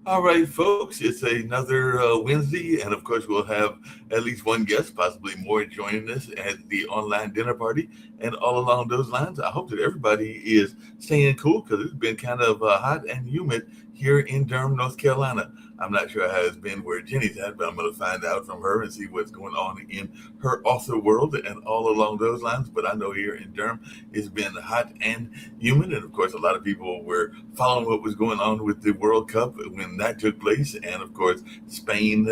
All right, folks, it's another Wednesday, and of course, we'll have at least one guest, possibly more, joining us at the online dinner party. And all along those lines, I hope that everybody is staying cool because it's been kind of hot and humid here in Durham, North Carolina. I'm not sure how it's been where Jenny's at, but I'm going to find out from her and see what's going on in her author world and all along those lines. But I know here in Durham, it's been hot and humid, and of course, a lot of people were following what was going on with the World Cup when that took place, and of course, Spain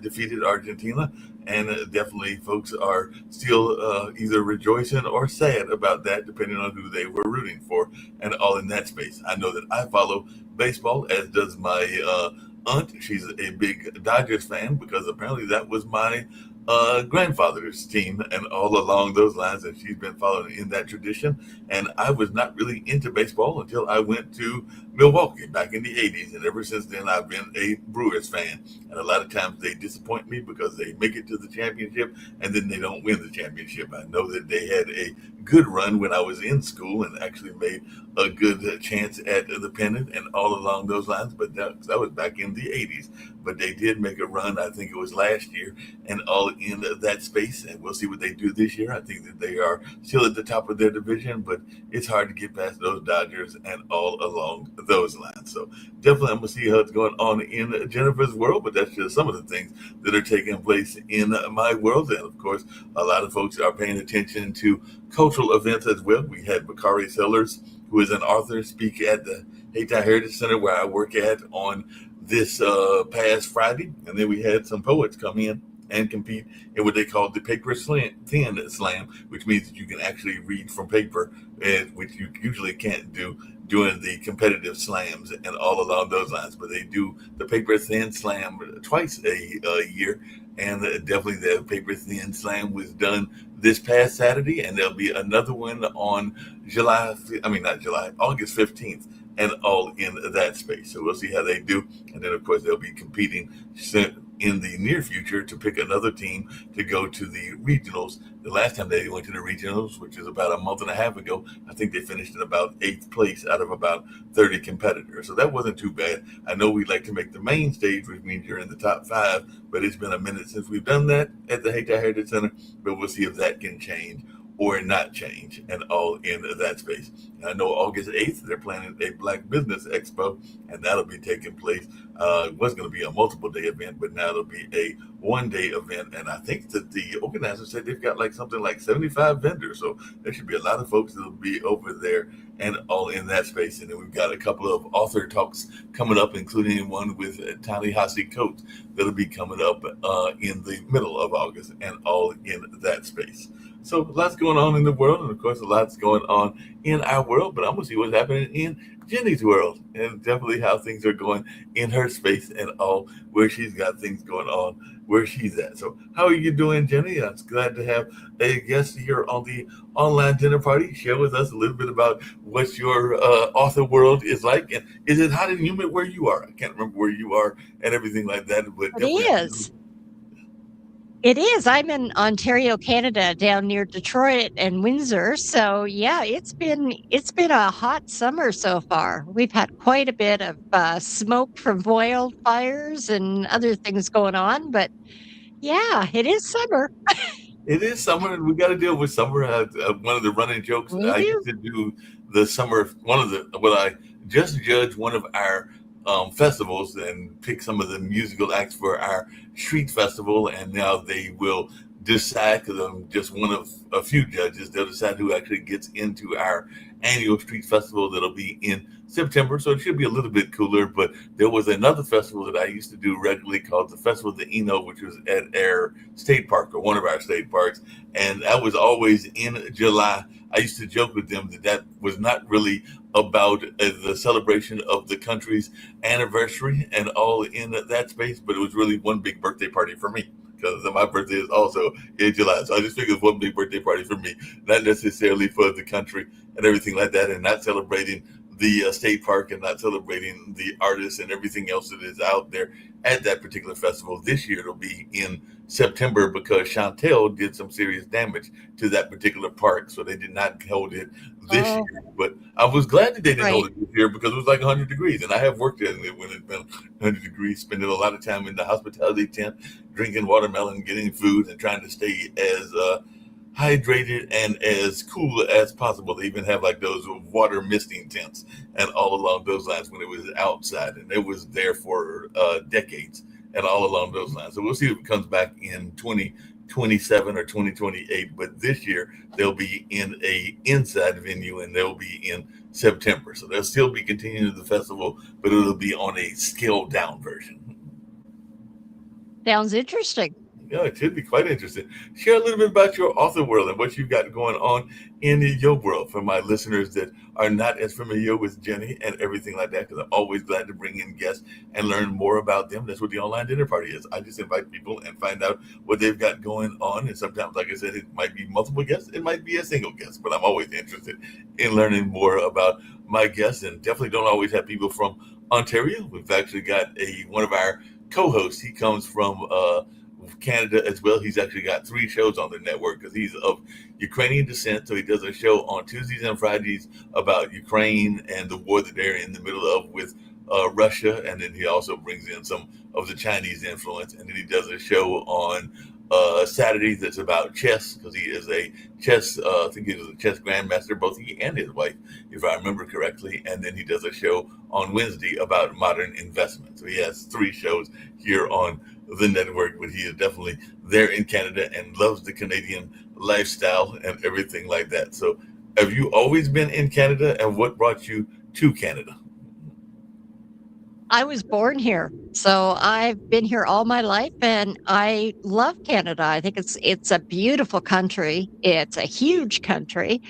defeated Argentina. And definitely, folks are still either rejoicing or sad about that, depending on who they were rooting for, and all in that space. I know that I follow baseball, as does my aunt. She's a big Dodgers fan because apparently that was my grandfather's team, and all along those lines, and she's been following in that tradition. And I was not really into baseball until I went to Milwaukee back in the 80s. And ever since then, I've been a Brewers fan. And a lot of times they disappoint me because they make it to the championship and then they don't win the championship. I know that they had a good run when I was in school and actually made a good chance at the pennant and all along those lines. But that was back in the 80s. But they did make a run, I think it was last year, and all in that space. And we'll see what they do this year. I think that they are still at the top of their division, but it's hard to get past those Dodgers and all along those lines. So definitely, I'm gonna see how it's going on in Jennifer's world, but that's just some of the things that are taking place in my world. And of course, a lot of folks are paying attention to cultural events as well. We had Bakari Sellers, who is an author, speak at the Hayti Heritage Center where I work at on this past Friday, and then we had some poets come in and compete in what they call the paper thin slam, which means that you can actually read from paper, and which you usually can't do doing the competitive slams and all along those lines. But they do the paper thin slam twice a year, and definitely the paper thin slam was done this past Saturday, and there'll be another one on I mean not July, August 15th, and all in that space. So we'll see how they do, and then of course they'll be competing in the near future to pick another team to go to the regionals. The last time they went to the regionals, which is about a month and a half ago, I think they finished in about eighth place out of about 30 competitors. So that wasn't too bad. I know we like to make the main stage, which means you're in the top five, but it's been a minute since we've done that at the Hayti Heritage Center. But we'll see if that can change or not change, and all in that space. And I know August 8th, they're planning a Black Business Expo, and that'll be taking place. It was going to be a multiple day event, but now it'll be a 1 day event. And I think that the organizers said they've got like something like 75 vendors. So there should be a lot of folks that'll be over there and all in that space. And then we've got a couple of author talks coming up, including one with Ta-Nehisi Coates that'll be coming up in the middle of August, and all in that space. So lots going on in the world, and of course, a lot's going on in our world. But I'm gonna see what's happening in Jenny's world, and definitely how things are going in her space and all where she's got things going on where she's at. So, how are you doing, Jenny? I'm glad to have a guest here on the online dinner party. Share with us a little bit about what your author world is like, and is it hot and humid where you are? I can't remember where you are and everything like that, but It definitely. is. It is. I'm in Ontario, Canada, down near Detroit and Windsor. So yeah, it's been a hot summer so far. We've had quite a bit of smoke from wildfires and other things going on, but yeah, it is summer. It is summer, and we got to deal with summer. One of the running jokes We I used do. to do the summer. One of the what I just judged one of our festivals and pick some of the musical acts for our street festival, and now they will decide because I'm just one of a few judges. They'll decide who actually gets into our annual street festival that'll be in September. So it should be a little bit cooler. But there was another festival that I used to do regularly called the Festival of the Eno, which was at our state park or one of our state parks, and that was always in July. I used to joke with them that that was not really about the celebration of the country's anniversary and all in that space, but it was really one big birthday party for me because my birthday is also in July. So I just figured it was one big birthday party for me, not necessarily for the country and everything like that, and not celebrating the state park and not celebrating the artists and everything else that is out there at that particular festival. This year it'll be in September because Chantel did some serious damage to that particular park, so they did not hold it this Oh, year. But I was glad that they didn't hold right. it this year because it was like 100 degrees, and I have worked in it when it's been 100 degrees, spending a lot of time in the hospitality tent, drinking watermelon, getting food, and trying to stay as hydrated and as cool as possible. They even have like those water misting tents and all along those lines when it was outside, and it was there for decades and all along those lines. So we'll see if it comes back in 2027 or 2028. But this year they'll be in a inside venue and they'll be in September. So they'll still be continuing the festival, but it'll be on a scaled down version. Sounds interesting. Yeah, it should be quite interesting. Share a little bit about your author world and what you've got going on in your world for my listeners that are not as familiar with Jenny and everything like that, because I'm always glad to bring in guests and learn more about them. That's what the online dinner party is. I just invite people and find out what they've got going on. And sometimes, like I said, it might be multiple guests, it might be a single guest, but I'm always interested in learning more about my guests, and definitely don't always have people from Ontario. We've actually got one of our co-hosts. He comes from Canada as well. He's actually got 3 shows on the network because he's of Ukrainian descent. So he does a show on Tuesdays and Fridays about Ukraine and the war that they're in the middle of with Russia. And then he also brings in some of the Chinese influence. And then he does a show on Saturdays that's about chess because he is a chess, I think he was a chess grandmaster, both he and his wife, if I remember correctly. And then he does a show on Wednesday about modern investment. So he has 3 shows here on the network, but he is definitely there in Canada and loves the Canadian lifestyle and everything like that. So have you always been in Canada, and what brought you to Canada? I was born here, so I've been here all my life, and I love Canada. I think it's a beautiful country. It's a huge country,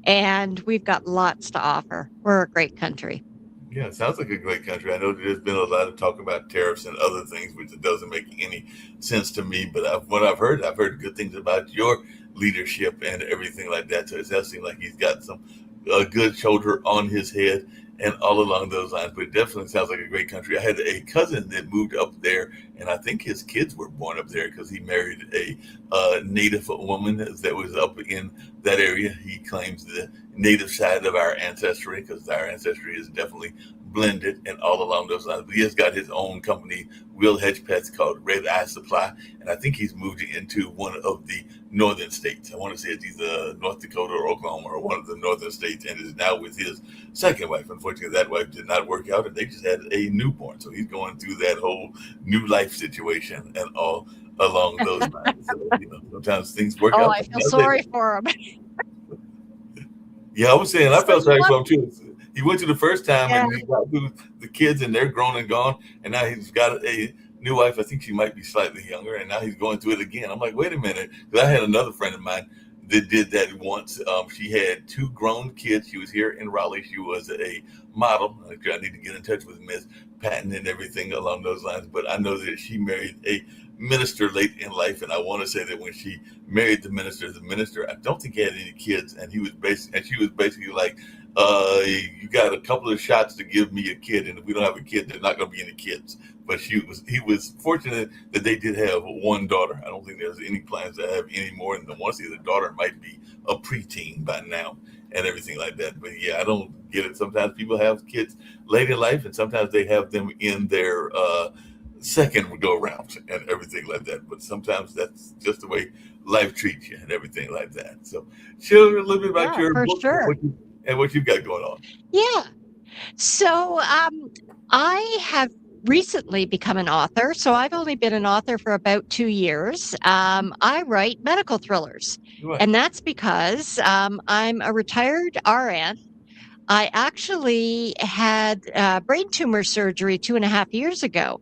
and we've got lots to offer. We're a great country. Yeah, it sounds like a great country. I know there's been a lot of talk about tariffs and other things, which it doesn't make any sense to me. But what I've heard good things about your leadership and everything like that. So it does seem like he's got some a good shoulder on his head and all along those lines. But it definitely sounds like a great country. I had a cousin that moved up there, and I think his kids were born up there because he married a native woman that was up in that area. He claims the native side of our ancestry because our ancestry is definitely blended and all along those lines. But he has got his own company, Will Hedge Pets, called Red Eye Supply, and I think he's moved into one of the northern states. I want to say it's either North Dakota or Oklahoma or one of the northern states, and is now with his second wife. Unfortunately, that wife did not work out, and they just had a newborn. So he's going through that whole new life situation and all along those lines. So, sometimes things work Oh, out. I feel sorry for him. Yeah, I was saying I So felt you sorry love, for him too. He went to the first time yeah. and he got through the kids and they're grown and gone, and now he's got a new wife. I think she might be slightly younger, and now he's going through it again. I'm like, wait a minute, because I had another friend of mine that did that once. She had 2 grown kids. She was here in Raleigh. She was a model. I need to get in touch with Miss Patton and everything along those lines. But I know that she married a minister late in life, and I want to say that when she married the minister, I don't think he had any kids, and she was basically like, you got a couple of shots to give me a kid, and if we don't have a kid, there's not going to be any kids. But he was fortunate that they did have 1 daughter. I don't think there's any plans to have any more than one. See, the daughter might be a preteen by now and everything like that. But yeah, I don't get it. Sometimes people have kids late in life, and sometimes they have them in their second go round and everything like that. But sometimes that's just the way life treats you and everything like that. So share a little bit about Yeah, your for book sure. and what you've got going on. Yeah. So I have recently become an author. So I've only been an author for about 2 years. I write medical thrillers, Right. and that's because I'm a retired RN. I actually had brain tumor surgery 2.5 years ago.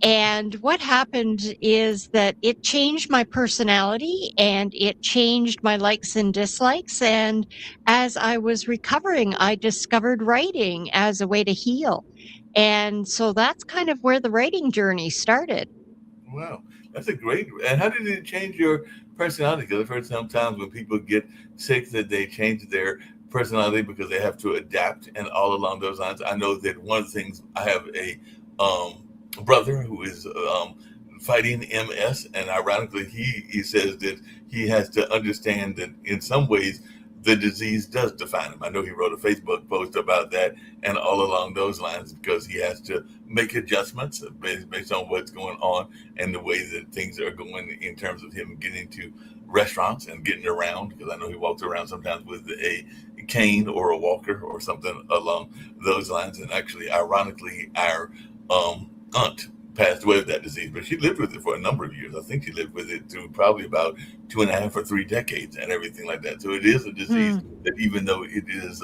And what happened is that it changed my personality and it changed my likes and dislikes. And as I was recovering, I discovered writing as a way to heal. And so that's kind of where the writing journey started. Wow, that's a great. And how did it change your personality? Because I've heard sometimes when people get sick that they change their personality because they have to adapt, and all along those lines. I know that one of the things, I have a brother who is fighting MS, and ironically, he says that he has to understand that in some ways the disease does define him. I know he wrote a Facebook post about that, and all along those lines, because he has to make adjustments based on what's going on and the way that things are going in terms of him getting to restaurants and getting around. Because I know he walks around sometimes with a cane or a walker or something along those lines. And actually, ironically, our aunt passed away with that disease, but she lived with it for a number of years. I think she lived with it through probably about 2.5 or 3 decades and everything like that. So it is a disease that, even though it is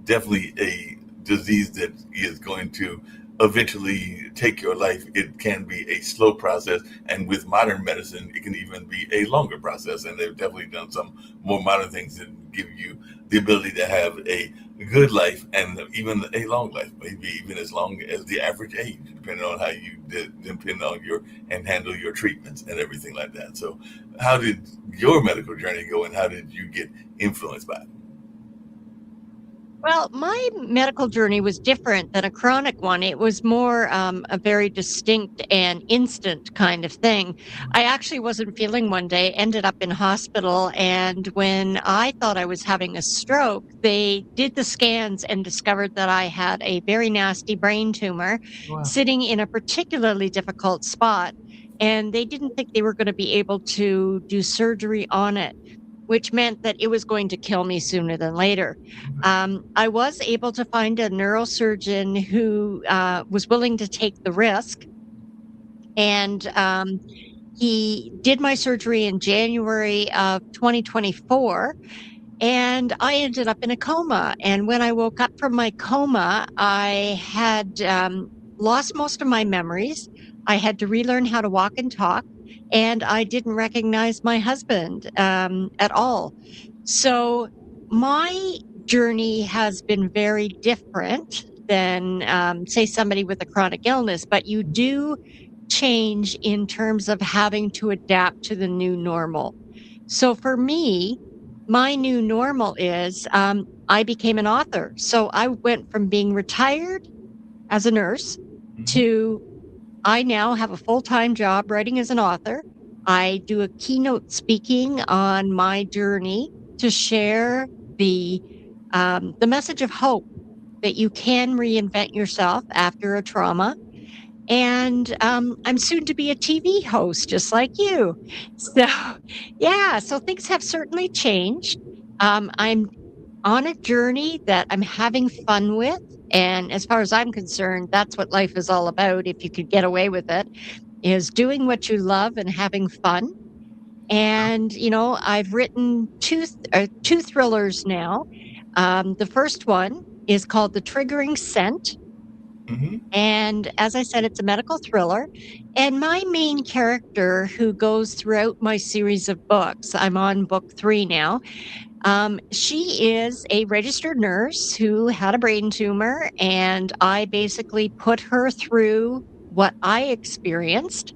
definitely a disease that is going to eventually take your life, it can be a slow process. And with modern medicine, it can even be a longer process. And they've definitely done some more modern things that give you the ability to have a good life and even a long life, maybe even as long as the average age, depending on how you depend on your and handle your treatments and everything like that. So how did your medical journey go, and how did you get influenced by it? Well, my medical journey was different than a chronic one. It was more a very distinct and instant kind of thing. I actually wasn't feeling one day, ended up in hospital, and when I thought I was having a stroke, they did the scans and discovered that I had a very nasty brain tumor Wow. sitting in a particularly difficult spot. And they didn't think they were going to be able to do surgery on it, which meant that it was going to kill me sooner than later. I was able to find a neurosurgeon who was willing to take the risk. And he did my surgery in January of 2024. And I ended up in a coma. And when I woke up from my coma, I had lost most of my memories. I had to relearn how to walk and talk. And I didn't recognize my husband at all. So my journey has been very different than, say, somebody with a chronic illness, but you do change in terms of having to adapt to the new normal. So for me, my new normal is I became an author. So I went from being retired as a nurse to I now have a full-time job writing as an author. I do a keynote speaking on my journey to share the message of hope that you can reinvent yourself after a trauma. And I'm soon to be a TV host, just like you. So, yeah, so things have certainly changed. I'm on a journey that I'm having fun with. And as far as I'm concerned, that's what life is all about. If you could get away with it, is doing what you love and having fun. And, I've written two thrillers now. The first one is called The Triggering Scent. And as I said, it's a medical thriller. And my main character, who goes throughout my series of books, I'm on book 3 now. She is a registered nurse who had a brain tumor, and I basically put her through what I experienced.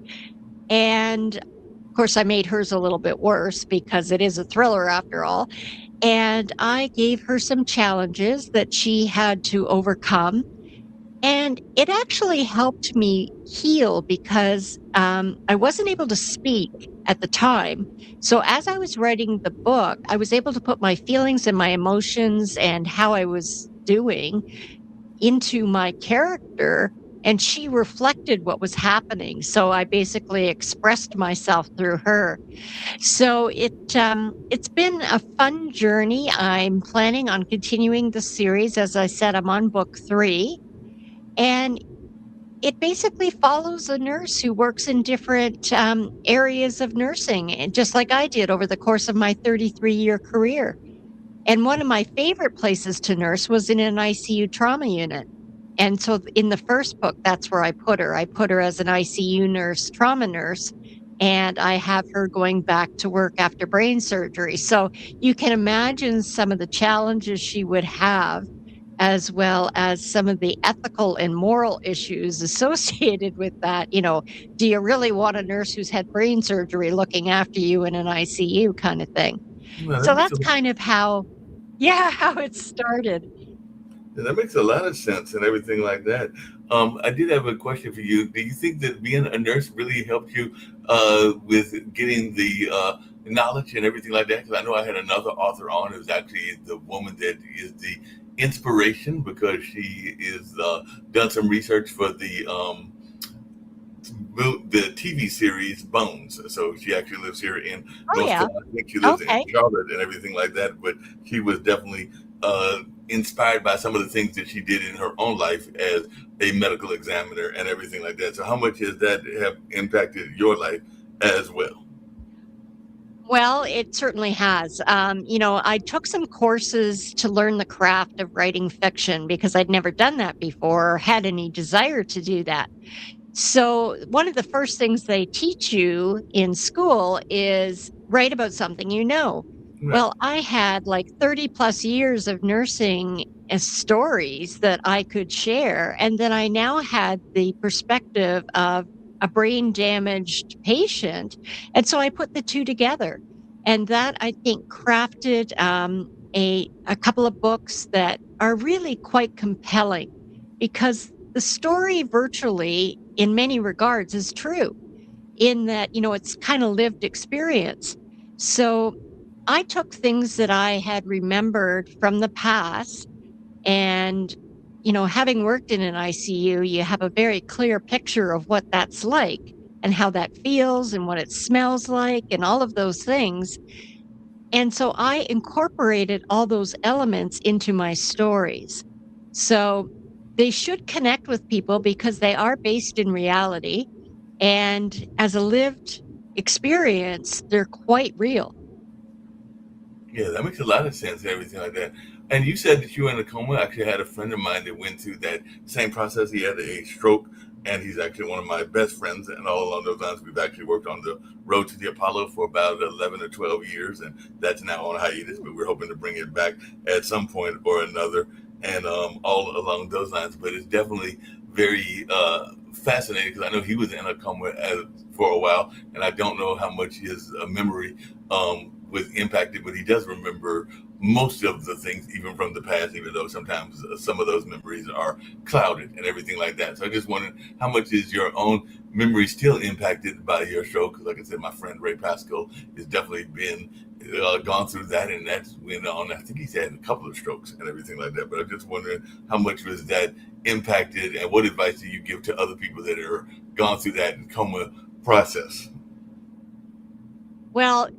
And of course, I made hers a little bit worse because it is a thriller after all. And I gave her some challenges that she had to overcome. And it actually helped me heal because I wasn't able to speak at the time. So as I was writing the book, I was able to put my feelings and my emotions and how I was doing into my character, and she reflected what was happening. So I basically expressed myself through her. So it's been a fun journey. I'm planning on continuing the series. As I said, I'm on book 3. And it basically follows a nurse who works in different areas of nursing, and just like I did over the course of my 33-year career. And one of my favorite places to nurse was in an ICU trauma unit. And so in the first book, that's where I put her. I put her as an ICU nurse, trauma nurse, and I have her going back to work after brain surgery. So you can imagine some of the challenges she would have, as well as some of the ethical and moral issues associated with that. Do you really want a nurse who's had brain surgery looking after you in an ICU kind of thing? Well, So that's kind of how, yeah, how it started. And that makes a lot of sense and everything like that. I did have a question for you. Do you think that being a nurse really helped you with getting the knowledge and everything like that? Because I know I had another author on who's actually the woman that is the inspiration because she is done some research for the TV series Bones. So she actually lives here in Oh, North yeah. Carolina. I think she lives in Okay. Charlotte and everything like that. But she was definitely inspired by some of the things that she did in her own life as a medical examiner and everything like that. So how much has that have impacted your life as well? Well, it certainly has. I took some courses to learn the craft of writing fiction because I'd never done that before or had any desire to do that. So, one of the first things they teach you in school is write about something you know. Right. Well, I had like 30 plus years of nursing stories that I could share. And then I now had the perspective of a brain damaged patient. And so I put the two together. And that I think crafted a couple of books that are really quite compelling because the story virtually in many regards is true in that, it's kind of lived experience. So I took things that I had remembered from the past and, having worked in an ICU, you have a very clear picture of what that's like and how that feels and what it smells like and all of those things. And so I incorporated all those elements into my stories. So they should connect with people because they are based in reality. And as a lived experience, they're quite real. Yeah, that makes a lot of sense and everything like that. And you said that you were in a coma. I actually had a friend of mine that went through that same process. He had a stroke, and he's actually one of my best friends. And all along those lines, we've actually worked on the road to the Apollo for about 11 or 12 years, and that's now on hiatus. But we're hoping to bring it back at some point or another, and all along those lines. But it's definitely very fascinating because I know he was in a coma for a while, and I don't know how much his memory was impacted, but he does remember most of the things, even from the past, even though sometimes some of those memories are clouded and everything like that. So I just wondered how much is your own memory still impacted by your stroke? Because, like I said, my friend Ray Pascal has definitely been gone through that, and that's went on. I think he's had a couple of strokes and everything like that. But I'm just wondering how much was that impacted, and what advice do you give to other people that are gone through that coma process? Well,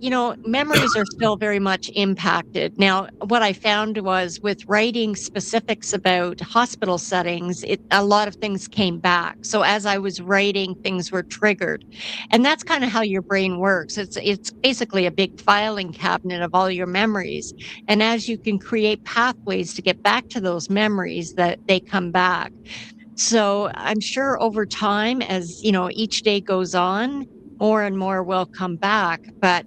memories are still very much impacted. Now, what I found was with writing specifics about hospital settings, a lot of things came back. So as I was writing, things were triggered. And that's kind of how your brain works. It's basically a big filing cabinet of all your memories. And as you can create pathways to get back to those memories that they come back. So I'm sure over time, as each day goes on, more and more will come back. But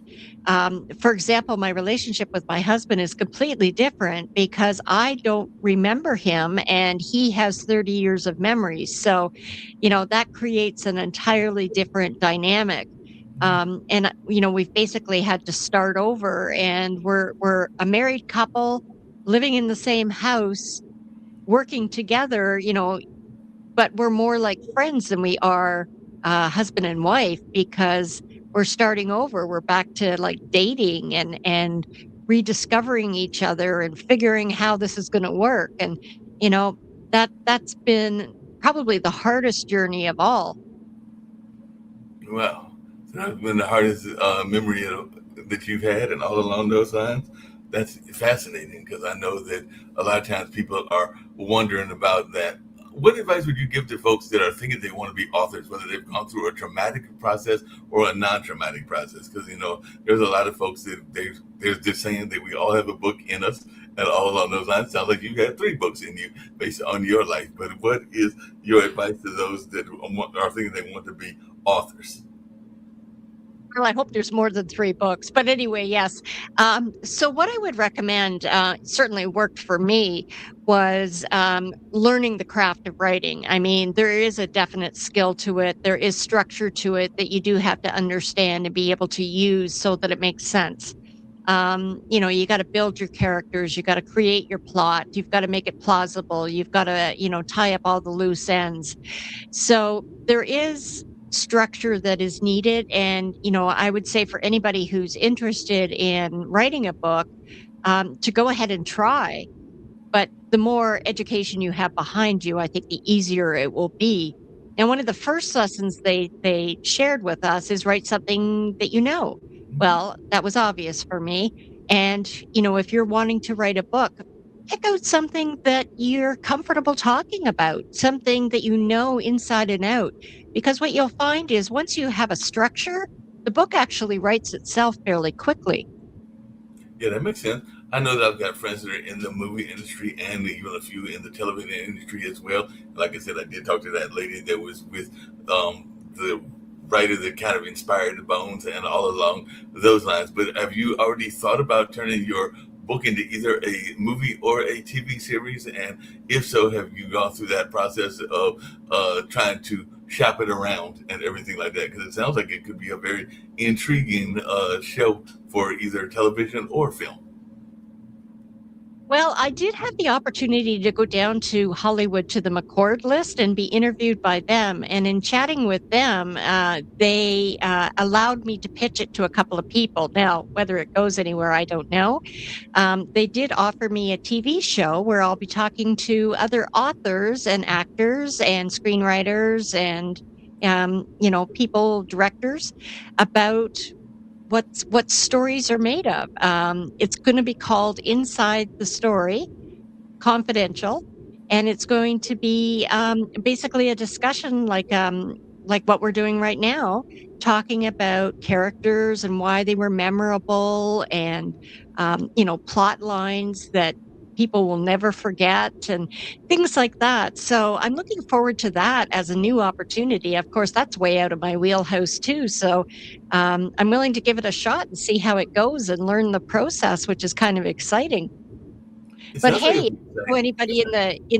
for example, my relationship with my husband is completely different because I don't remember him and he has 30 years of memories. So, that creates an entirely different dynamic. And we've basically had to start over, and we're a married couple living in the same house, working together, but we're more like friends than we are husband and wife because we're starting over. We're back to like dating and rediscovering each other and figuring how this is going to work. And you know that's been probably the hardest journey of all. Wow. So that's been the hardest memory that you've had, and all along those lines. That's fascinating because I know that a lot of times people are wondering about that. What advice would you give to folks that are thinking they want to be authors, whether they've gone through a traumatic process or a non-traumatic process? Because there's a lot of folks that they're just saying that we all have a book in us, and all along those lines, sounds like you had three books in you based on your life. But what is your advice to those that are thinking they want to be authors? Well, I hope there's more than 3 books, but anyway, yes. So what I would recommend, certainly worked for me, was, learning the craft of writing. I mean, there is a definite skill to it, there is structure to it that you do have to understand and be able to use so that it makes sense. You got to build your characters, you got to create your plot, you've got to make it plausible, you've got to, tie up all the loose ends. So there is structure that is needed. And, I would say for anybody who's interested in writing a book, to go ahead and try. But the more education you have behind you, I think the easier it will be. And one of the first lessons they shared with us is write something that you know. Well, that was obvious for me. And, if you're wanting to write a book, pick out something that you're comfortable talking about, something that you know inside and out. Because what you'll find is once you have a structure, the book actually writes itself fairly quickly. Yeah, that makes sense. I know that I've got friends that are in the movie industry and even a few in the television industry as well. Like I said, I did talk to that lady that was with the writer that kind of inspired the Bones and all along those lines. But have you already thought about turning your book into either a movie or a TV series? And if so, have you gone through that process of trying to shop it around and everything like that? Because it sounds like it could be a very intriguing show for either television or film. Well, I did have the opportunity to go down to Hollywood to the McCord list and be interviewed by them. And in chatting with them, they allowed me to pitch it to a couple of people. Now, whether it goes anywhere, I don't know. They did offer me a TV show where I'll be talking to other authors and actors and screenwriters and people, directors about what stories are made of. It's going to be called Inside the Story, Confidential, and it's going to be basically a discussion like what we're doing right now, talking about characters and why they were memorable, and plot lines that people will never forget, and things like that. So I'm looking forward to that as a new opportunity. Of course, that's way out of my wheelhouse too. So I'm willing to give it a shot and see how it goes and learn the process, which is kind of exciting. It But sounds like hey, anybody in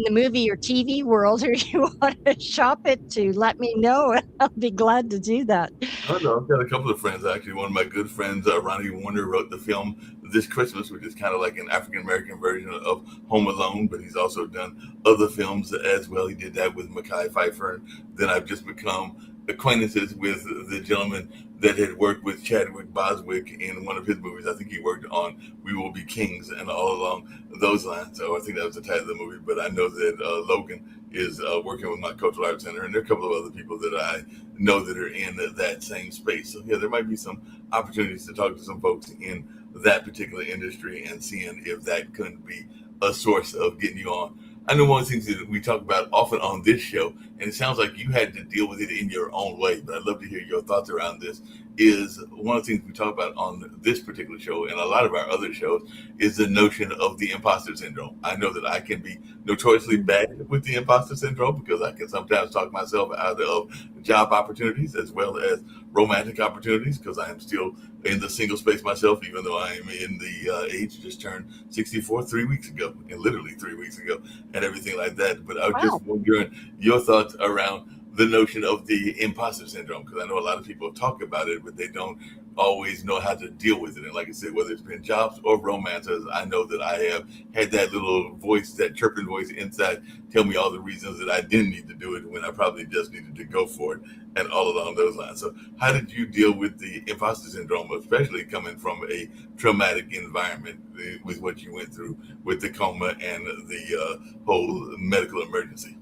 the movie or TV world who you want to shop it to, let me know. I'll be glad to do that. I know. I've got a couple of friends actually. One of my good friends, Ronnie Warner, wrote the film This Christmas, which is kind of like an African American version of Home Alone, but he's also done other films as well. He did that with Mekhi Phifer. Then I've just become acquaintances with the gentleman that had worked with Chadwick Boswick in one of his movies. I think he worked on We Will Be Kings and all along those lines. So I think that was the title of the movie. But I know that Logan is working with my cultural arts center, and there are a couple of other people that I know that are in that same space. So yeah, there might be some opportunities to talk to some folks in that particular industry and seeing if that couldn't be a source of getting you on. I know one of the things that we talk about often on this show, and it sounds like you had to deal with it in your own way, but I'd love to hear your thoughts around this. Is one of the things we talk about on this particular show and a lot of our other shows is the notion of the imposter syndrome. I know that I can be notoriously bad with the imposter syndrome because I can sometimes talk myself out of job opportunities as well as romantic opportunities because I am still in the single space myself, even though I am in the age just turned 64 3 weeks ago, and literally 3 weeks ago, and everything like that. But I was Wow. just wondering your thoughts around the notion of the imposter syndrome because I know a lot of people talk about it, but they don't always know how to deal with it. And like I said, whether it's been jobs or romances, I know that I have had that little voice, that chirping voice inside, tell me all the reasons that I didn't need to do it when I probably just needed to go for it, and all along those lines. So, how did you deal with the imposter syndrome, especially coming from a traumatic environment with what you went through with the coma and the whole medical emergency?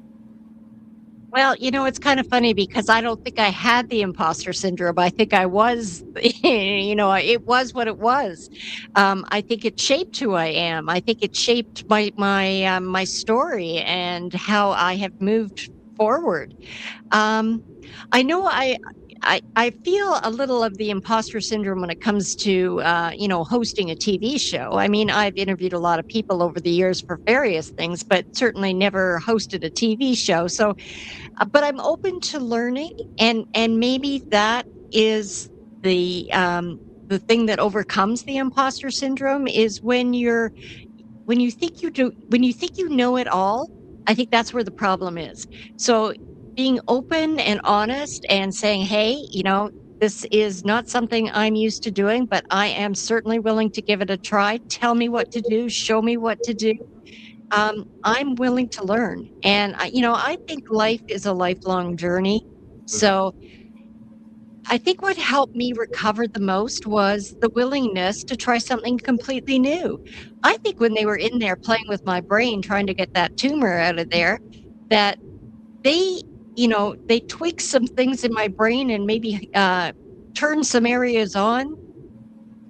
Well, it's kind of funny because I don't think I had the imposter syndrome. I think I was, it was what it was. I think it shaped who I am. I think it shaped my story and how I have moved forward. Um, I know I feel a little of the imposter syndrome when it comes to, hosting a TV show. I mean, I've interviewed a lot of people over the years for various things, but certainly never hosted a TV show. So, but I'm open to learning, and maybe that is the thing that overcomes the imposter syndrome is when you think when you think you know it all. I think that's where the problem is. So being open and honest and saying, hey, This is not something I'm used to doing, but I am certainly willing to give it a try. Tell me what to do, show me what to do. I'm willing to learn. And I think life is a lifelong journey. So I think what helped me recover the most was the willingness to try something completely new. I think when they were in there playing with my brain, trying to get that tumor out of there, that they, they tweaked some things in my brain and maybe turned some areas on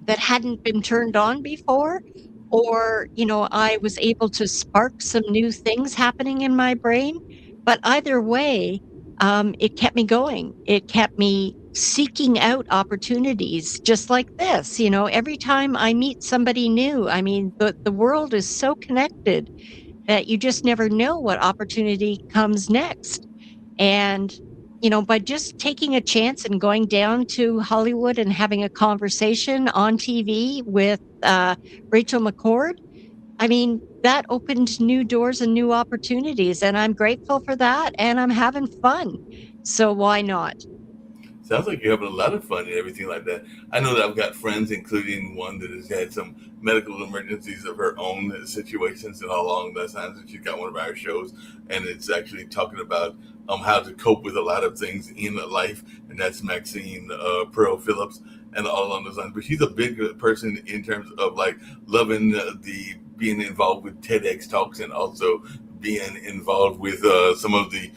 that hadn't been turned on before. Or, I was able to spark some new things happening in my brain. But either way, it kept me going. It kept me seeking out opportunities just like this. Every time I meet somebody new, I mean, the world is so connected that you just never know what opportunity comes next. And, by just taking a chance and going down to Hollywood and having a conversation on TV with Rachel McCord, I mean, that opened new doors and new opportunities. And I'm grateful for that. And I'm having fun. So why not? Sounds like you're having a lot of fun and everything like that. I know that I've got friends, including one that has had some medical emergencies of her own situations and all along those lines. And she's got one of our shows, and it's actually talking about how to cope with a lot of things in life, and that's Maxine Pearl Phillips, and all along those lines. But she's a big person in terms of like loving the being involved with TEDx talks and also being involved with some of the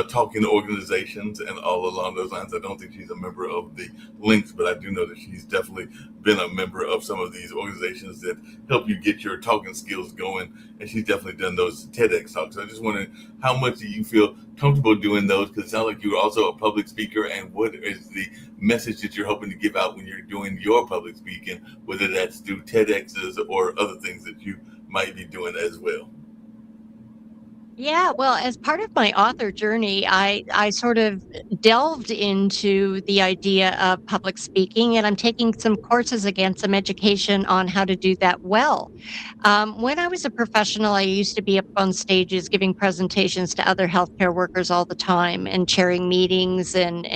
talking organizations and all along those lines. I don't think she's a member of the Links, but I do know that she's definitely been a member of some of these organizations that help you get your talking skills going. And she's definitely done those TEDx talks. So I just wondering, how much do you feel comfortable doing those? Because it sounds like you're also a public speaker. And what is the message that you're hoping to give out when you're doing your public speaking, whether that's through TEDx's or other things that you might be doing as well? Yeah, well, as part of my author journey, I sort of delved into the idea of public speaking, and I'm taking some courses again, some education on how to do that well. When I was a professional, I used to be up on stages giving presentations to other healthcare workers all the time, and chairing meetings and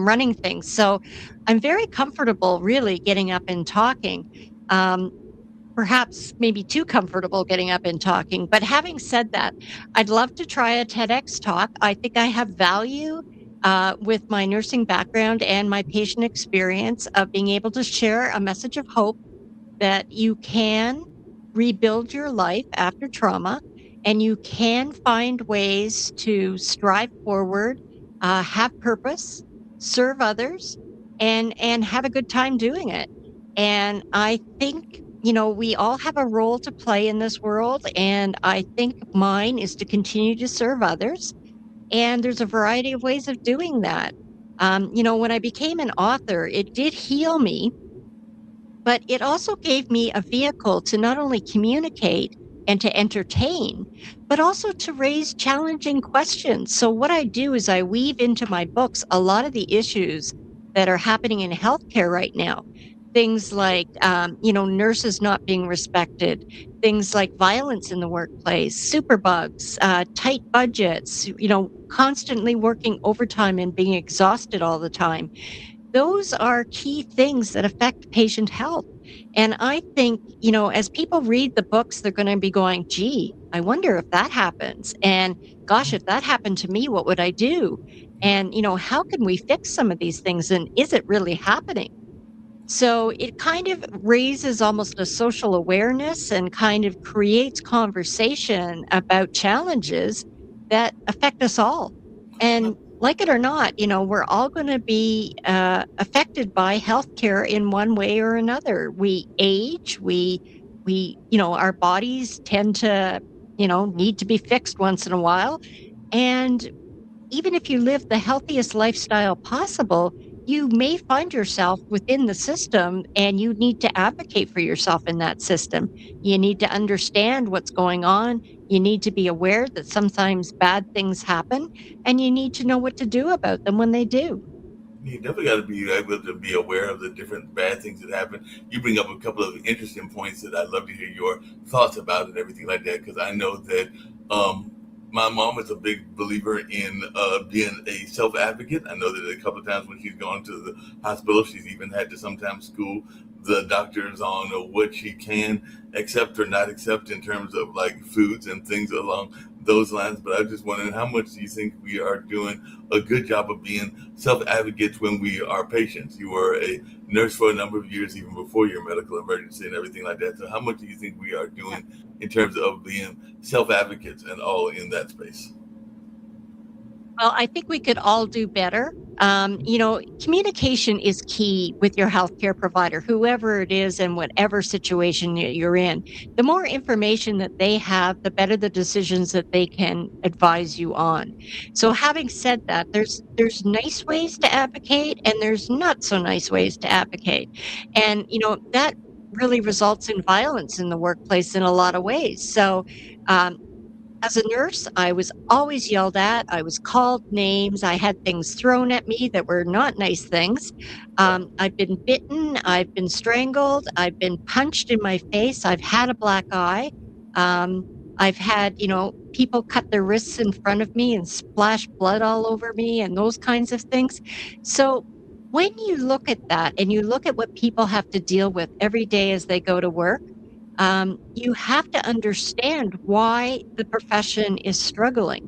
running things. So I'm very comfortable, really, getting up and talking. Um, Perhaps maybe too comfortable getting up and talking. But having said that, I'd love to try a TEDx talk. I think I have value with my nursing background and my patient experience of being able to share a message of hope that you can rebuild your life after trauma and you can find ways to strive forward, have purpose, serve others, and have a good time doing it. And I think, we all have a role to play in this world. And I think mine is to continue to serve others. And there's a variety of ways of doing that. When I became an author, it did heal me, but it also gave me a vehicle to not only communicate and to entertain, but also to raise challenging questions. So, what I do is I weave into my books a lot of the issues that are happening in healthcare right now. Things like, nurses not being respected, things like violence in the workplace, superbugs, tight budgets, constantly working overtime and being exhausted all the time. Those are key things that affect patient health. And I think, as people read the books, they're going to be going, gee, I wonder if that happens. And gosh, if that happened to me, what would I do? And, how can we fix some of these things? And is it really happening? So it kind of raises almost a social awareness and kind of creates conversation about challenges that affect us all. And like it or not, we're all going to be affected by healthcare in one way or another. We age, our bodies tend to, need to be fixed once in a while. And even if you live the healthiest lifestyle possible, you may find yourself within the system and you need to advocate for yourself in that system. You need to understand what's going on. You need to be aware that sometimes bad things happen and you need to know what to do about them when they do. You definitely got to be able to be aware of the different bad things that happen. You bring up a couple of interesting points that I'd love to hear your thoughts about and everything like that, because I know that My mom is a big believer in being a self advocate. I know that a couple of times when she's gone to the hospital, she's even had to sometimes school the doctors on what she can accept or not accept in terms of like foods and things along those lines. But I'm just wondering, how much do you think we are doing a good job of being self advocates when we are patients? You were a nurse for a number of years, even before your medical emergency and everything like that. So, how much do you think we are doing in terms of being self advocates and all in that space? Well, I think we could all do better. Communication is key with your healthcare provider, whoever it is, and whatever situation you're in. The more information that they have, the better the decisions that they can advise you on. So, having said that, there's nice ways to advocate, and there's not so nice ways to advocate, and that really results in violence in the workplace in a lot of ways. So. Um, as a nurse, I was always yelled at. I was called names. I had things thrown at me that were not nice things. Wow. I've been bitten. I've been strangled. I've been punched in my face. I've had a black eye. Um, I've had, people cut their wrists in front of me and splash blood all over me and those kinds of things. So when you look at that and you look at what people have to deal with every day as they go to work, you have to understand why the profession is struggling.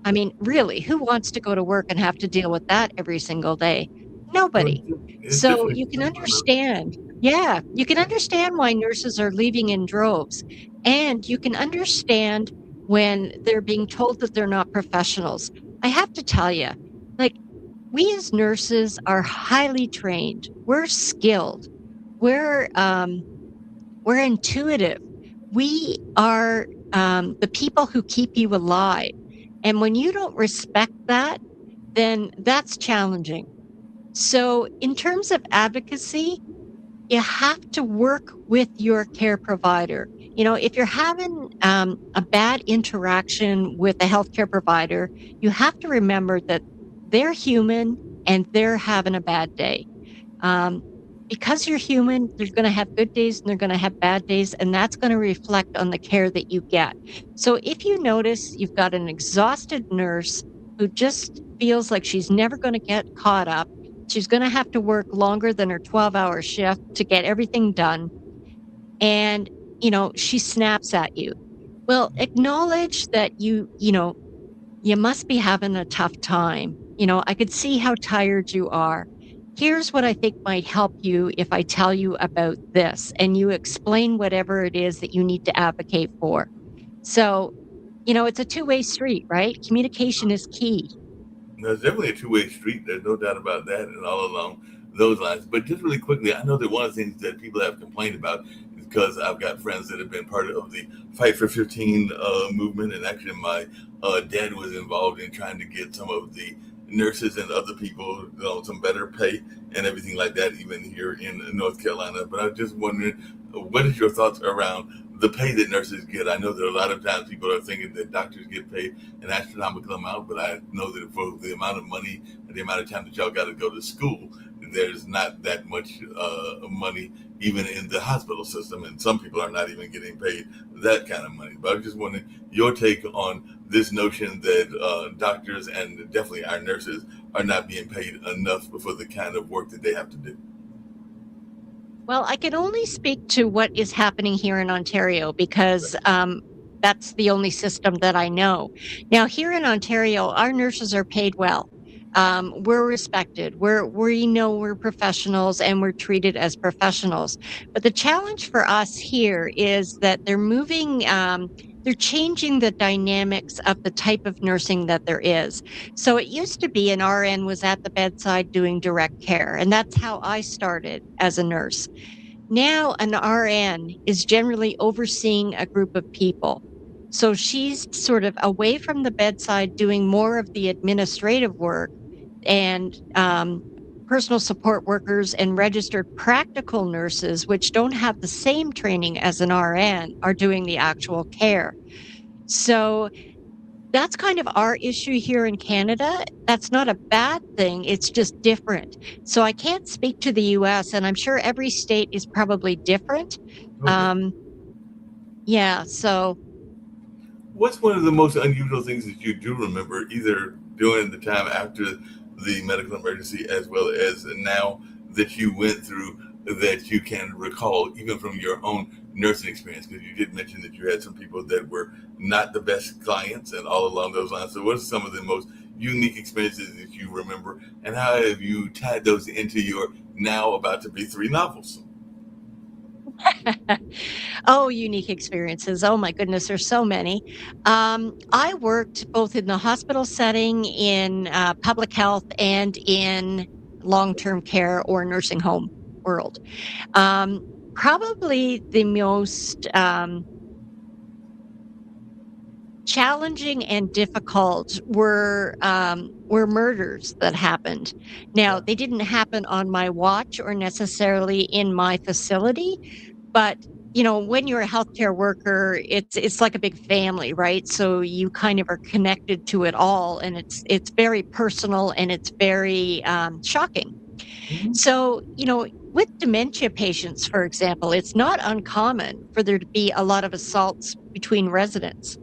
I mean, really, who wants to go to work and have to deal with that every single day? Well, Nobody. it's So definitely you can understand, yeah, you can understand why nurses are leaving in droves. And you can understand when they're being told that th're not professionals. I have to tell you, like, we as nurses are highly trained, we're skilled, we're, um, we're intuitive. We are the people who keep you alive. And when you don't respect that, then that's challenging. So, in terms of advocacy, you have to work with your care provider. If you're having a bad interaction with a healthcare provider, you have to remember that they're human and they're having a bad day. Um, because you're human, you're going to have good days and they're going to have bad days, and that's going to reflect on the care that you get. So if you notice you've got an exhausted nurse who just feels like she's never going to get caught up, she's going to have to work longer than her 12-hour shift to get everything done, and she snaps at you. Well, acknowledge that you must be having a tough time. I could see how tired you are. Here's what I think might help you if I tell you about this and you explain whatever it is that you need to advocate for. So, it's a two-way street, right? Communication is key. There's definitely a two-way street. There's no doubt about that, and all along those lines. But just really quickly, I know that one of the things that people have complained about is because I've got friends that have been part of the Fight for 15 movement, and actually my dad was involved in trying to get some of the nurses and other people, some better pay and everything like that, even here in North Carolina. But I was just wondering, what is your thoughts around the pay that nurses get? I know that a lot of times people are thinking that doctors get paid an astronomical amount, but I know that for the amount of money and the amount of time that y'all got to go to school, there's not that much money even in the hospital system, and some people are not even getting paid that kind of money. But I was just wondering your take on this notion that doctors and definitely our nurses are not being paid enough for the kind of work that they have to do. Well, I can only speak to what is happening here in Ontario because that's the only system that I know. Now, here in Ontario, our nurses are paid well. We're respected. We know we're professionals and we're treated as professionals. But the challenge for us here is that they're changing the dynamics of the type of nursing that there is. So it used to be an RN was at the bedside doing direct care, and that's how I started as a nurse. Now an RN is generally overseeing a group of people. So she's sort of away from the bedside doing more of the administrative work, and personal support workers and registered practical nurses, which don't have the same training as an RN, are doing the actual care. So that's kind of our issue here in Canada. That's not a bad thing. It's just different. So I can't speak to the US, and I'm sure every state is probably different. Okay. Um, yeah. So What's one of the most unusual things that you do remember, either during the time after the medical emergency as well as now, that you went through, that you can recall, even from your own nursing experience? Because you did mention that you had some people that were not the best clients and all along those lines. So, what are some of the most unique experiences that you remember, and how have you tied those into your now about to be three novels? Oh, unique experiences. Oh my goodness, there's so many. I worked both in the hospital setting, in public health, and in long-term care or nursing home world. Um, Probably the most challenging and difficult were murders that happened. Now, Yeah. they didn't happen on my watch or necessarily in my facility, but, when you're a healthcare worker, it's like a big family, right? So you kind of are connected to it all, and it's very personal and it's very, shocking. Mhm. So, with dementia patients, for example, it's not uncommon for there to be a lot of assaults between residents.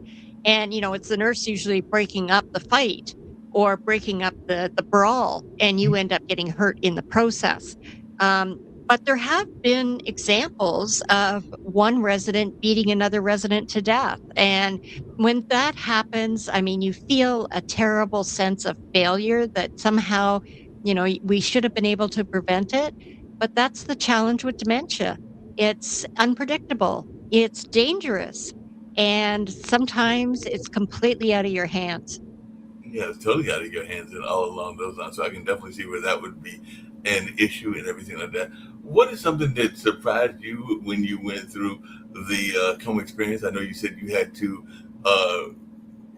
And, it's the nurse usually breaking up the fight or breaking up the brawl, and you end up getting hurt in the process. But there have been examples of one resident beating another resident to death. And when that happens, I mean, you feel a terrible sense of failure that somehow, we should have been able to prevent it. But that's the challenge with dementia. It's unpredictable, it's dangerous, and sometimes it's completely out of your hands. Yeah, it's totally out of your hands and all along those lines. So I can definitely see where that would be an issue and everything like that. What is something that surprised you when you went through the coma experience? I know you said you had to uh,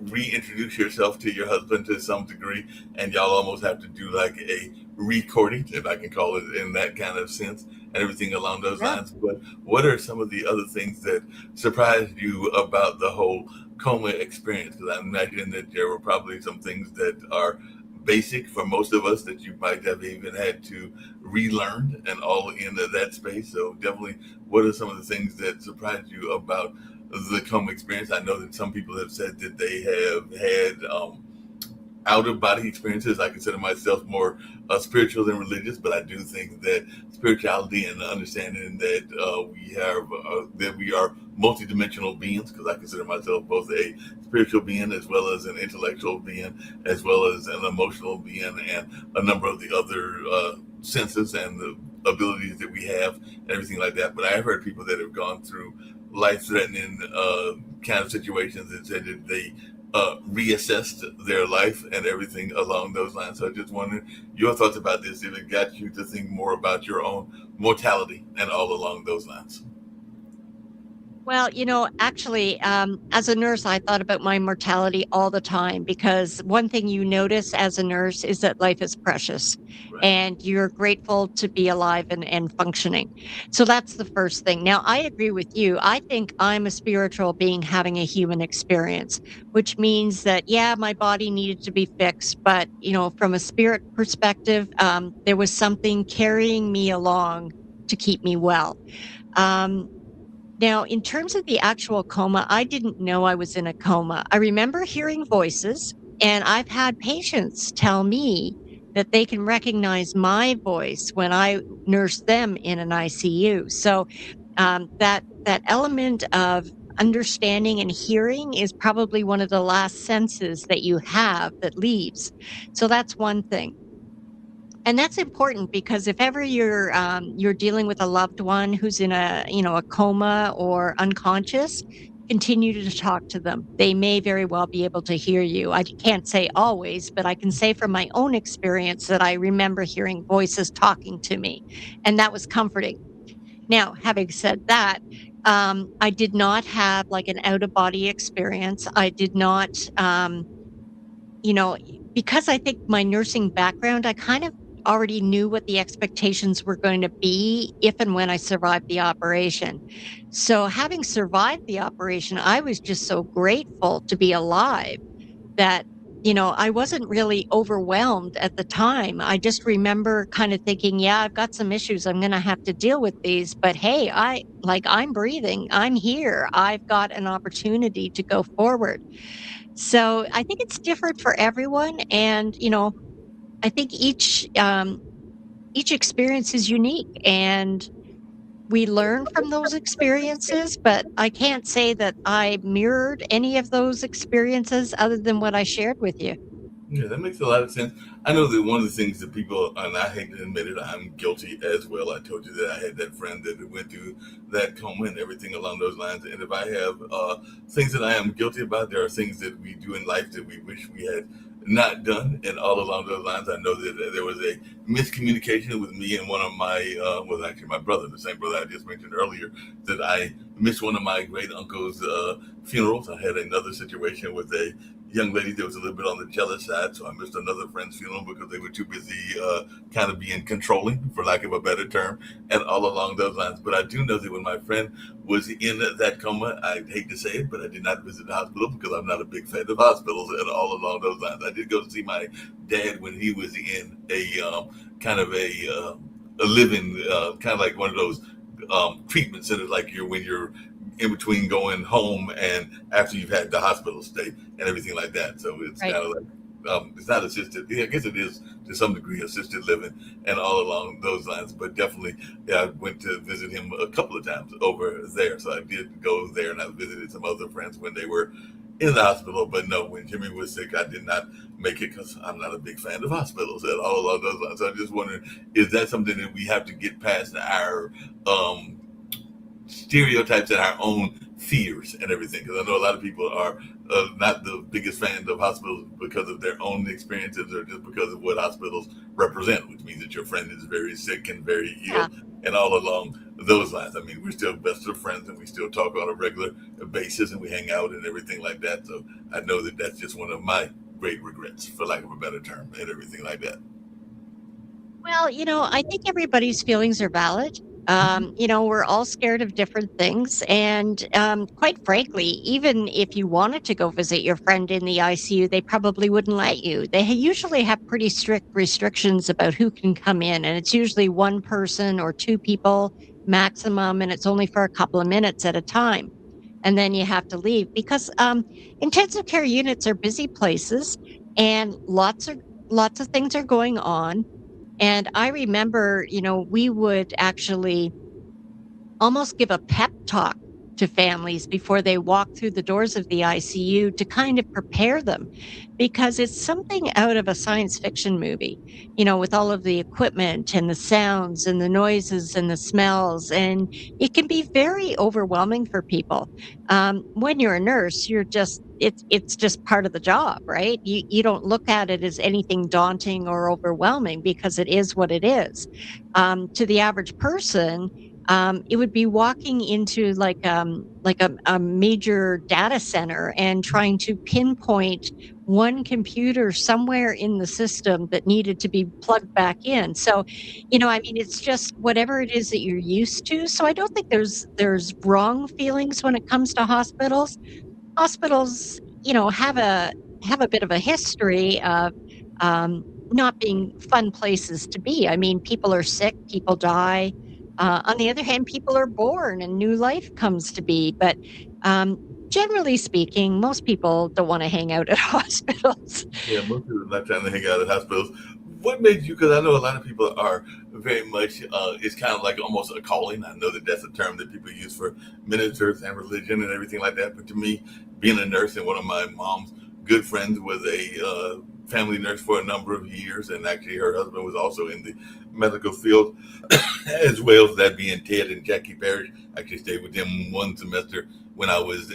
reintroduce yourself to your husband to some degree, and y'all almost have to do like a recording, if I can call it in that kind of sense, and everything along those Yeah. lines. But what are some of the other things that surprised you about the whole coma experience? Because I imagine that there were probably some things that are basic for most of us that you might have even had to relearn and all in that space. So definitely, what are some of the things that surprised you about the coma experience? I know that some people have said that they have had out of body experiences. I consider myself more spiritual than religious, but I do think that spirituality and the understanding that we are multidimensional beings, because I consider myself both a spiritual being as well as an intellectual being, as well as an emotional being, and a number of the other senses and the abilities that we have and everything like that. But I have heard people that have gone through life-threatening kind of situations and said that they reassessed their life and everything along those lines. So I just wondered your thoughts about this, if it got you to think more about your own mortality and all along those lines. Well, actually, as a nurse, I thought about my mortality all the time because one thing you notice as a nurse is that life is precious Right. and you're grateful to be alive and functioning. So that's the first thing. Now, I agree with you. I think I'm a spiritual being having a human experience, which means that, yeah, my body needed to be fixed. But, from a spirit perspective, there was something carrying me along to keep me well. Um, Now, in terms of the actual coma, I didn't know I was in a coma. I remember hearing voices, and I've had patients tell me that they can recognize my voice when I nurse them in an ICU. So that element of understanding and hearing is probably one of the last senses that you have that leaves. So that's one thing. And that's important because if ever you're dealing with a loved one who's in a coma or unconscious, continue to talk to them. They may very well be able to hear you. I can't say always, but I can say from my own experience that I remember hearing voices talking to me, and that was comforting. Now, having said that, I did not have like an out of body experience. I did not, you know, because I think my nursing background, I kind of already knew what the expectations were going to be if and when I survived the operation. So, having survived the operation, I was just so grateful to be alive that I wasn't really overwhelmed at the time. I just remember kind of thinking, yeah, I've got some issues. I'm going to have to deal with these. But hey, I'm breathing. I'm here. I've got an opportunity to go forward. So I think it's different for everyone. And, I think each experience is unique and we learn from those experiences, but I can't say that I mirrored any of those experiences other than what I shared with you. Yeah, that makes a lot of sense. I know that one of the things that people, and I hate to admit it, I'm guilty as well. I told you that I had that friend that went through that coma and everything along those lines. And if I have things that I am guilty about, there are things that we do in life that we wish we had not done. And all along those lines, I know that there was a miscommunication with me and one of my, well, actually my brother, the same brother I just mentioned earlier, that I missed one of my great uncle's funerals. I had another situation with a young lady that was a little bit on the jealous side, so I missed another friend's funeral because they were too busy kind of being controlling, for lack of a better term, and all along those lines. But I do know that when my friend was in that coma, I hate to say it, but I did not visit the hospital because I'm not a big fan of hospitals, and all along those lines. I did go to see my dad when he was in a kind of a living, kind of like one of those treatment centers, like when you're in between going home and after you've had the hospital stay and everything like that. So it's Right. kind of like it's not assisted. Yeah, I guess it is to some degree assisted living and all along those lines. But definitely, yeah, I went to visit him a couple of times over there. So I did go there and I visited some other friends when they were in the hospital. But no, when Jimmy was sick, I did not make it because I'm not a big fan of hospitals at all along those lines. So I'm just wondering, is that something that we have to get past our stereotypes and our own fears and everything? Because I know a lot of people are not the biggest fans of hospitals because of their own experiences or just because of what hospitals represent, which means that your friend is very sick and very Yeah. ill and all along those lines. I mean, we're still best of friends and we still talk on a regular basis and we hang out and everything like that. So I know that that's just one of my great regrets, for lack of a better term, and everything like that. Well, I think everybody's feelings are valid. We're all scared of different things. And quite frankly, even if you wanted to go visit your friend in the ICU, they probably wouldn't let you. They usually have pretty strict restrictions about who can come in. And it's usually one person or two people maximum. And it's only for a couple of minutes at a time. And then you have to leave because intensive care units are busy places and lots of things are going on. And I remember, we would actually almost give a pep talk to families before they walk through the doors of the ICU to kind of prepare them because it's something out of a science fiction movie, with all of the equipment and the sounds and the noises and the smells. And it can be very overwhelming for people. When you're a nurse, it's just part of the job, right? You don't look at it as anything daunting or overwhelming because it is what it is. To the average person, it would be walking into like a major data center and trying to pinpoint one computer somewhere in the system that needed to be plugged back in. So, I mean, it's just whatever it is that you're used to. So I don't think there's wrong feelings when it comes to hospitals. Hospitals, have a bit of a history of not being fun places to be. I mean, people are sick, people die. On the other hand, people are born and new life comes to be. But um, generally speaking, most people don't want to hang out at hospitals. Yeah, most people are not trying to hang out at hospitals. What made you? Because I know a lot of people are very much. It's kind of like almost a calling. I know that that's a term that people use for ministers and religion and everything like that. But to me, being a nurse and one of my mom's good friends was a family nurse for a number of years, and actually her husband was also in the medical field, as well as that being Ted and Jackie Parrish. I actually stayed with them one semester when I was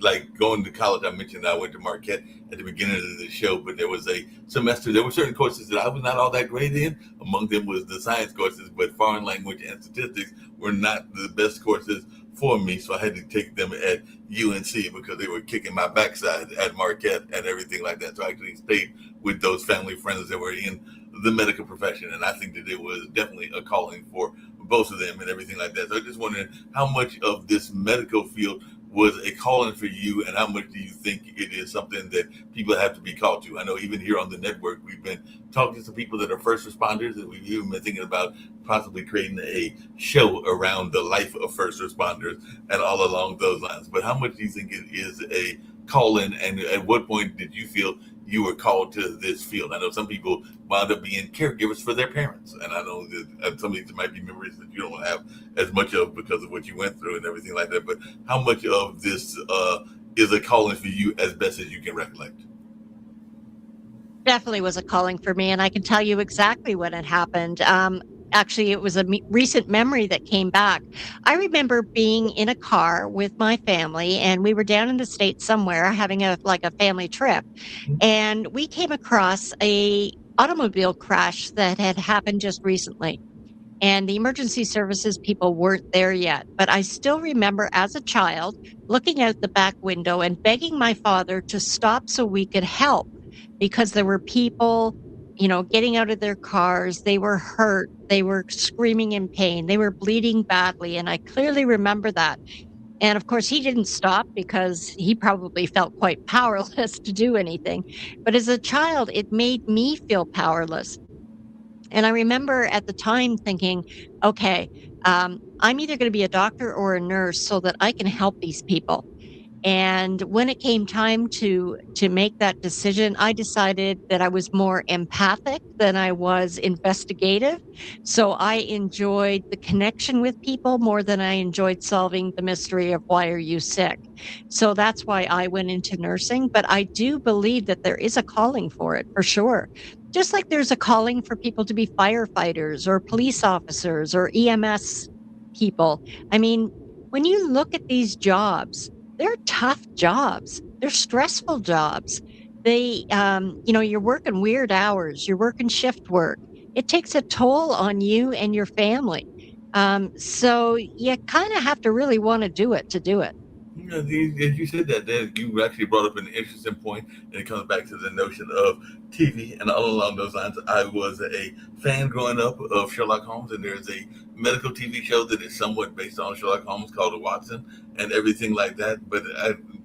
like going to college. I mentioned I went to Marquette at the beginning of the show, but there was a semester, there were certain courses that I was not all that great in. Among them was the science courses, but foreign language and statistics were not the best courses for me. So I had to take them at UNC because they were kicking my backside at Marquette and everything like that. So I actually stayed with those family friends that were in the medical profession. And I think that it was definitely a calling for both of them and everything like that. So I just wondering how much of this medical field was a calling for you, and how much do you think it is something that people have to be called to? I know even here on the network, we've been talking to people that are first responders, and we've even been thinking about possibly creating a show around the life of first responders and all along those lines. But how much do you think it is a calling, and at what point did you feel you were called to this field? I know some people wound up being caregivers for their parents, and I know that some of these might be memories that you don't have as much of because of what you went through and everything like that. But how much of this is a calling for you as best as you can recollect? Definitely was a calling for me, and I can tell you exactly when it happened. Actually, it was a recent memory that came back. I remember being in a car with my family, and we were down in the States somewhere having a family trip, and we came across a automobile crash that had happened just recently. And the emergency services people weren't there yet. But I still remember as a child looking out the back window and begging my father to stop so we could help because there were people, getting out of their cars. They were hurt. They were screaming in pain. They were bleeding badly. And I clearly remember that. And of course, he didn't stop because he probably felt quite powerless to do anything. But as a child, it made me feel powerless. And I remember at the time thinking, okay, I'm either going to be a doctor or a nurse so that I can help these people. And when it came time to make that decision, I decided that I was more empathic than I was investigative. So I enjoyed the connection with people more than I enjoyed solving the mystery of why are you sick. So that's why I went into nursing. But I do believe that there is a calling for it for sure. Just like there's a calling for people to be firefighters or police officers or EMS people. I mean, when you look at these jobs, they're tough jobs. They're stressful jobs. You're working weird hours. You're working shift work. It takes a toll on you and your family. So you kind of have to really want to do it to do it. As you said that, then you actually brought up an interesting point, and it comes back to the notion of TV. And all along those lines, I was a fan growing up of Sherlock Holmes, and there's a medical TV show that is somewhat based on Sherlock Holmes called Watson and everything like that. But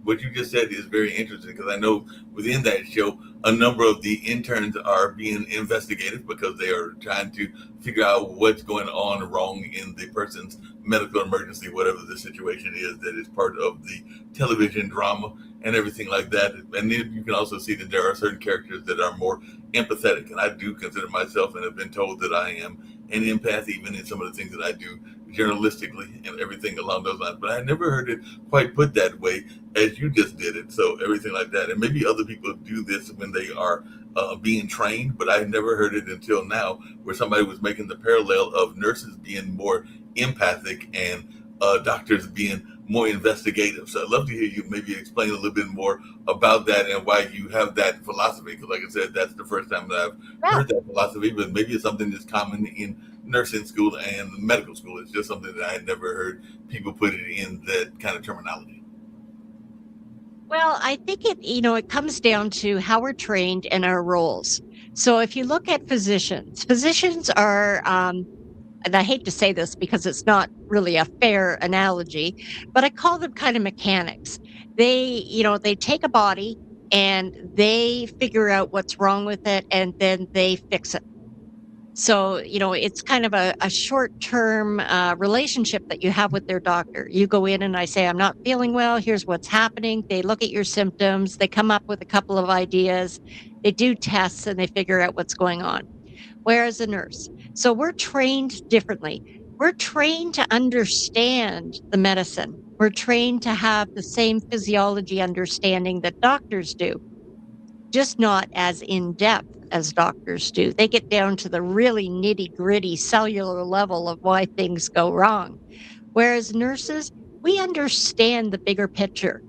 what you just said is very interesting because I know within that show, a number of the interns are being investigated because they are trying to figure out what's going on wrong in the person's medical emergency, whatever the situation is that is part of the television drama and everything like that. And then you can also see that there are certain characters that are more empathetic. And I do consider myself and have been told that I am an empath, even in some of the things that I do journalistically and everything along those lines. But I never heard it quite put that way as you just did it. So everything like that. And maybe other people do this when they are being trained, but I never heard it until now where somebody was making the parallel of nurses being more empathic and doctors being more investigative. So I'd love to hear you maybe explain a little bit more about that and why you have that philosophy. Because, like I said, that's the first time that I've Yeah. heard that philosophy, but maybe it's something that's common in nursing school and medical school. It's just something that I had never heard people put it in that kind of terminology. Well, I think it comes down to how we're trained and our roles. So if you look at physicians are, and I hate to say this because it's not really a fair analogy, but I call them kind of mechanics. They take a body and they figure out what's wrong with it and then they fix it. So, it's kind of a short-term relationship that you have with their doctor. You go in and I say, I'm not feeling well. Here's what's happening. They look at your symptoms. They come up with a couple of ideas. They do tests and they figure out what's going on. Whereas a nurse. So we're trained differently. We're trained to understand the medicine. We're trained to have the same physiology understanding that doctors do, just not as in depth as doctors do. They get down to the really nitty gritty cellular level of why things go wrong. Whereas nurses, we understand the bigger picture,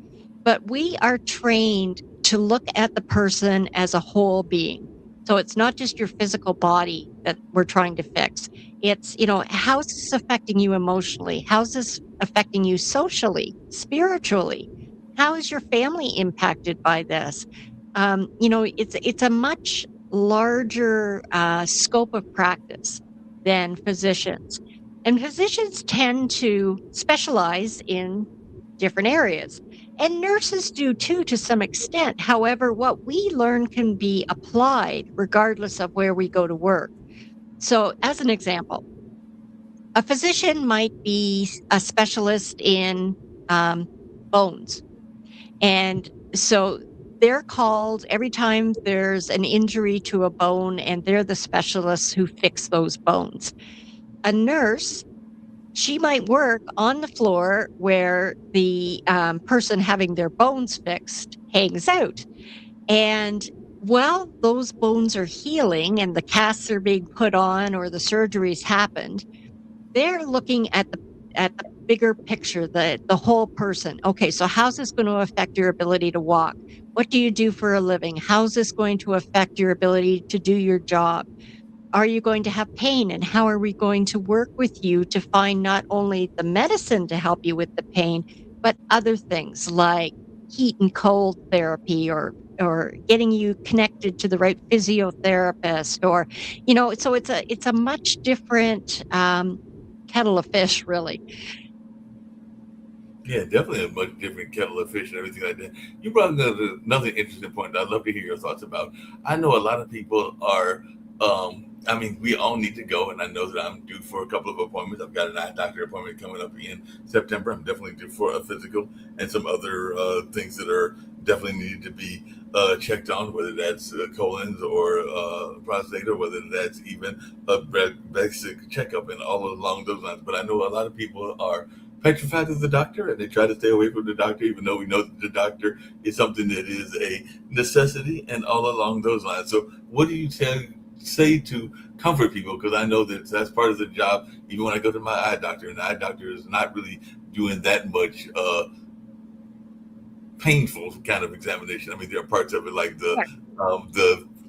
but we are trained to look at the person as a whole being. So it's not just your physical body that we're trying to fix. It's, how's this affecting you emotionally? How's this affecting you socially, spiritually? How is your family impacted by this? It's a much larger scope of practice than physicians. And physicians tend to specialize in different areas. And nurses do too, to some extent. However, what we learn can be applied regardless of where we go to work. So, as an example, a physician might be a specialist in bones. And so they're called every time there's an injury to a bone, and they're the specialists who fix those bones. A nurse, she might work on the floor where the person having their bones fixed hangs out. And while those bones are healing and the casts are being put on or the surgery's happened, they're looking at the bigger picture, the whole person. Okay, so how's this going to affect your ability to walk? What do you do for a living? How's this going to affect your ability to do your job? Are you going to have pain? And how are we going to work with you to find not only the medicine to help you with the pain, but other things like heat and cold therapy, or getting you connected to the right physiotherapist, or so it's a much different kettle of fish, really. Yeah, definitely a much different kettle of fish and everything like that. You brought another interesting point that I'd love to hear your thoughts about. I know a lot of people are, I mean, we all need to go, and I know that I'm due for a couple of appointments. I've got an eye doctor appointment coming up in September. I'm definitely due for a physical and some other things that are definitely needed to be checked on, whether that's colons or prostate, or whether that's even a basic checkup and all along those lines. But I know a lot of people are petrified of the doctor, and they try to stay away from the doctor, even though we know that the doctor is something that is a necessity and all along those lines. So what do you say to comfort people? Because I know that that's part of the job. Even when I go to my eye doctor, and the eye doctor is not really doing that much painful kind of examination. I mean, there are parts of it like the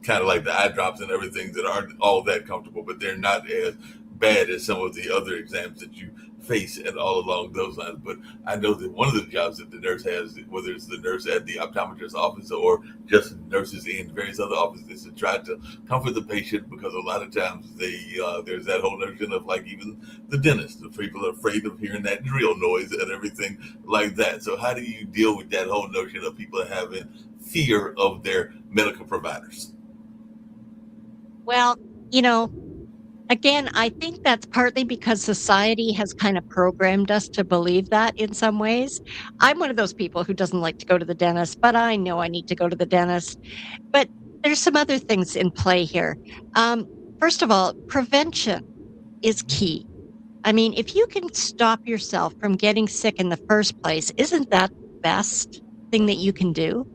kind of like the eye drops and everything that aren't all that comfortable, but they're not as bad as some of the other exams that you face and all along those lines. But I know that one of the jobs that the nurse has, whether it's the nurse at the optometrist office or just nurses in various other offices, is to try to comfort the patient, because a lot of times there's that whole notion of, like, even the dentist, the people are afraid of hearing that drill noise and everything like that. So how do you deal with that whole notion of people having fear of their medical providers? Well, again, I think that's partly because society has kind of programmed us to believe that in some ways. I'm one of those people who doesn't like to go to the dentist, but I know I need to go to the dentist. But there's some other things in play here. Um, First of all, prevention is key. I mean, if you can stop yourself from getting sick in the first place, isn't that the best thing that you can do?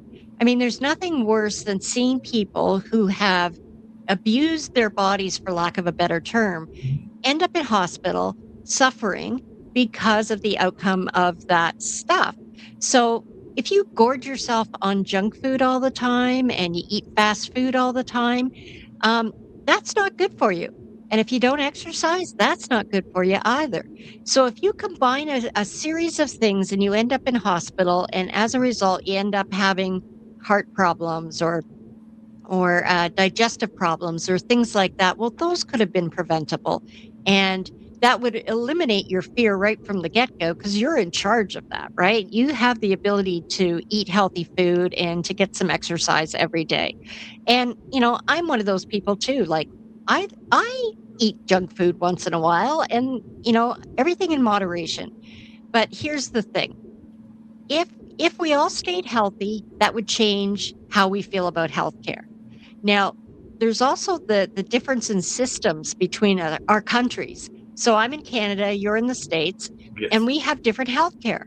I mean, there's nothing worse than seeing people who have abused their bodies, for lack of a better term, end up in hospital suffering because of the outcome of that stuff. So if you gorge yourself on junk food all the time and you eat fast food all the time, um, that's not good for you. And if you don't exercise, that's not good for you either. So if you combine a series of things and you end up in hospital, and as a result, you end up having heart problems or digestive problems or things like that, well, those could have been preventable. And that would eliminate your fear right from the get-go, because you're in charge of that, right? You have the ability to eat healthy food and to get some exercise every day. And, I'm one of those people too. Like, I eat junk food once in a while, and, everything in moderation. But here's the thing. If if we all stayed healthy, that would change how we feel about healthcare. Now, there's also the difference in systems between our countries. So I'm in Canada, you're in the States, and Yes. we have different healthcare.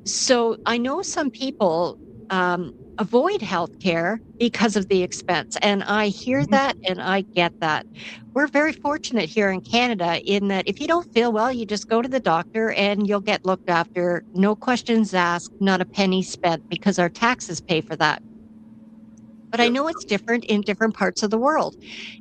So I know some people avoid healthcare because of the expense, and I hear Mhm. that and I get that. We're very fortunate here in Canada in that if you don't feel well, you just go to the doctor and you'll get looked after, no questions asked, not a penny spent, because our taxes pay for that. But I Yep. know it's different in different parts of the world.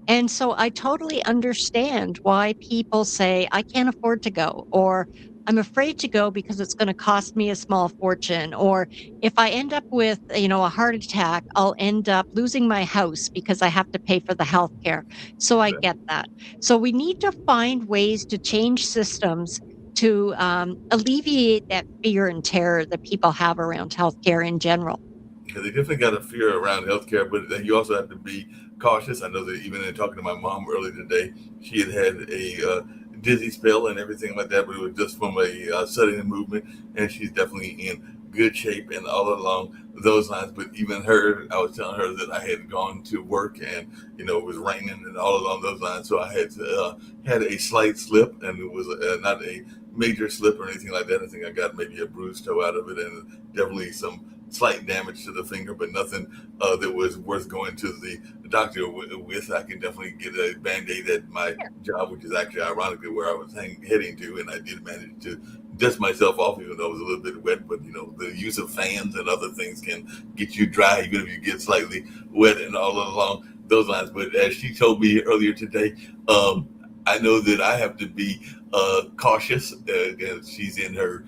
And so I totally understand why people say, I can't afford to go, or I'm afraid to go because it's going to cost me a small fortune. Or if I end up with, a heart attack, I'll end up losing my house because I have to pay for the health care. So I Exactly. get that. So we need to find ways to change systems to alleviate that fear and terror that people have around healthcare in general. Because they definitely got a fear around healthcare, but then you also have to be cautious. I know that even in talking to my mom earlier today, she had a dizzy spell and everything like that, but it was just from a sudden movement, and she's definitely in good shape and all along those lines. But even her, I was telling her that I had gone to work and it was raining and all along those lines, so I had a slight slip, and it was not a major slip or anything like that. I think I got maybe a bruised toe out of it, and definitely some slight damage to the finger, but nothing that was worth going to the doctor with. I can definitely get a band-aid at my job, which is actually ironically where I was heading to, and I did manage to dust myself off, even though it was a little bit wet. But the use of fans and other things can get you dry, even if you get slightly wet and all along those lines. But as she told me earlier today, I know that I have to be cautious. She's in her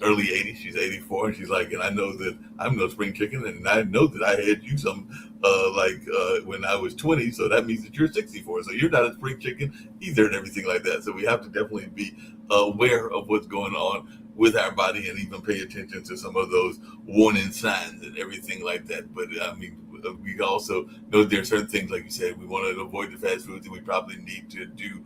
early 80s. She's 84, and she's like, and I know that I'm no spring chicken, and I know that I had you some when I was 20, so that means that you're 64, so you're not a spring chicken either, and everything like that. So we have to definitely be aware of what's going on with our body, and even pay attention to some of those warning signs and everything like that. But I mean, we also know there are certain things, like you said, we want to avoid the fast foods, and we probably need to do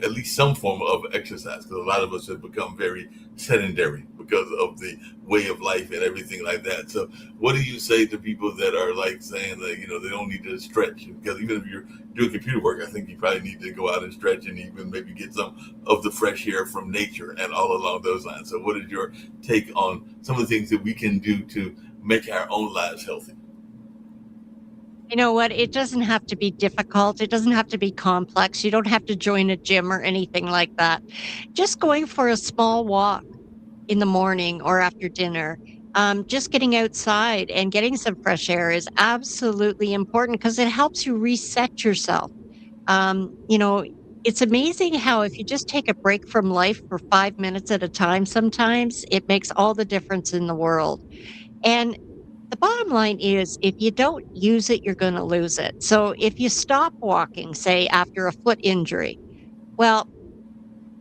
at least some form of exercise, because a lot of us have become very sedentary because of the way of life and everything like that. So what do you say to people that are like saying that they don't need to stretch? Because even if you're doing computer work, I think you probably need to go out and stretch, and even maybe get some of the fresh air from nature and all along those lines. So what is your take on some of the things that we can do to make our own lives healthy? You know what? It doesn't have to be difficult. It doesn't have to be complex. You don't have to join a gym or anything like that. Just going for a small walk in the morning or after dinner, just getting outside and getting some fresh air is absolutely important because it helps you reset yourself. Um, you know, it's amazing how if you just take a break from life for 5 minutes at a time, sometimes it makes all the difference in the world. And the bottom line is if you don't use it, you're going to lose it. So if you stop walking, say after a foot injury, well,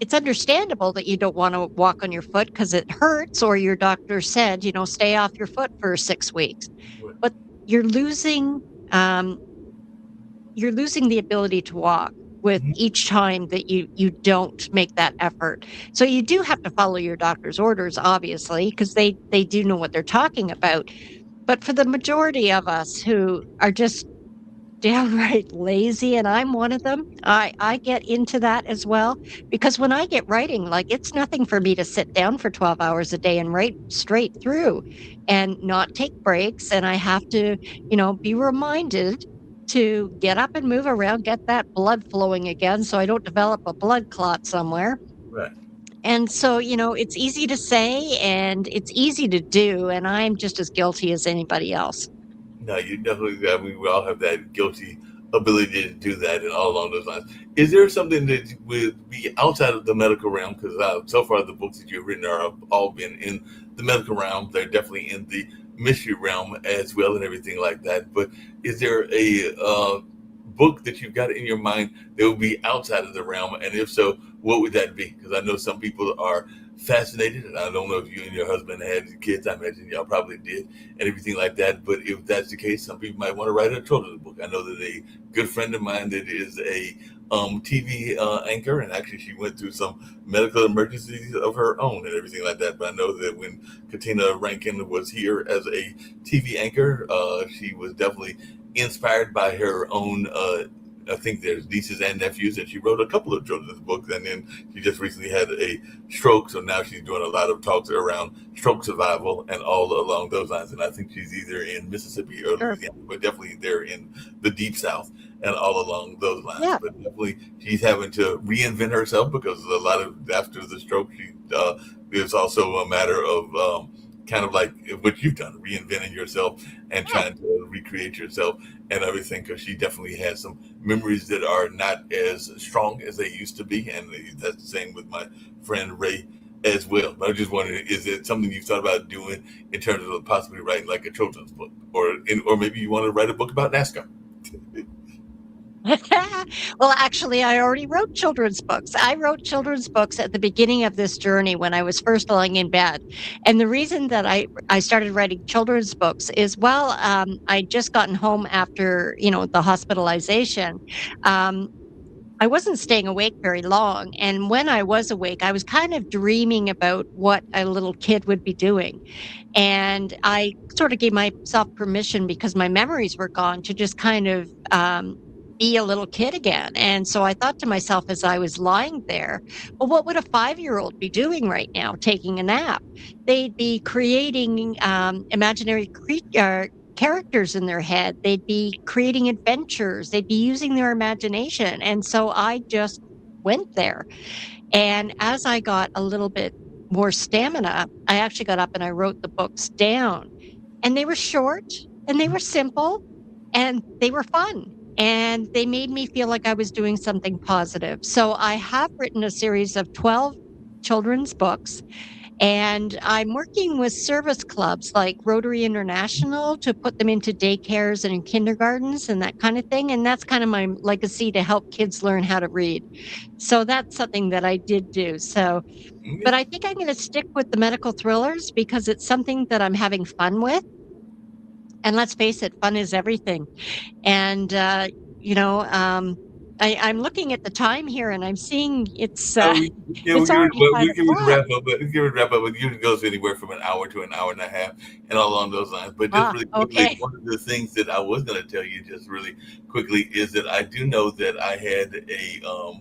it's understandable that you don't want to walk on your foot because it hurts, or your doctor said, stay off your foot for 6 weeks. But you're losing, um, you're losing the ability to walk with each time that you don't make that effort. So you do have to follow your doctor's orders, obviously, because they do know what they're talking about. But for the majority of us who are just downright lazy, and I'm one of them, I get into that as well, because when I get writing, like, it's nothing for me to sit down for 12 hours a day and write straight through and not take breaks, and I have to, be reminded to get up and move around, get that blood flowing again so I don't develop a blood clot somewhere. Right. And so, it's easy to say and it's easy to do, and I'm just as guilty as anybody else. No, you definitely got. We all have that guilty ability to do that, and all along those lines. Is there something that would be outside of the medical realm? Because so far the books that you've written are all been in the medical realm. They're definitely in the mystery realm as well, and everything like that. But is there a book that you've got in your mind that would be outside of the realm? And if so, what would that be? Because I know some people are fascinated, and I don't know if you and your husband had kids. I imagine y'all probably did, and everything like that. But if that's the case, some people might want to write a children's book. I know that a good friend of mine that is a TV anchor, and actually she went through some medical emergencies of her own and everything like that. But I know that when Katina Rankin was here as a TV anchor, she was definitely inspired by her own. I think there's nieces and nephews, and she wrote a couple of children's books. And then she just recently had a stroke, so now she's doing a lot of talks around stroke survival and all along those lines. And I think she's either in Mississippi or Sure. Louisiana, but definitely they're in the deep South and all along those lines. Yeah. But definitely she's having to reinvent herself, because a lot of after the stroke, she there's also a matter of kind of like what you've done, reinventing yourself and trying to recreate yourself and everything, because she definitely has some memories that are not as strong as they used to be. And that's the same with my friend Ray as well. But I just wondering, is it something you've thought about doing in terms of possibly writing like a children's book, or maybe you want to write a book about NASCAR? Well, actually, I already wrote children's books. I wrote children's books at the beginning of this journey when I was first lying in bed. And the reason that I started writing children's books is, well, I'd just gotten home after, the hospitalization. Um, I wasn't staying awake very long. And when I was awake, I was kind of dreaming about what a little kid would be doing. And I sort of gave myself permission because my memories were gone to just kind of be a little kid again. And so I thought to myself as I was lying there, well, what would a 5-year-old be doing right now, taking a nap? They'd be creating imaginary characters in their head. They'd be creating adventures. They'd be using their imagination. And so I just went there. And as I got a little bit more stamina, I actually got up and I wrote the books down. And they were short and they were simple and they were fun. And they made me feel like I was doing something positive. So I have written a series of 12 children's books. And I'm working with service clubs like Rotary International to put them into daycares and in kindergartens and that kind of thing. And that's kind of my legacy to help kids learn how to read. So that's something that I did do. So, but I think I'm going to stick with the medical thrillers because it's something that I'm having fun with. And let's face it, fun is everything. And, you know, I'm looking at the time here and I'm seeing it's already We 5 o'clock. we can wrap up. It usually goes anywhere from an hour to an hour and a half, and all along those lines. But just Ah, really quickly, okay. one of the things that I was going to tell you, just really quickly, is that I do know that I had a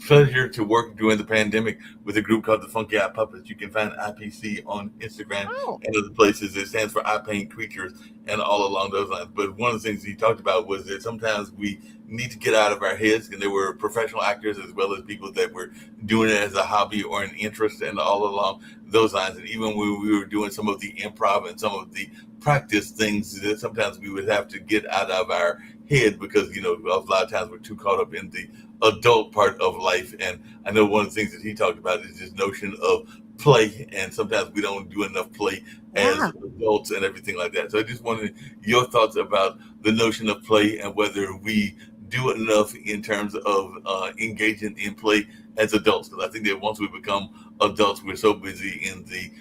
pleasure to work during the pandemic with a group called the Funky Eye Puppets. You can find IPC on Instagram Oh, and other places. It stands for I Paint Creatures and all along those lines. But one of the things he talked about was that sometimes we need to get out of our heads, and there were professional actors as well as people that were doing it as a hobby or an interest and all along those lines. And even when we were doing some of the improv and some of the practice things, that sometimes we would have to get out of our head because a lot of times we're too caught up in the adult part of life. And I know one of the things that he talked about is this notion of play, and sometimes we don't do enough play as yeah. adults and everything like that. So I just wanted your thoughts about the notion of play and whether we do enough in terms of engaging in play as adults. Because I think that once we become adults, we're so busy in the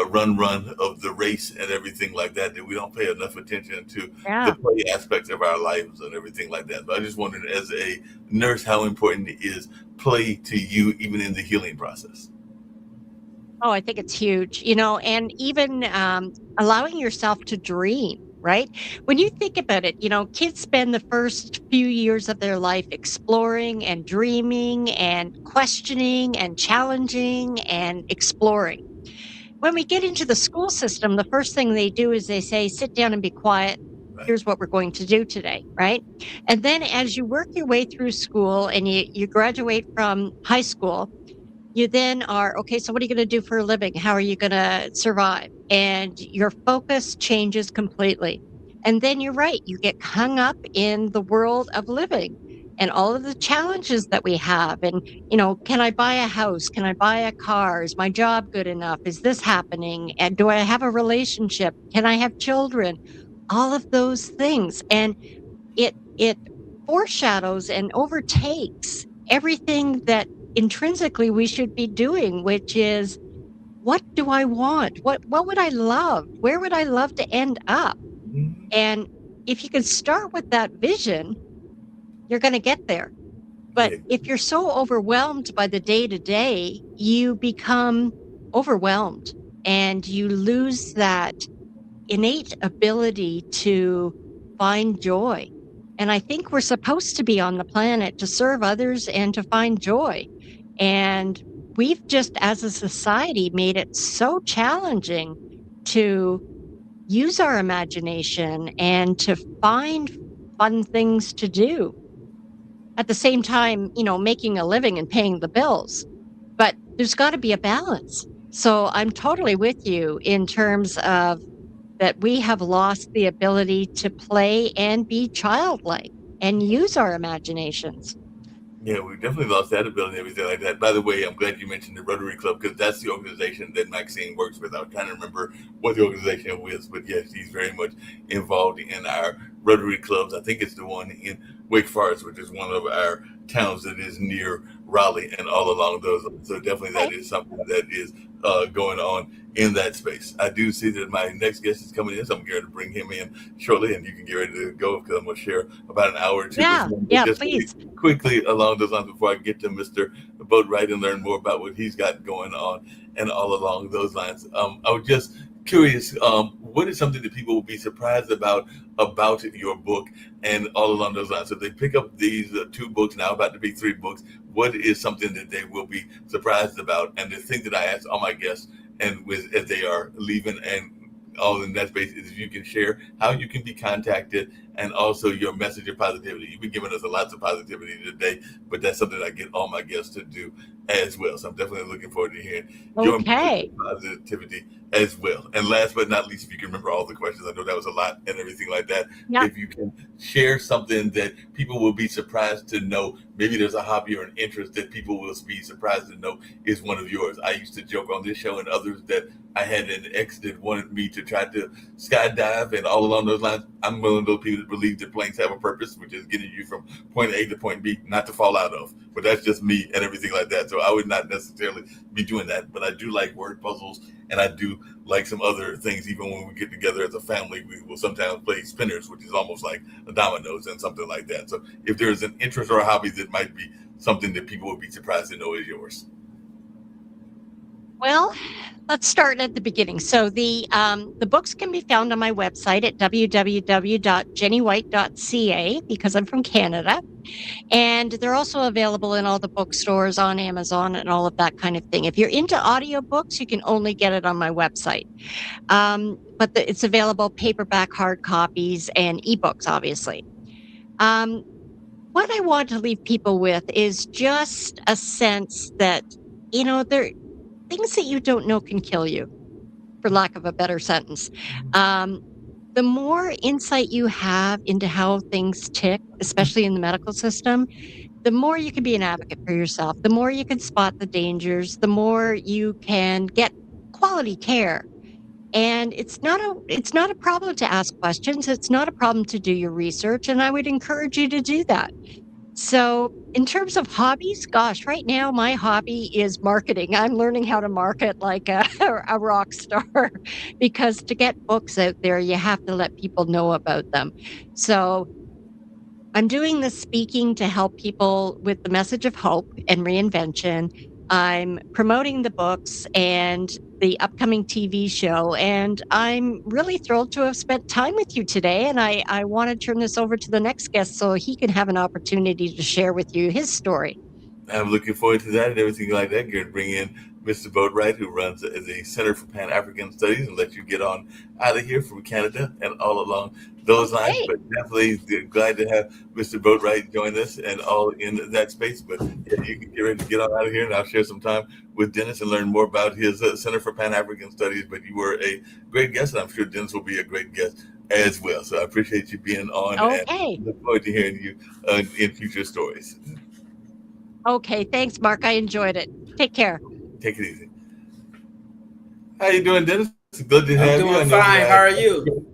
run of the race and everything like that that we don't pay enough attention to the Yeah. play aspects of our lives and everything like that. But I just wondered, as a nurse, how important is play to you, even in the healing process? Oh, I think it's huge, and even allowing yourself to dream, right? When you think about it, kids spend the first few years of their life exploring and dreaming and questioning and challenging and exploring. When we get into the school system, the first thing they do is they say, sit down and be quiet. Right. Here's what we're going to do today, right? And then as you work your way through school and you graduate from high school, you then are, okay, so what are you going to do for a living? How are you going to survive? And your focus changes completely. And then you're right, you get hung up in the world of living and all of the challenges that we have. And, can I buy a house? Can I buy a car? Is my job good enough? Is this happening? And do I have a relationship? Can I have children? All of those things. And it foreshadows and overtakes everything that intrinsically we should be doing, which is, what do I want? What would I love? Where would I love to end up? Mhm. And if you can start with that vision, you're going to get there. But Yeah. if you're so overwhelmed by the day to day, you become overwhelmed and you lose that innate ability to find joy. And I think we're supposed to be on the planet to serve others and to find joy. And we've just, as a society, made it so challenging to use our imagination and to find fun things to do. At the same time, making a living and paying the bills. But there's got to be a balance. So I'm totally with you in terms of that we have lost the ability to play and be childlike and use our imaginations. Yeah, we definitely lost that ability and everything like that. By the way, I'm glad you mentioned the Rotary Club because that's the organization that Maxine works with. I was trying to remember what the organization was, but yes, she's very much involved in our Rotary clubs. I think it's the one in Wake Forest, which is one of our towns that is near Raleigh and all along those lines. So definitely Okay. that is something that is going on in that space. I do see that my next guest is coming in, so I'm going to bring him in shortly, and you can get ready to go because I'm going to share about an hour or two with Yeah. him. But Yeah. just really Please. quickly along those lines before I get to Mr. Boatwright and learn more about what he's got going on and all along those lines. I was just curious, what is something that people will be surprised about your book and all along those lines? So they pick up these two books now, about to be three books. What is something that they will be surprised about? And the thing that I ask all my guests, and with as they are leaving and all in that space, is if you can share how you can be contacted and also your message of positivity. You've been giving us a lots of positivity today, but that's something I get all my guests to do as well. So I'm definitely looking forward to hearing your message Okay. of positivity as well. And last but not least, if you can remember all the questions, I know that was a lot and everything like that. Yeah. If you can share something that people will be surprised to know, maybe there's a hobby or an interest that people will be surprised to know is one of yours. I used to joke on this show and others that I had an ex that wanted me to try to skydive and all along those lines. I'm one of those people that believe that planes have a purpose, which is getting you from point A to point B, not to fall out of. But that's just me and everything like that. So I would not necessarily be doing that. But I do like word puzzles, and I do like some other things. Even when we get together as a family, we will sometimes play spinners, which is almost like a dominoes and something like that. So if there's an interest or a hobby that might be something that people would be surprised to know is yours. Well, let's start at the beginning. So the books can be found on my website at www.jennywhite.ca because I'm from Canada, and they're also available in all the bookstores, on Amazon, and all of that kind of thing. If you're into audiobooks, you can only get it on my website, but it's available paperback, hard copies, and ebooks, obviously. What I want to leave people with is just a sense that there things that you don't know can kill you, for lack of a better sentence. The more insight you have into how things tick, especially in the medical system, the more you can be an advocate for yourself, the more you can spot the dangers, the more you can get quality care. And it's not a problem to ask questions. It's not a problem to do your research. And I would encourage you to do that. So, in terms of hobbies, gosh, right now my hobby is marketing. I'm learning how to market like a, a rock star because to get books out there, you have to let people know about them. So, I'm doing this speaking to help people with the message of hope and reinvention. I'm promoting the books and the upcoming TV show. And I'm really thrilled to have spent time with you today. And I want to turn this over to the next guest so he can have an opportunity to share with you his story. I'm looking forward to that and everything like that. Going to bring in Mr. Boatwright, who runs the Center for Pan African Studies, and let you get on out of here from Canada and all along those lines. Okay. But definitely glad to have Mr. Boatwright join us and all in that space. But yeah, you can get ready to get on out of here, and I'll share some time with Dennis and learn more about his Center for Pan African Studies. But you were a great guest, and I'm sure Dennis will be a great guest as well. So I appreciate you being on, Okay. and look forward to hearing you in future stories. Okay. Thanks, Mark. I enjoyed it. Take care. Take it easy. How you doing, Dennis? It's good to I'm have you. doing fine. How are you?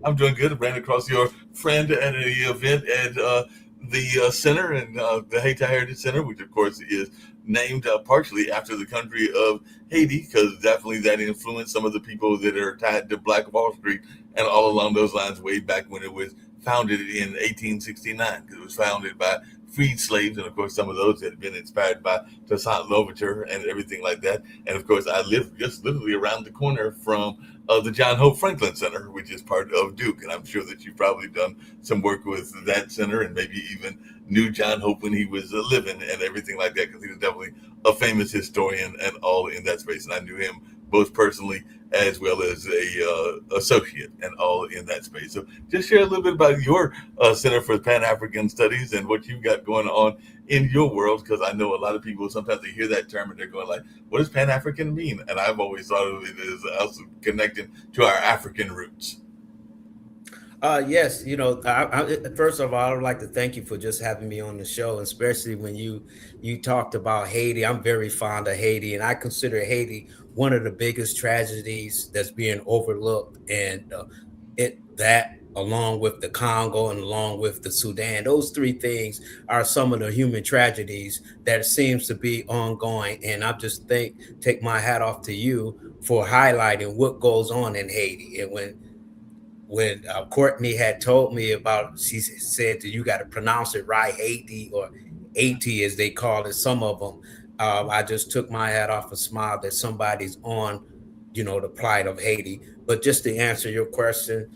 I'm doing good. I ran across your friend at an event at the center and the Haiti Heritage Center, which of course is named partially after the country of Haiti, because definitely that influenced some of the people that are tied to Black Wall Street and all along those lines way back when it was founded in 1869. It was founded by freed slaves, and of course some of those had been inspired by Toussaint Louverture and everything like that. And of course I live just literally around the corner from the John Hope Franklin Center, which is part of Duke. And I'm sure that you've probably done some work with that center and maybe even knew John Hope when he was living and everything like that, because he was definitely a famous historian and all in that space. And I knew him both personally as well as a associate and all in that space. So just share a little bit about your Center for Pan-African Studies and what you've got going on in your world, because I know a lot of people, sometimes they hear that term and they're going like, what does Pan-African mean? And I've always thought of it as us connecting to our African roots. Yes, first of all, I would like to thank you for just having me on the show, especially when you talked about Haiti. I'm very fond of Haiti, and I consider Haiti one of the biggest tragedies that's being overlooked, and along with the Congo and along with the Sudan. Those three things are some of the human tragedies that seems to be ongoing. And I just take my hat off to you for highlighting what goes on in Haiti. And when Courtney had told me about, she said that you got to pronounce it right, Haiti, or Haiti as they call it, some of them. I just took my hat off and smiled that somebody's on, the plight of Haiti. But just to answer your question,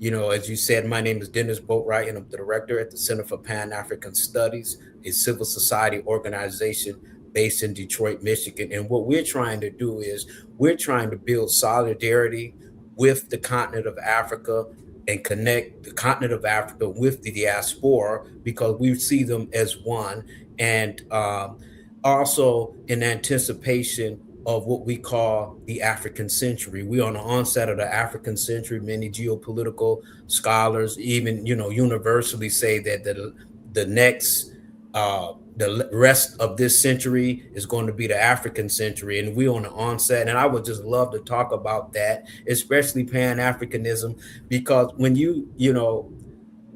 as you said, my name is Dennis Boatwright, and I'm the director at the Center for Pan-African Studies, a civil society organization based in Detroit, Michigan. And what we're trying to do is we're trying to build solidarity with the continent of Africa and connect the continent of Africa with the diaspora, because we see them as one. And also in anticipation of what we call the African century. We are on the onset of the African century. Many geopolitical scholars, even, universally say that the next, the rest of this century is going to be the African century, and we're on the onset. And I would just love to talk about that, especially Pan-Africanism, because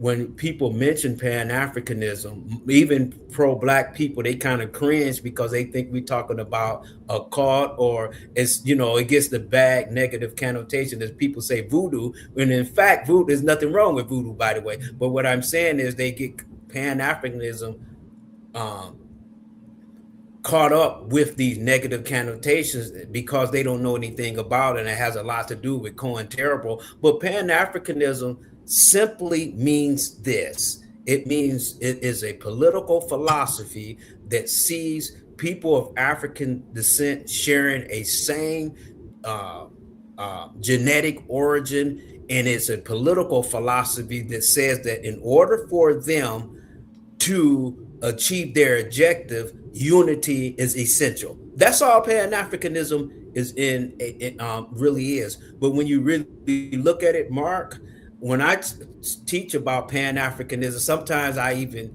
when people mention Pan-Africanism, even pro-Black people, they kind of cringe because they think we're talking about a cult, or it gets the bad negative connotation as people say voodoo, when in fact, voodoo, there's nothing wrong with voodoo, by the way. But what I'm saying is they get Pan-Africanism caught up with these negative connotations because they don't know anything about it, and it has a lot to do with COINTELPRO. But Pan-Africanism simply means this. It means it is a political philosophy that sees people of African descent sharing a same genetic origin, and it's a political philosophy that says that in order for them to achieve their objective, unity is essential. That's all Pan-Africanism is really is. But when you really look at it, Mark, when I teach about Pan-Africanism, sometimes I even,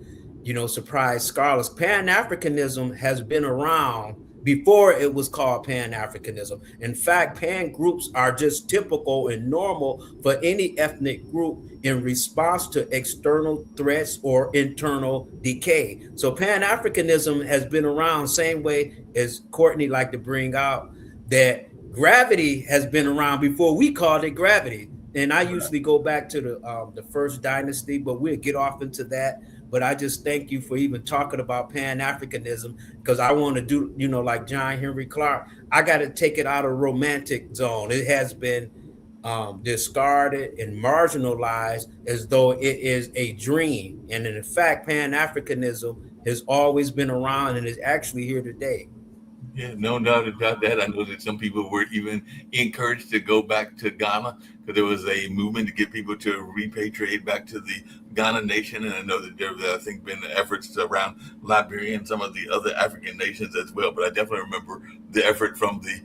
surprise scholars. Pan-Africanism has been around before it was called Pan-Africanism. In fact, Pan groups are just typical and normal for any ethnic group in response to external threats or internal decay. So Pan-Africanism has been around, same way as Courtney liked to bring out, that gravity has been around before we called it gravity. And I usually go back to the first dynasty, but we'll get off into that. But I just thank you for even talking about Pan-Africanism, because I want to do, like John Henry Clark, I got to take it out of romantic zone. It has been discarded and marginalized as though it is a dream. And in fact, Pan-Africanism has always been around and is actually here today. Yeah, no doubt about that. I know that some people were even encouraged to go back to Ghana, because there was a movement to get people to repatriate back to the Ghana nation. And I know that there have, I think, been efforts around Liberia and some of the other African nations as well. But I definitely remember the effort from the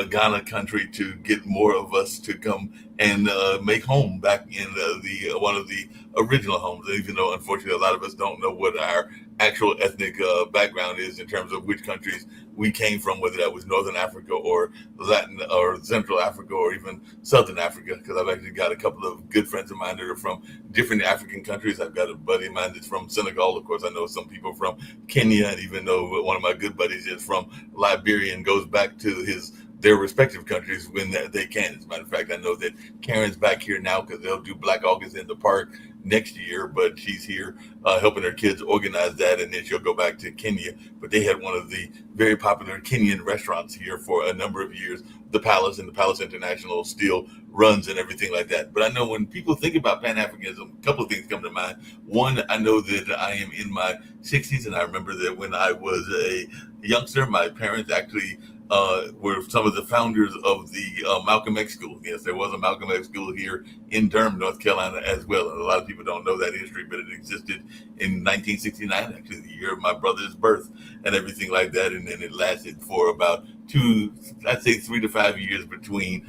Ghana country to get more of us to come and make home back in the one of the original homes, even though unfortunately a lot of us don't know what our actual ethnic background is in terms of which countries we came from, whether that was Northern Africa or Latin or Central Africa or even Southern Africa, because I've actually got a couple of good friends of mine that are from different African countries. I've got a buddy of mine that's from Senegal. Of course, I know some people from Kenya, and even though one of my good buddies is from Liberia and goes back to their respective countries when they can. As a matter of fact, I know that Karen's back here now because they'll do Black August in the park next year, but she's here helping her kids organize that, and then she'll go back to Kenya. But they had one of the very popular Kenyan restaurants here for a number of years. The Palace, and the Palace International still runs and everything like that. But I know when people think about Pan-Africanism, a couple of things come to mind. One, I know that I am in my 60s, and I remember that when I was a youngster, my parents actually were some of the founders of the Malcolm X School. Yes, there was a Malcolm X School here in Durham, North Carolina as well. And a lot of people don't know that history, but it existed in 1969, actually the year of my brother's birth and everything like that. And then it lasted for about 3 to 5 years between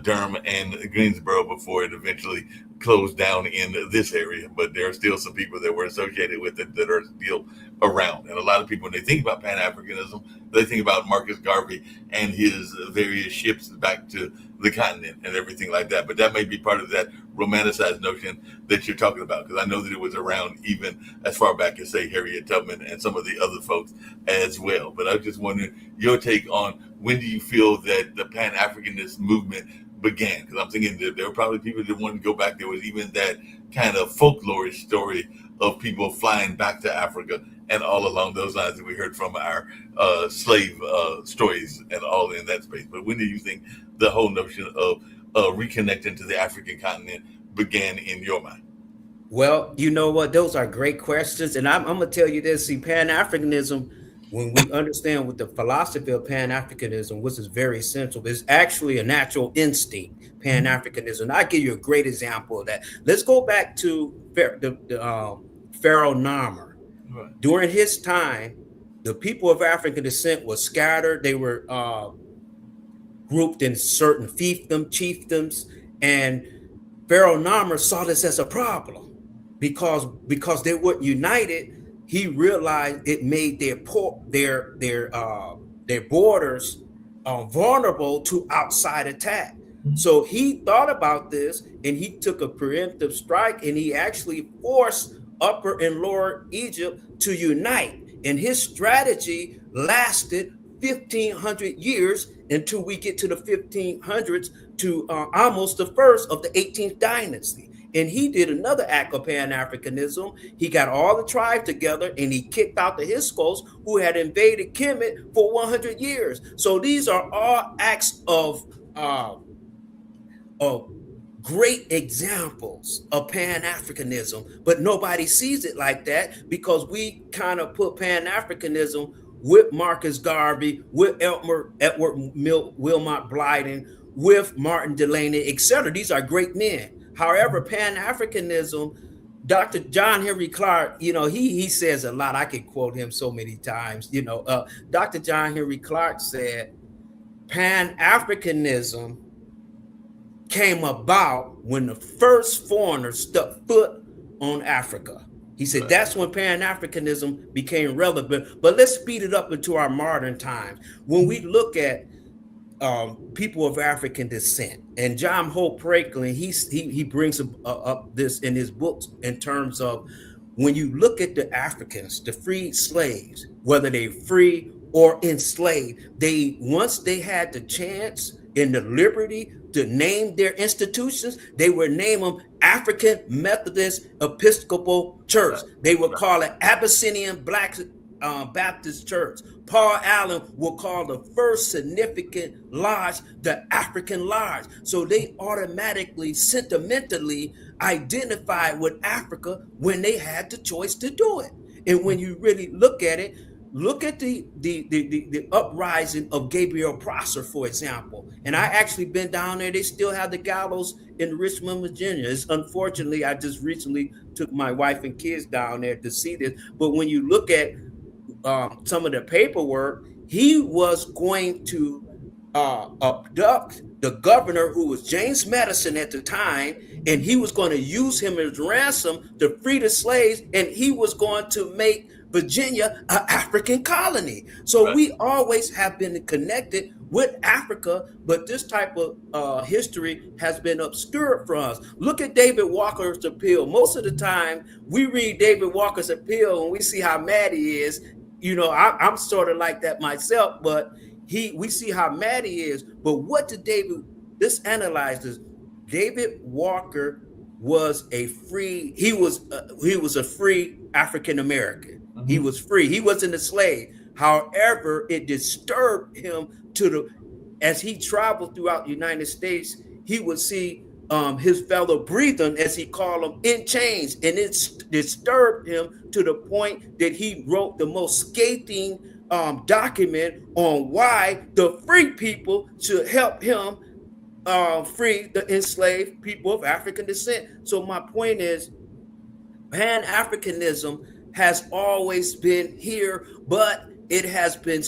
Durham and Greensboro before it eventually closed down in this area, but there are still some people that were associated with it that are still around. And a lot of people, when they think about Pan Africanism, they think about Marcus Garvey and his various ships back to the continent and everything like that. But that may be part of that romanticized notion that you're talking about, because I know that it was around even as far back as, say, Harriet Tubman and some of the other folks as well. But I was just wondering your take on, when do you feel that the Pan Africanist movement began? Because I'm thinking that there were probably people that wanted to go back. There was even that kind of folklore story of people flying back to Africa and all along those lines that we heard from our slave stories and all in that space. But when do you think the whole notion of reconnecting to the African continent began in your mind? Well, you know what? Those are great questions. And I'm going to tell you this. See, Pan-Africanism, when we understand what the philosophy of Pan-Africanism, which is very essential, is actually a natural instinct, Pan-Africanism. I'll give you a great example of that. Let's go back to Pharaoh Narmer. Right. During his time, the people of African descent were scattered. They were grouped in certain fiefdoms, chiefdoms, and Pharaoh Narmer saw this as a problem because they weren't united. He realized it made their borders vulnerable to outside attack. So he thought about this, and he took a preemptive strike, and he actually forced Upper and Lower Egypt to unite. And his strategy lasted 1,500 years until we get to the 1500s to almost the first of the 18th dynasty. And he did another act of Pan-Africanism. He got all the tribes together and he kicked out the Hyksos, who had invaded Kemet for 100 years. So these are all acts of great examples of Pan-Africanism, but nobody sees it like that because we kind of put Pan-Africanism with Marcus Garvey, with Edward Wilmot Blyden, with Martin Delany, etc. These are great men. However, Pan-Africanism, Dr. John Henry Clarke, he says a lot. I can quote him so many times. Dr. John Henry Clarke said, Pan-Africanism came about when the first foreigners stepped foot on Africa. He said that's when Pan-Africanism became relevant. But let's speed it up into our modern times. When we look at people of African descent, and John Hope Franklin, he brings up this in his books in terms of when you look at the Africans, the freed slaves, whether they free or enslaved, once they had the chance and the liberty to name their institutions, they would name them African Methodist Episcopal Church. They would call it Abyssinian Black Baptist Church. Paul Allen will call the first significant lodge the African Lodge. So they automatically, sentimentally identified with Africa when they had the choice to do it. And when you really look at it, look at the uprising of Gabriel Prosser, for example. And I actually been down there. They still have the gallows in Richmond, Virginia. Unfortunately, I just recently took my wife and kids down there to see this. But when you look at some of the paperwork, he was going to abduct the governor, who was James Madison at the time, and he was going to use him as ransom to free the slaves, and he was going to make Virginia an African colony. So we always have been connected with Africa, but this type of history has been obscured from us. Look at David Walker's appeal. Most of the time we read David Walker's appeal and we see how mad he is. I'm sort of like that myself, but we see how mad he is. But what did this analyzes? David Walker was a free African American. Mm-hmm. He was free. He wasn't a slave. However, it disturbed him as he traveled throughout the United States, he would see his fellow brethren, as he called them, in chains. And it disturbed him to the point that he wrote the most scathing document on why the free people should help him free the enslaved people of African descent. So my point is, Pan-Africanism has always been here, but it has been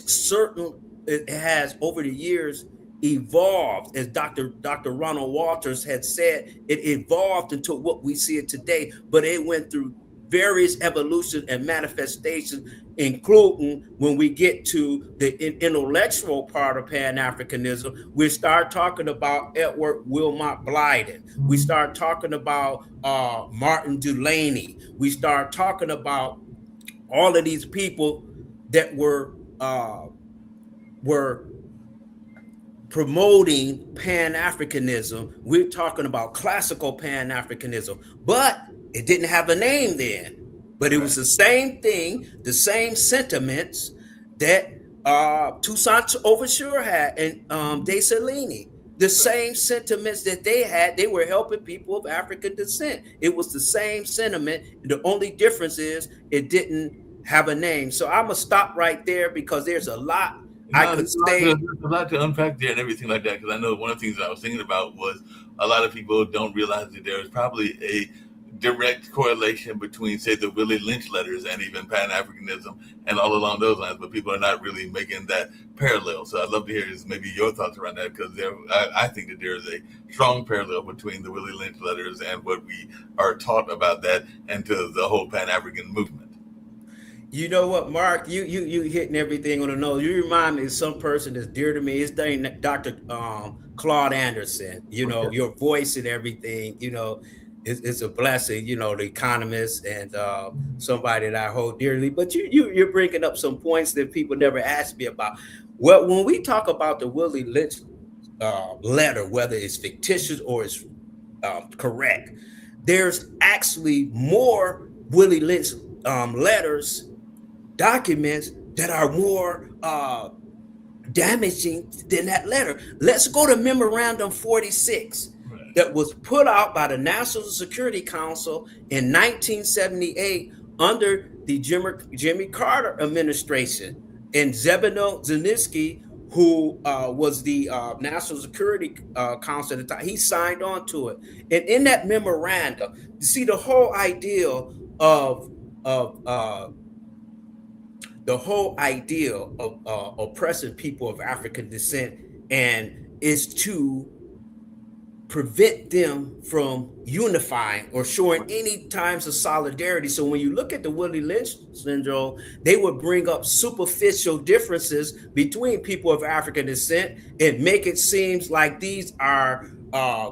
over the years evolved, as Dr. Ronald Walters had said, it evolved into what we see it today, but it went through various evolution and manifestations, including when we get to the intellectual part of Pan-Africanism, we start talking about Edward Wilmot Blyden. We start talking about Martin Delany. We start talking about all of these people that were promoting Pan-Africanism. We're talking about classical Pan-Africanism, but it didn't have a name then. But it was the same thing, the same sentiments that Toussaint Overture had and Dessalines. The same sentiments that they had. They were helping people of African descent. It was the same sentiment. The only difference is it didn't have a name. So I'm gonna stop right there because there's a lot I could say. There's a lot to unpack there and everything like that, because I know one of the things that I was thinking about was a lot of people don't realize that there is probably a direct correlation between, say, the Willie Lynch letters and even Pan-Africanism and all along those lines, but people are not really making that parallel. So I'd love to hear maybe your thoughts around that, because I think that there is a strong parallel between the Willie Lynch letters and what we are taught about that and to the whole Pan-African movement. You know what, Mark? You hitting everything on the nose. You remind me of some person that's dear to me. His name Dr. Claude Anderson. You know, okay. Your voice and everything. You know, it's a blessing. You know, the economist and somebody that I hold dearly. But you're bringing up some points that people never asked me about. Well, when we talk about the Willie Lynch letter, whether it's fictitious or it's correct, there's actually more Willie Lynch letters. Documents that are more damaging than that letter. Let's go to Memorandum 46 that was put out by the National Security Council in 1978 under the Jimmy Carter administration. And Zebedee Zelensky, who was the National Security Council at the time, he signed on to it. And in that memorandum, you see the whole idea of oppressing people of African descent, and is to prevent them from unifying or showing any times of solidarity. So when you look at the Willie Lynch syndrome, they would bring up superficial differences between people of African descent and make it seem like these are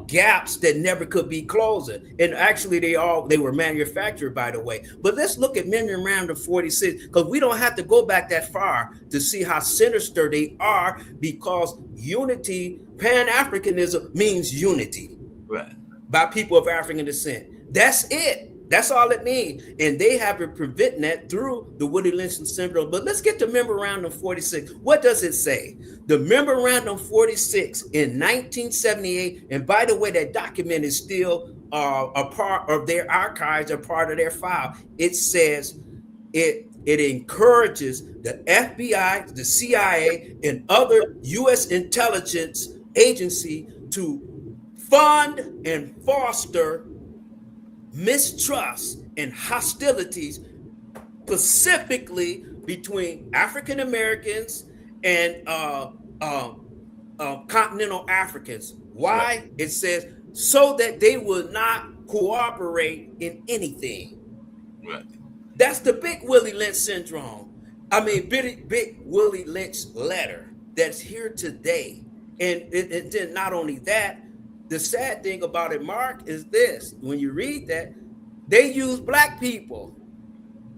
gaps that never could be closing. And actually they were manufactured, by the way. But let's look at Memorandum 46, because we don't have to go back that far to see how sinister they are, because unity, Pan-Africanism means unity, right, by people of African descent. That's it. That's all it means. And they have been preventing that through the Willie Lynch syndrome. But let's get to Memorandum 46. What does it say? The Memorandum 46 in 1978, and by the way, that document is still a part of their archives, a part of their file. It says it encourages the FBI, the CIA, and other U.S. intelligence agency to fund and foster mistrust and hostilities, specifically between African Americans and continental Africans. Why? Right. It says so that they will not cooperate in anything. Right. That's the big Willie Lynch syndrome. I mean, big Willie Lynch letter that's here today. And then not only that, the sad thing about it, Mark, is this. When you read that, they use black people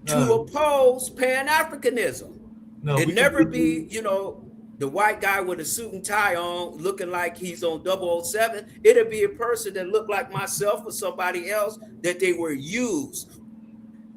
to oppose Pan-Africanism. It'd never be, the white guy with a suit and tie on looking like he's on 007. It'd be a person that looked like myself or somebody else that they were used.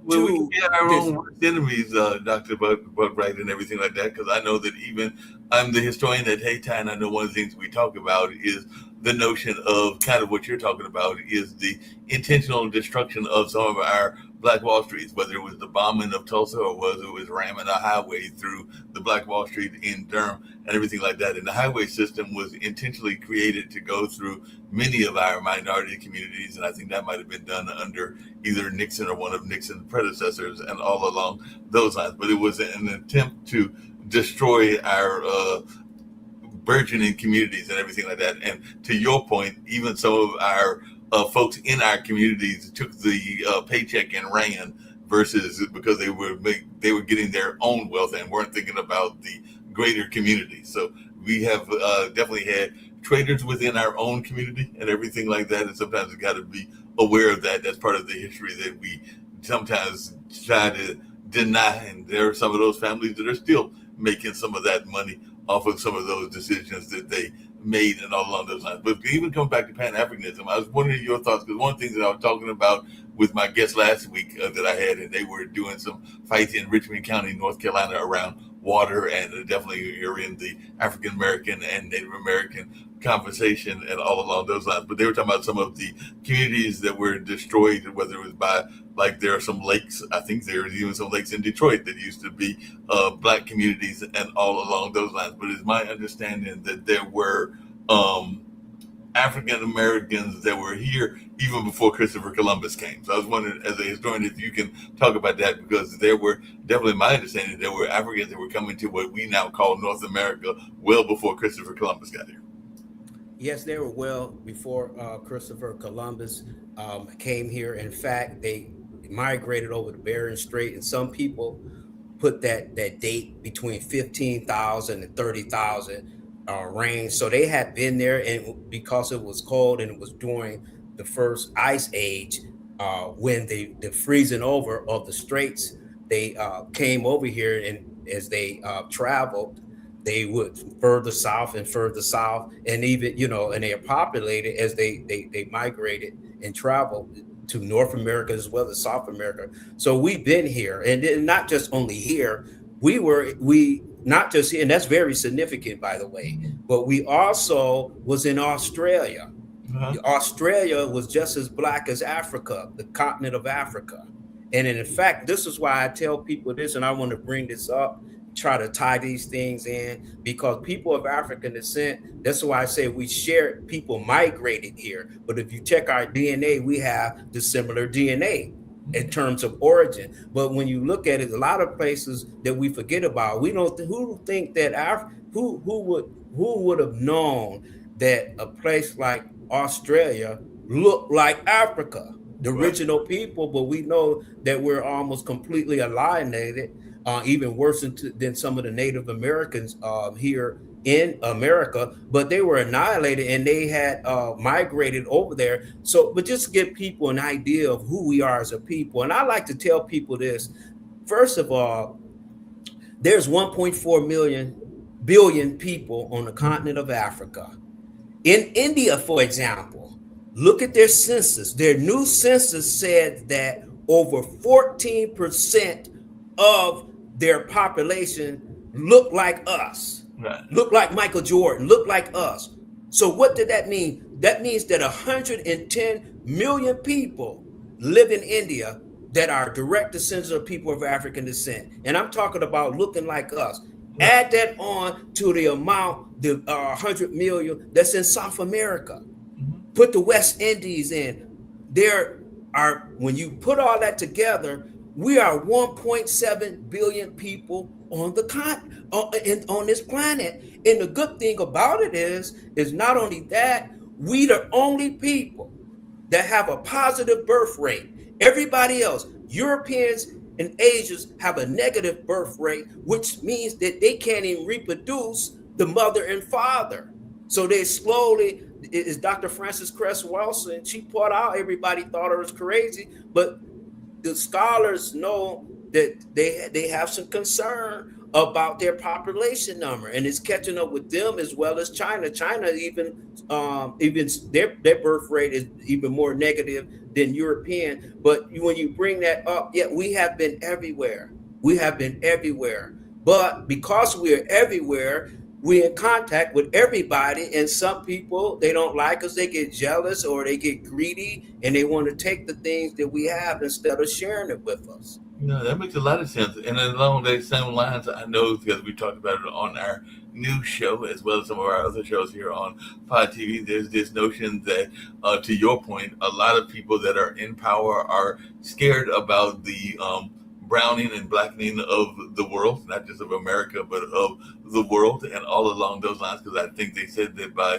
Well, we get our own worst enemies, Dr. Buckbright, and everything like that, because I know that even I'm the historian at Hayti, and I know one of the things we talk about is the notion of kind of what you're talking about is the intentional destruction of some of our Black Wall Streets, whether it was the bombing of Tulsa or whether it was ramming a highway through the Black Wall Street in Durham and everything like that. And the highway system was intentionally created to go through many of our minority communities. And I think that might have been done under either Nixon or one of Nixon's predecessors and all along those lines. But it was an attempt to destroy our burgeoning communities and everything like that. And to your point, even some of our folks in our communities took the paycheck and ran versus because they were getting their own wealth and weren't thinking about the greater community. So we have definitely had traders within our own community and everything like that. And sometimes we got to be aware of that. That's part of the history that we sometimes try to deny. And there are some of those families that are still making some of that money off of some of those decisions that they made and all along those lines. But even come back to Pan-Africanism, I was wondering your thoughts, because one thing that I was talking about with my guest last week that I had, and they were doing some fights in Richmond County, North Carolina around water, and definitely you're in the African American and Native American conversation and all along those lines. But they were talking about some of the communities that were destroyed, whether it was by, like, there are some lakes, I think there's even some lakes in Detroit that used to be Black communities and all along those lines. But it's my understanding that there were African Americans that were here even before Christopher Columbus came. So I was wondering, as a historian, if you can talk about that, because there were definitely, my understanding, there were Africans that were coming to what we now call North America well before Christopher Columbus got here. Yes, they were well before Christopher Columbus came here. In fact, they migrated over the Bering Strait, and some people put that date between 15,000 and 30,000 range. So they had been there, and because it was cold and it was during the first ice age, when the freezing over of the straits, they came over here, and as they traveled, they would further south, and even, and they are populated as they migrated and traveled to North America as well as South America. So we've been here, and not just only here, we not just here, and that's very significant, by the way, but we also was in Australia. Uh-huh. Australia was just as Black as Africa, the continent of Africa. And in fact, this is why I tell people this, and I want to bring this up, try to tie these things in, because people of African descent, that's why I say we shared, people migrated here. But if you check our DNA, we have the similar DNA in terms of origin. But when you look at it, a lot of places that we forget about, we don't, who think that who would have known that a place like Australia looked like Africa, the original people, but we know that we're almost completely alienated, even worse than some of the Native Americans here in America, but they were annihilated and they had migrated over there. So, but just to give people an idea of who we are as a people. And I like to tell people this. First of all, there's 1.4 billion people on the continent of Africa. In India, for example, look at their census. Their new census said that over 14% of their population look like us, right? Look like Michael Jordan, look like us. So what did that mean? That means that 110 million people live in India that are direct descendants of people of African descent. And I'm talking about looking like us. Right. Add that on to the amount, the 100 million that's in South America. Mm-hmm. Put the West Indies in. There are, when you put all that together, we are 1.7 billion people on the on this planet. And the good thing about it is not only that, we the only people that have a positive birth rate. Everybody else, Europeans and Asians, have a negative birth rate, which means that they can't even reproduce the mother and father. So they slowly, is Dr. Frances Cress Welsing, she put out, everybody thought her was crazy, but the scholars know that they have some concern about their population number, and it's catching up with them as well as China. China even their birth rate is even more negative than European. But when you bring that up, yeah, we have been everywhere. But because we are everywhere, we're in contact with everybody, and some people, they don't like us, they get jealous or they get greedy, and they want to take the things that we have instead of sharing it with us. That makes a lot of sense. And along those same lines, I know, because we talked about it on our new show, as well as some of our other shows here on Pod TV, there's this notion that, to your point, a lot of people that are in power are scared about the browning and blackening of the world, not just of America, but of the world, and all along those lines. Because I think they said that by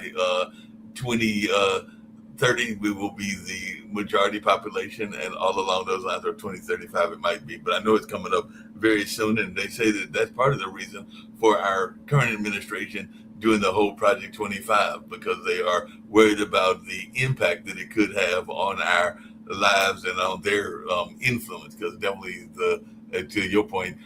2030 we will be the majority population, and all along those lines, or 2035 it might be. But I know it's coming up very soon, and they say that that's part of the reason for our current administration doing the whole Project 25, because they are worried about the impact that it could have on our lives and on their influence. Because definitely, to your point,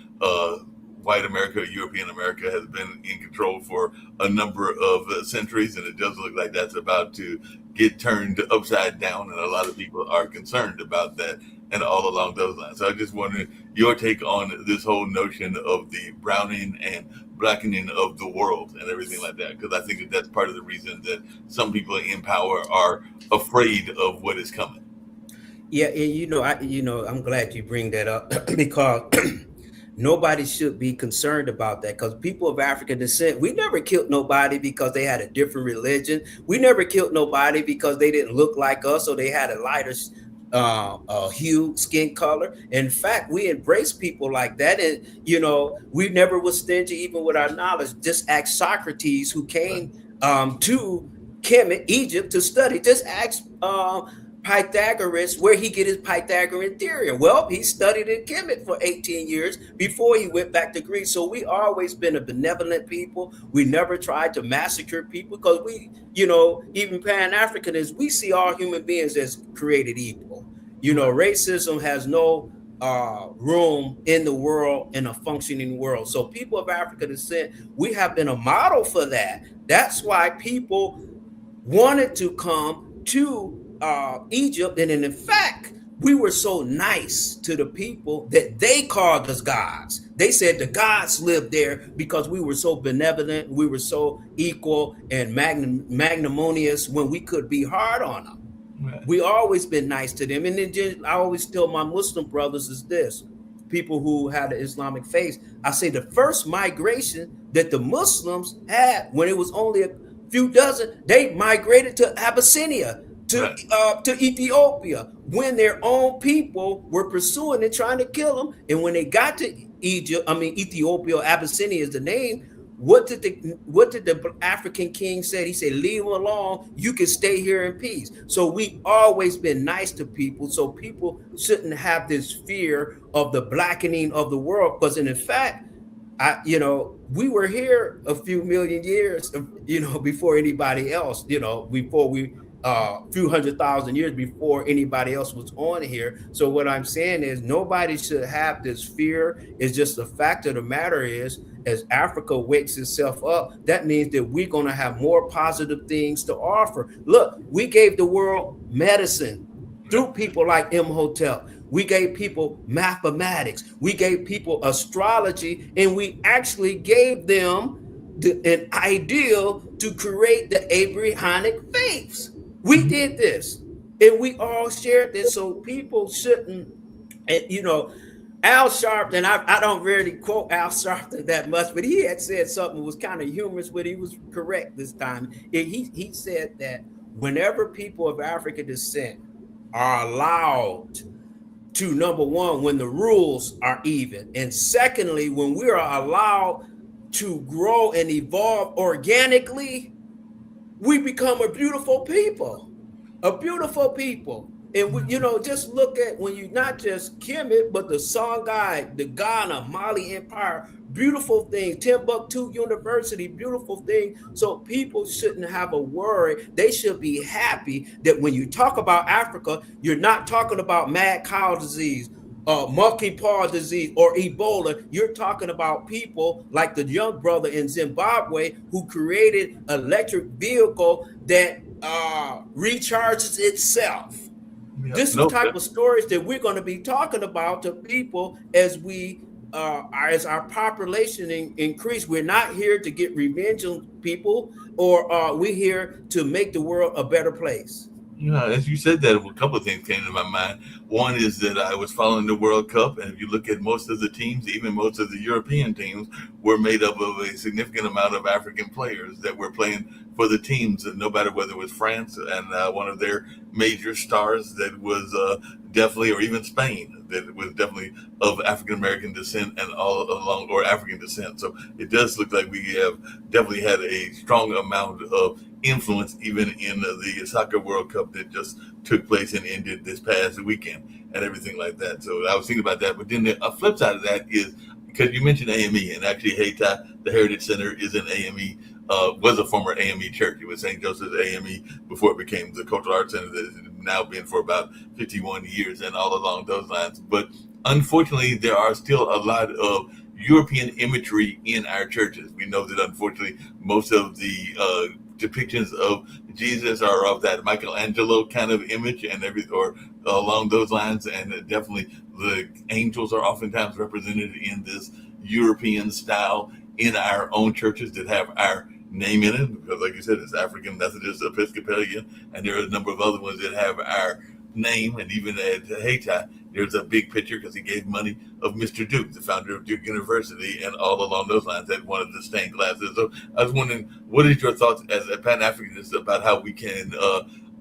white America, European America has been in control for a number of centuries, and it does look like that's about to get turned upside down, and a lot of people are concerned about that, and all along those lines. So I just wondered your take on this whole notion of the browning and blackening of the world and everything like that, because I think that that's part of the reason that some people in power are afraid of what is coming. Yeah, and I'm glad you bring that up because nobody should be concerned about that, because people of African descent, we never killed nobody because they had a different religion. We never killed nobody because they didn't look like us or they had a lighter hue, skin color. In fact, we embrace people like that. And, we never was stingy even with our knowledge. Just ask Socrates, who came to Kemet, Egypt, to study. Just ask Pythagoras where he get his Pythagorean theorem. Well, he studied in Kemet for 18 years before he went back to Greece. So we always been a benevolent people. We never tried to massacre people, because we, even Pan-Africanists, we see all human beings as created equal. Racism has no room in the world, in a functioning world. So people of African descent, we have been a model for that. That's why people wanted to come to Egypt, and in fact, we were so nice to the people that they called us gods. They said the gods lived there because we were so benevolent, we were so equal and magnanimous when we could be hard on them. Right. We always been nice to them. And then I always tell my Muslim brothers is this, people who had the Islamic faith, I say the first migration that the Muslims had, when it was only a few dozen, they migrated to Abyssinia, to Ethiopia, when their own people were pursuing and trying to kill them. And when they got to Ethiopia, Abyssinia is the name. What did the African king say? He said, leave them alone. You can stay here in peace. So we always been nice to people. So people shouldn't have this fear of the blackening of the world. Because in fact, we were here a few million years, before anybody else, before we few 100,000 years before anybody else was on here. So what I'm saying is nobody should have this fear. It's just the fact of the matter is, as Africa wakes itself up, that means that we're going to have more positive things to offer. Look, we gave the world medicine through people like Imhotep. We gave people mathematics. We gave people astrology, and we actually gave them an ideal to create the Abrahamic faiths. We did this, and we all shared this. So people shouldn't, Al Sharpton, I don't really quote Al Sharpton that much, but he had said something that was kind of humorous, but he was correct this time. He said that whenever people of African descent are allowed to, number one, when the rules are even, and secondly, when we are allowed to grow and evolve organically, we become a beautiful people. And we, just look at when you not just Kemet, but the Songhai, the Ghana, Mali Empire, beautiful thing, Timbuktu University, beautiful thing. So people shouldn't have a worry. They should be happy that when you talk about Africa, you're not talking about mad cow disease, monkeypox disease, or Ebola. You're talking about people like the young brother in Zimbabwe who created an electric vehicle that recharges itself. Yeah, this is the type of stories that we're going to be talking about to people as we as our population increase. We're not here to get revenge on people, or we're here to make the world a better place. As you said that, a couple of things came to my mind. One is that I was following the World Cup, and if you look at most of the teams, even most of the European teams, were made up of a significant amount of African players that were playing for the teams, no matter whether it was France and one of their major stars that was definitely, or even Spain, that was definitely of African American descent and all along, or African descent. So it does look like we have definitely had a strong amount of influence, even in the soccer World Cup that just took place and ended this past weekend and everything like that. So I was thinking about that. But then the flip side of that is, because you mentioned AME, and actually Hayti, the Heritage Center, is an AME, was a former AME church. It was St. Joseph's AME before it became the Cultural Arts Center that has now been for about 51 years and all along those lines. But unfortunately, there are still a lot of European imagery in our churches. We know that unfortunately, most of the depictions of Jesus are of that Michelangelo kind of image and or along those lines. And definitely the angels are oftentimes represented in this European style in our own churches that have our name in it, because like you said, it's African Methodist Episcopalian, and there are a number of other ones that have our name. And even at Hayti, there's a big picture, because he gave money, of Mr. Duke, the founder of Duke University, and all along those lines, at one of the stained glasses. So I was wondering, what is your thoughts as a Pan-Africanist about how we can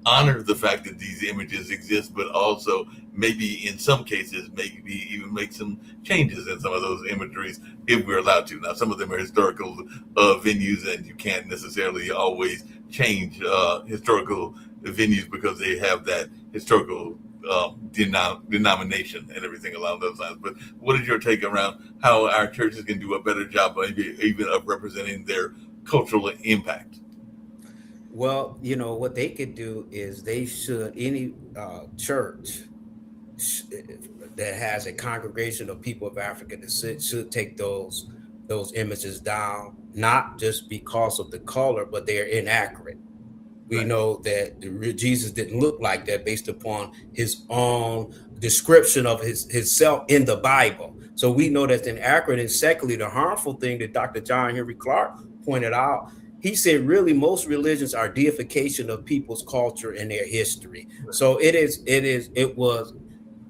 honor the fact that these images exist, but also maybe in some cases, maybe even make some changes in some of those imageries if we're allowed to. Now, some of them are historical venues, and you can't necessarily always change historical venues because they have that historical denomination and everything along those lines. But what is your take around how our churches can do a better job, maybe even of representing their cultural impact? Well, what they could do is they should, any church that has a congregation of people of African descent should take those images down, not just because of the color, but they're inaccurate. We know that Jesus didn't look like that based upon his own description of himself in the Bible. So we know that's inaccurate. And secondly, the harmful thing that Dr. John Henry Clarke pointed out, he said, really, most religions are deification of people's culture and their history. So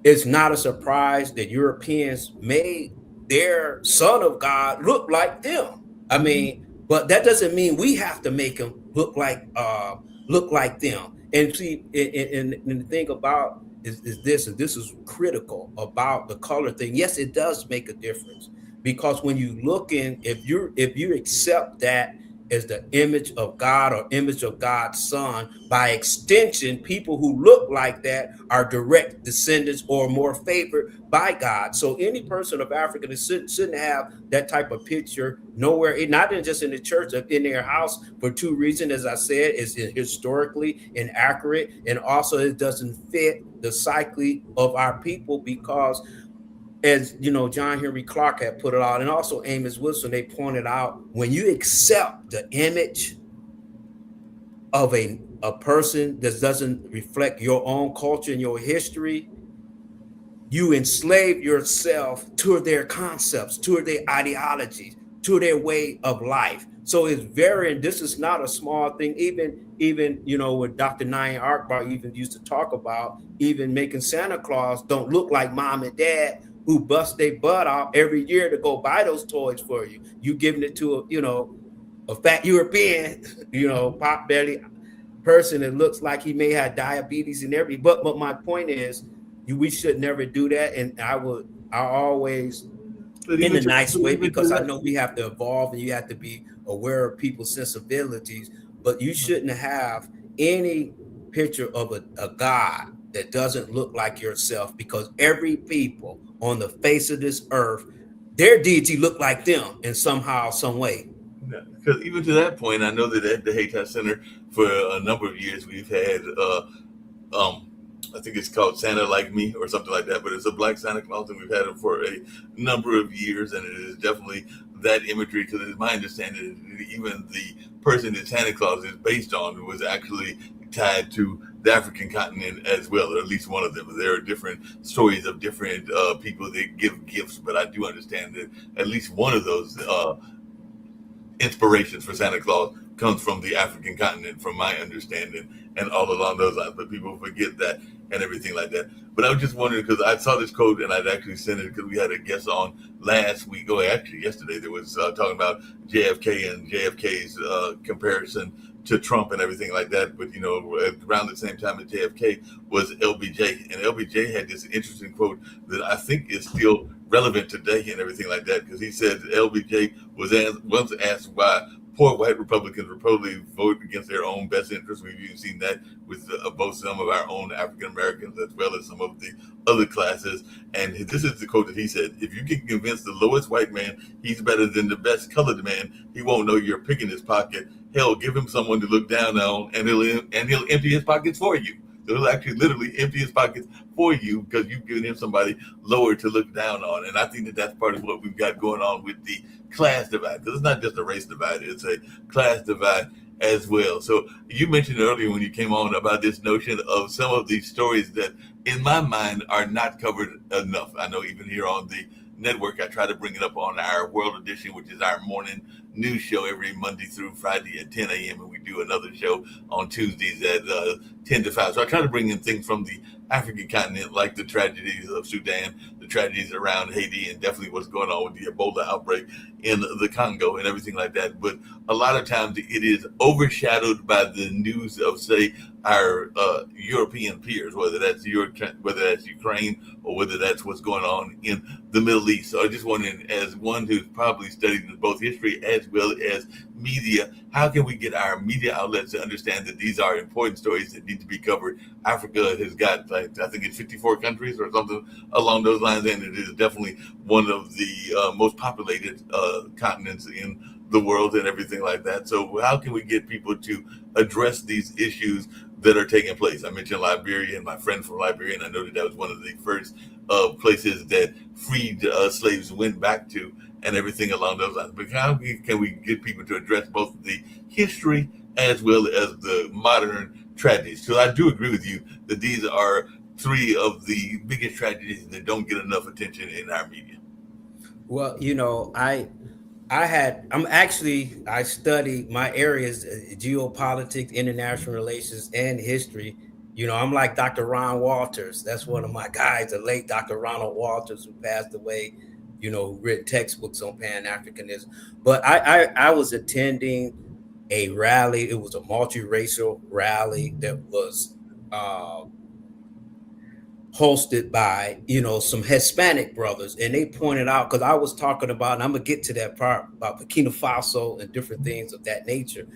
it's not a surprise that Europeans made their Son of God look like them. I mean, but that doesn't mean we have to make them look like them. And see, and the thing about is this, and this is critical about the color thing. Yes, it does make a difference, because when you look in, if you accept that as the image of God or image of God's Son, by extension, people who look like that are direct descendants or more favored by God. So any person of African descent shouldn't have that type of picture nowhere, not just in the church, in their house, for two reasons. As I said, it's historically inaccurate, and also it doesn't fit the psyche of our people, because as John Henry Clarke had put it out, and also Amos Wilson, they pointed out, when you accept the image of a person that doesn't reflect your own culture and your history, you enslave yourself to their concepts, to their ideologies, to their way of life. So it's and this is not a small thing. Even what Dr. Nyan Akbar even used to talk about, even making Santa Claus don't look like mom and dad, who bust their butt out every year to go buy those toys for you. You giving it to a fat European, pot belly person that looks like he may have diabetes and everything. But my point is, we should never do that. And I always, in a nice way, because I know we have to evolve and you have to be aware of people's sensibilities, but you shouldn't have any picture of a God that doesn't look like yourself, because every people on the face of this earth, their deity look like them in somehow, some way. Because even to that point, I know that at the Hayti Center for a number of years, we've had, I think it's called Santa Like Me or something like that, but it's a black Santa Claus, and we've had him for a number of years, and it is definitely that imagery, because it's my understanding that even the person that Santa Claus is based on was actually tied to the African continent as well, or at least one of them. There are different stories of different people that give gifts, but I do understand that at least one of those inspirations for Santa Claus comes from the African continent, from my understanding, and all along those lines. But people forget that and everything like that. But I was just wondering, because I saw this quote and I'd actually sent it, because we had a guest on last week, actually yesterday, that was talking about JFK and JFK's comparison to Trump and everything like that. But around the same time as JFK was LBJ, and LBJ had this interesting quote that I think is still relevant today and everything like that, because he said LBJ was once asked why poor white Republicans would probably vote against their own best interests. We've even seen that with both some of our own African Americans as well as some of the other classes. And this is the quote that he said: "If you can convince the lowest white man he's better than the best colored man, he won't know you're picking his pocket. Hell, give him someone to look down on, and he'll empty his pockets for you." So he'll actually literally empty his pockets for you because you've given him somebody lower to look down on. And I think that that's part of what we've got going on with the class divide, because it's not just a race divide, it's a class divide as well. So you mentioned earlier when you came on about this notion of some of these stories that in my mind are not covered enough. I know even here on the network, I try to bring it up on our World Edition, which is our morning news show every Monday through Friday at 10 a.m. And we do another show on Tuesdays at 10 to 5. So I try to bring in things from the African continent, like the tragedies of Sudan, the tragedies around Haiti, and definitely what's going on with the Ebola outbreak in the Congo and everything like that. But a lot of times it is overshadowed by the news of, say, our European peers, whether that's Ukraine or whether that's what's going on in the Middle East. So I just wondering, as one who's probably studied both history as well as media, how can we get our media outlets to understand that these are important stories that need to be covered? Africa has got, I think it's 54 countries or something along those lines, and it is definitely one of the most populated continents in the world and everything like that. So how can we get people to address these issues that are taking place? I mentioned Liberia and my friend from Liberia, and I know that was one of the first places that freed slaves went back to and everything along those lines. But how can we get people to address both the history as well as the modern tragedies? So I do agree with you that these are three of the biggest tragedies that don't get enough attention in our media. Well, I study my areas, geopolitics, international relations, and history. I'm like Dr. Ron Walters. That's one of my guys, the late Dr. Ronald Walters, who passed away, who written textbooks on Pan-Africanism. But I was attending a rally. It was a multiracial rally that was hosted by, some Hispanic brothers. And they pointed out, because I was talking about, and I'm going to get to that part about Burkina Faso and different things of that nature.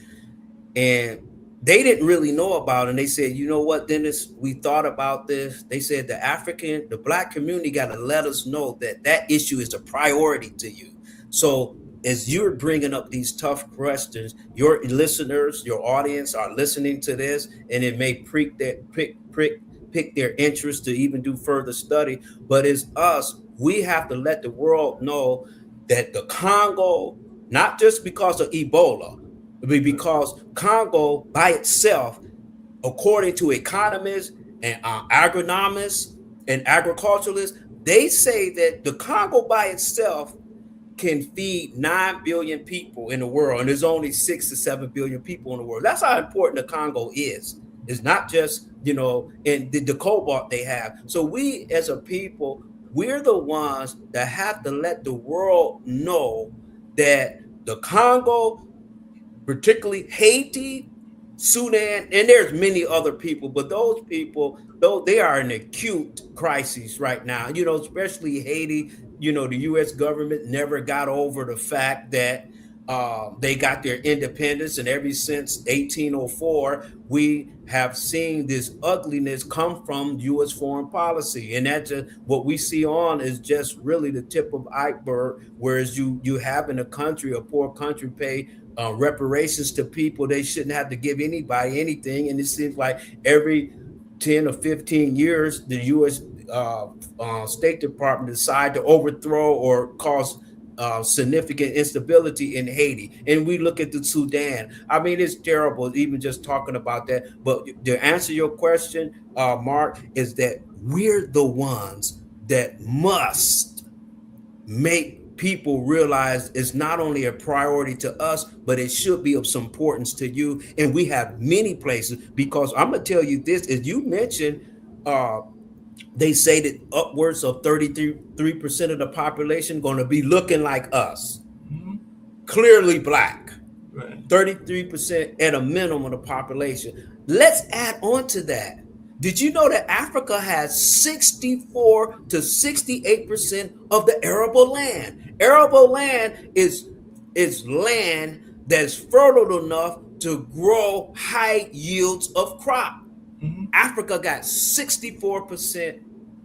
And they didn't really know about it. And they said, you know what, Dennis, we thought about this. They said the Black community got to let us know that issue is a priority to you. So as you're bringing up these tough questions, your listeners, your audience are listening to this, and it may pick their interest to even do further study. But it's us, we have to let the world know that the Congo, not just because of Ebola, but because Congo by itself, according to economists and agronomists and agriculturalists, they say that the Congo by itself can feed 9 billion people in the world, and there's only 6 to 7 billion people in the world. That's how important the Congo is. It's not just, in the cobalt they have. So we as a people, we're the ones that have to let the world know that the Congo, particularly Haiti, Sudan, and there's many other people, but those people, though, they are in acute crises right now, especially Haiti. The U.S. government never got over the fact that they got their independence, and ever since 1804, we have seen this ugliness come from U.S. foreign policy, and that's what we see on is just really the tip of iceberg. Whereas you have in a poor country, pay reparations to people they shouldn't have to give anybody anything, and it seems like every 10 or 15 years, the U.S. State Department decide to overthrow or cause significant instability in Haiti. And we look at the Sudan. I mean, it's terrible even just talking about that. But to answer your question, Mark, is that we're the ones that must make people realize it's not only a priority to us, but it should be of some importance to you. And we have many places, because I'm going to tell you this, as you mentioned, they say that upwards of 33% of the population going to be looking like us, clearly Black. Right. 33% at a minimum of the population. Let's add on to that. Did you know that Africa has 64 to 68% of the arable land? Arable land is land that's fertile enough to grow high yields of crop. Mhm. Africa got 64%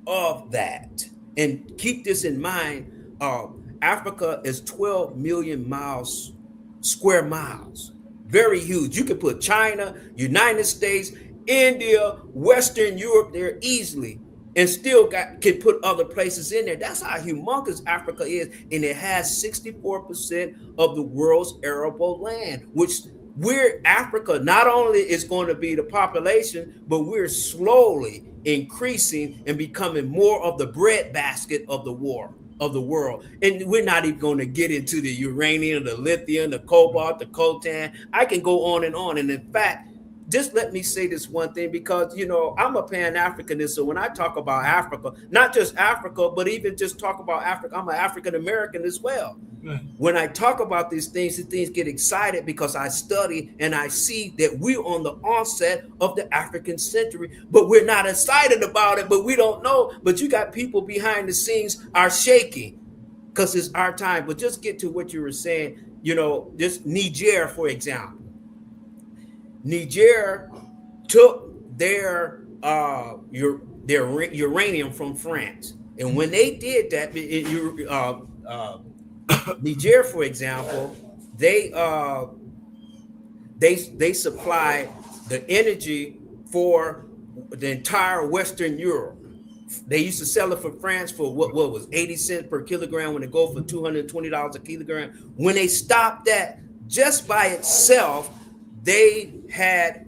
of that. And keep this in mind, Africa is 12 million square miles. Very huge. You can put China, United States, India, Western Europe there easily, and still can put other places in there. That's how humongous Africa is. And it has 64% of the world's arable land, which Africa not only is going to be the population, but we're slowly increasing and becoming more of the breadbasket of the world. And we're not even going to get into the uranium, the lithium, the cobalt, the coltan. I can go on and on. And in fact, just let me say this one thing, because I'm a Pan-Africanist. So when I talk about Africa, not just Africa, but even just talk about Africa, I'm an African American as well. Right. When I talk about these things get excited because I study and I see that we're on the onset of the African century, but we're not excited about it, but we don't know. But you got people behind the scenes are shaking because it's our time. But just get to what you were saying, just Niger, for example. Niger took their uranium from France, and when they did that, Niger, for example, they supplied the energy for the entire Western Europe. They used to sell it for France for what was 80 cents per kilogram when it go for $220 a kilogram. When they stopped that, just by itself, they had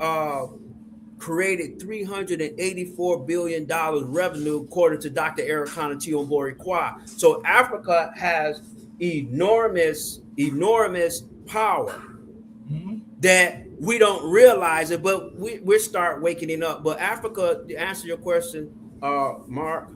created $384 billion revenue, according to Dr. Arikana Chiomborikwa. So Africa has enormous power that we don't realize it, but we start waking up. But Africa, to answer your question, Mark,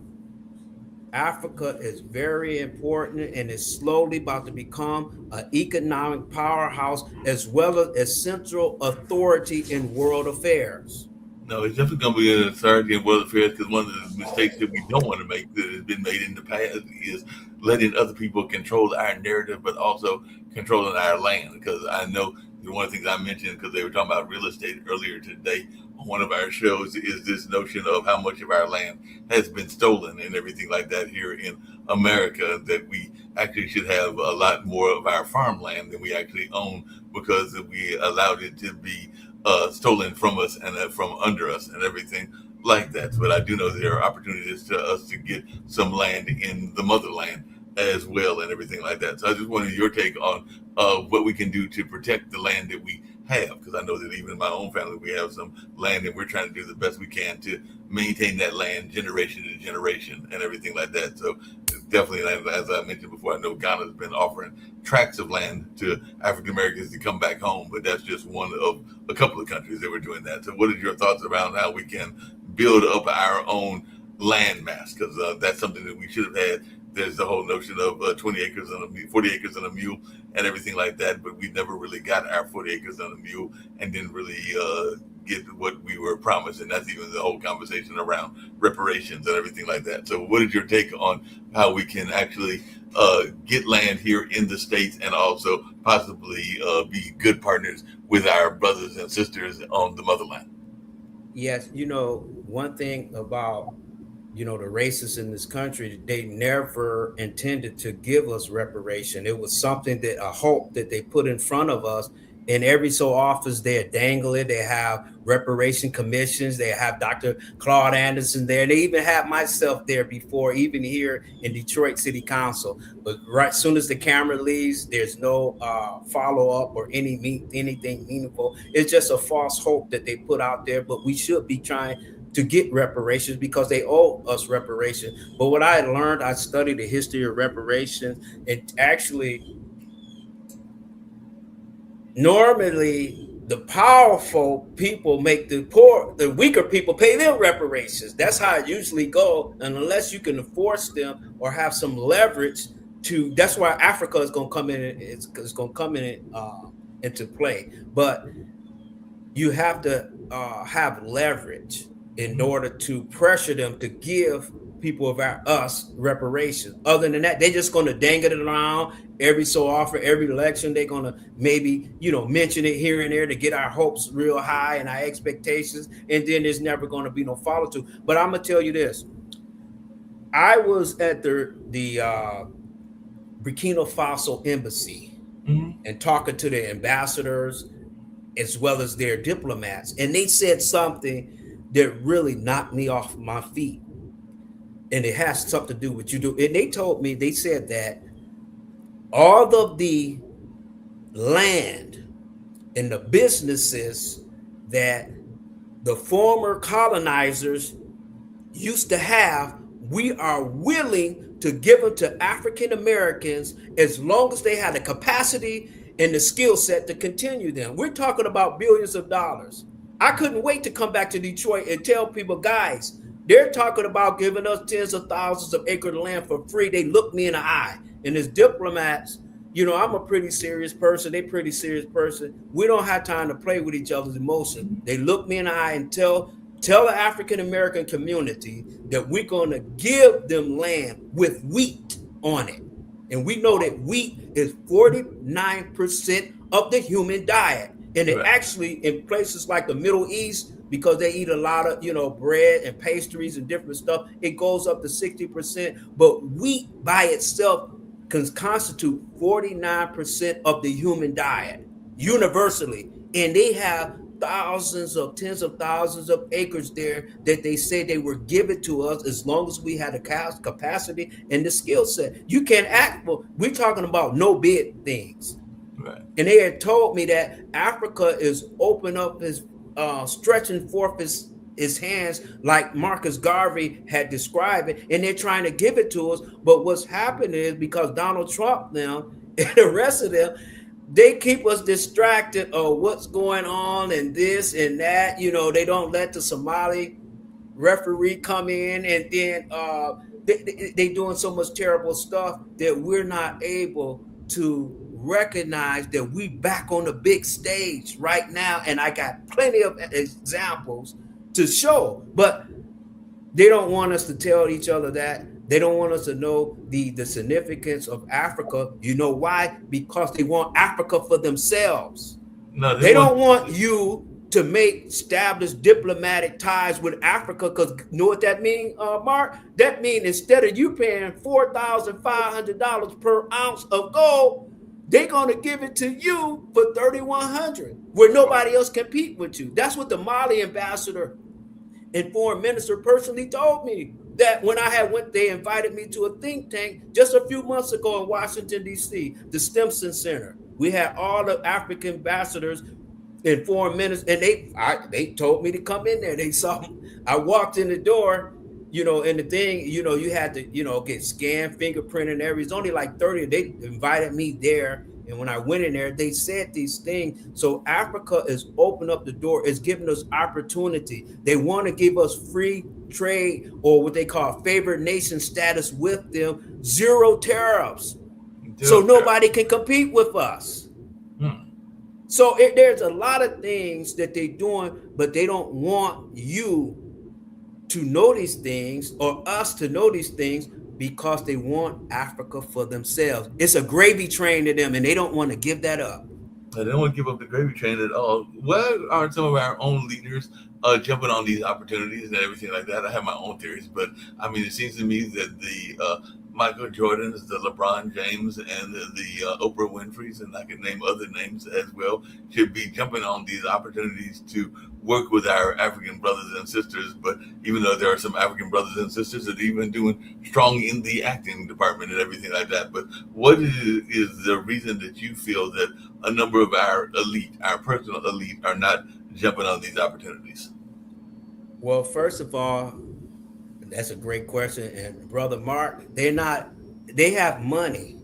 Africa is very important and is slowly about to become an economic powerhouse as well as a central authority in world affairs. No, it's definitely going to be an authority in world affairs, because one of the mistakes that we don't want to make that has been made in the past is letting other people control our narrative, but also controlling our land. Because I know one of the things I mentioned, because they were talking about real estate earlier today on one of our shows, is this notion of how much of our land has been stolen and everything like that here in America, that we actually should have a lot more of our farmland than we actually own, because we allowed it to be stolen from us and from under us and everything like that. But I do know there are opportunities to us to get some land in the motherland as well and everything like that. So I just wanted your take on what we can do to protect the land that we have, because I know that even in my own family we have some land, and we're trying to do the best we can to maintain that land generation to generation and everything like that. So definitely, as I mentioned before, I know Ghana's been offering tracts of land to African Americans to come back home, but that's just one of a couple of countries that were doing that. So what is your thoughts around how we can build up our own land mass? Because that's something that we should have had. There's the whole notion of 20 acres and a mule, 40 acres and a mule and everything like that, but we never really got our 40 acres and a mule and didn't really get what we were promised. And that's even the whole conversation around reparations and everything like that. So what is your take on how we can actually get land here in the States and also possibly be good partners with our brothers and sisters on the motherland? Yes, one thing about the racists in this country, they never intended to give us reparation. It was something a hope that they put in front of us. And every so often they dangle it. They have reparation commissions. They have Dr. Claude Anderson there. They even have myself there before, even here in Detroit City Council. But right soon as the camera leaves, there's no follow-up or anything meaningful. It's just a false hope that they put out there. But we should be trying to get reparations because they owe us reparations. But what I learned, I studied the history of reparations, and actually, normally the powerful people make the weaker people pay them reparations. That's how it usually goes. And unless you can force them or have some leverage that's why Africa is going to come in. It's going to come in into play. But you have to have leverage in order to pressure them to give people of us reparations. Other than that, they're just going to dangle it around every so often, every election. They're going to maybe, mention it here and there to get our hopes real high and our expectations. And then there's never going to be no follow through. But I'm going to tell you this. I was at the Burkina Faso embassy and talking to the ambassadors as well as their diplomats. And they said something that really knocked me off my feet. And it has something to do with what you do. And they told me, they said that all of the land and the businesses that the former colonizers used to have, we are willing to give them to African Americans as long as they had the capacity and the skill set to continue them. We're talking about billions of dollars. I couldn't wait to come back to Detroit and tell people, guys, they're talking about giving us tens of thousands of acres of land for free. They look me in the eye. And as diplomats, I'm a pretty serious person. They pretty serious person. We don't have time to play with each other's emotions. They look me in the eye and tell the African-American community that we're going to give them land with wheat on it. And we know that wheat is 49% of the human diet. And it actually, in places like the Middle East, because they eat a lot of, bread and pastries and different stuff, it goes up to 60%. But wheat by itself can constitute 49% of the human diet universally. And they have tens of thousands of acres there that they say they were given to us as long as we had the capacity and the skill set. You can't act for, we're talking about no bid things. Right. And they had told me that Africa is open up his stretching forth his hands like Marcus Garvey had described it, and they're trying to give it to us. But what's happening is because Donald Trump now and the rest of them, they keep us distracted of what's going on and this and that. They don't let the Somali referee come in, and then they doing so much terrible stuff that we're not able to recognize that we back on the big stage right now. And I got plenty of examples to show, but they don't want us to tell each other that. They don't want us to know the significance of Africa. You know why? Because they want Africa for themselves. No, they don't want you to establish diplomatic ties with Africa, because you know what that means, Mark? That means instead of you paying $4,500 per ounce of gold, they're going to give it to you for $3,100, where nobody else can compete with you. That's what the Mali ambassador and foreign minister personally told me. That when they invited me to a think tank just a few months ago in Washington, D.C., the Stimson Center. We had all the African ambassadors and foreign ministers, and they told me to come in there. They saw me. I walked in the door, and the thing, you had to, get scanned, fingerprint, and everything. It's only like 30. They invited me there. And when I went in there, they said these things. So Africa is opening up the door. It's giving us opportunity. They want to give us free trade, or what they call favored nation status with them, zero tariffs. So nobody can compete with us. So there's a lot of things that they're doing, but they don't want you to know these things or us to know these things, because they want Africa for themselves. It's a gravy train to them, and they don't want to give that up. They don't want to give up the gravy train at all. Where are some of our own leaders jumping on these opportunities and everything like that? I have my own theories, but I mean, it seems to me that the Michael Jordans, the LeBron James, and the Oprah Winfreys, and I can name other names as well, should be jumping on these opportunities to work with our African brothers and sisters. But even though there are some African brothers and sisters that are even doing strong in the acting department and everything like that. But what is the reason that you feel that a number of our elite, our personal elite, are not jumping on these opportunities? Well, first of all, that's a great question. And Brother Mark, they have money,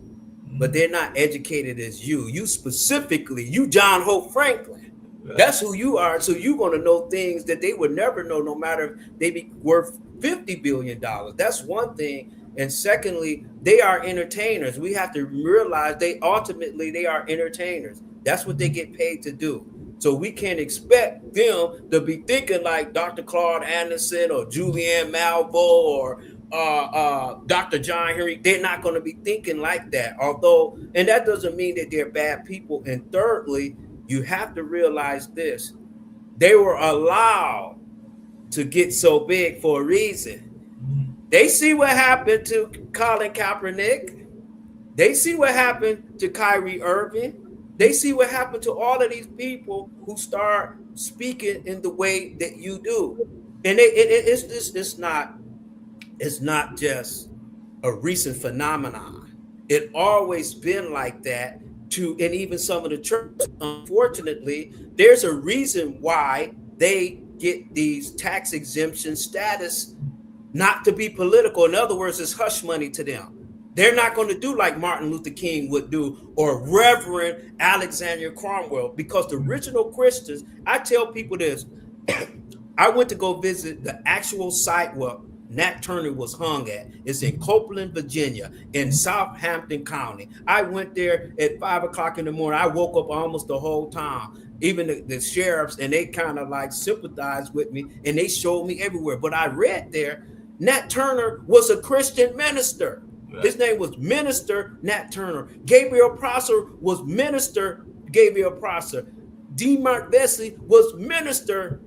but they're not educated as you. You specifically, you John Hope Franklin. Right. That's who you are. So you're going to know things that they would never know, no matter if they be worth $50 billion. That's one thing. And secondly, they are entertainers. We have to realize they are entertainers. That's what they get paid to do. So we can't expect them to be thinking like Dr. Claude Anderson or Julianne Malveaux or Dr. John Henry. They're not going to be thinking like that. Although, and that doesn't mean that they're bad people. And thirdly, you have to realize this. They were allowed to get so big for a reason. They see what happened to Colin Kaepernick. They see what happened to Kyrie Irving. They see what happened to all of these people who start speaking in the way that you do. And it's not just a recent phenomenon. It always been like that and even some of the churches, unfortunately, there's a reason why they get these tax exemption status, not to be political. In other words, it's hush money to them. They're not going to do like Martin Luther King would do or Reverend Alexander Cromwell, because the original Christians, I tell people this, I went to go visit the actual site where Nat Turner was hung at. It's in Copeland, Virginia, in Southampton County. I went there at 5 o'clock in the morning. I woke up almost the whole time. Even the sheriffs, and they kind of like sympathized with me, and they showed me everywhere. But I read there, Nat Turner was a Christian minister. His name was Minister Nat Turner. Gabriel Prosser was Minister Gabriel Prosser. D. Mark Vesey was Minister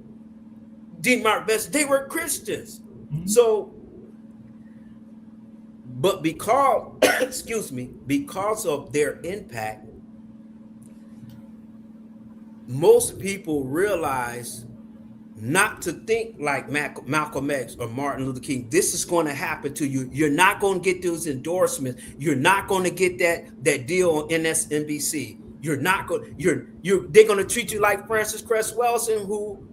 D. Mark Vesey. They were Christians. So, but because, because of their impact, most people realize not to think like Malcolm X or Martin Luther King. This is going to happen to you. You're not going to get those endorsements. You're not going to get that deal on MSNBC. You're not going. They're going to treat you like Frances Cress Welsing, who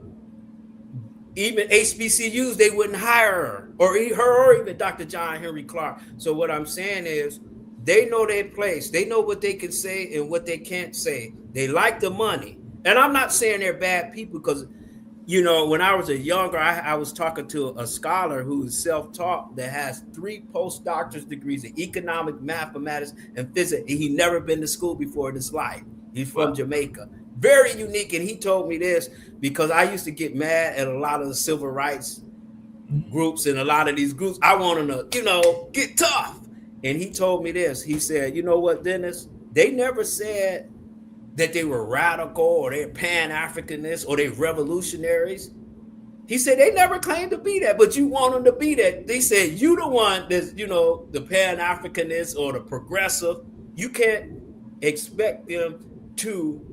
even HBCUs they wouldn't hire her, or even Dr. John Henry Clark. So what I'm saying is, they know their place. They know what they can say and what they can't say. They like the money, and I'm not saying they're bad people, because, you know, when I was younger, I was talking to a scholar who is self-taught that has 3 postdoctorate degrees in economics, mathematics, and physics. He never been to school before in his life. He's from Jamaica. Very unique. And he told me this because I used to get mad at a lot of the civil rights groups and a lot of these groups. I want them to, get tough. And he told me this. He said, you know what, Dennis? They never said that they were radical or they're Pan-Africanists or they're revolutionaries. He said they never claimed to be that, but you want them to be that. They said you the one that's, the Pan-Africanist or the progressive. You can't expect them to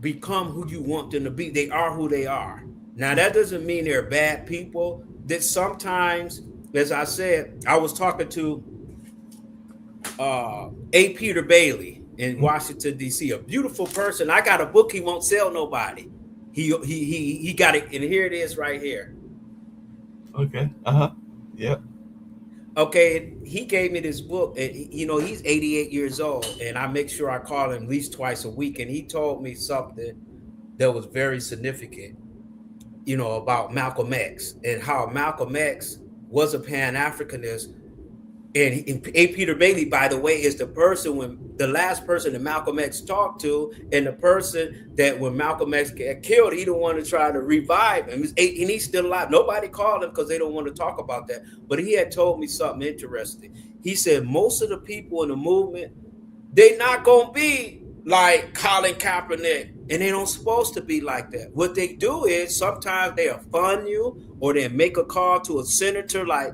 become who you want them to be. They are who they are. Now, that doesn't mean they're bad people. That sometimes, as I said, I was talking to A. Peter Bailey in Washington, D.C., a beautiful person. I got a book he won't sell nobody. He got it, and here it is right here. Okay. Yeah. Okay, he gave me this book, and he's 88 years old, and I make sure I call him at least twice a week, and he told me something that was very significant, about Malcolm X and how Malcolm X was a Pan-Africanist. And A. Peter Bailey, by the way, is the last person that Malcolm X talked to, and the person that when Malcolm X got killed, he didn't want to try to revive him. And he's still alive. Nobody called him because they don't want to talk about that. But he had told me something interesting. He said most of the people in the movement, they're not going to be like Colin Kaepernick, and they don't supposed to be like that. What they do is sometimes they'll fund you, or they'll make a call to a senator like,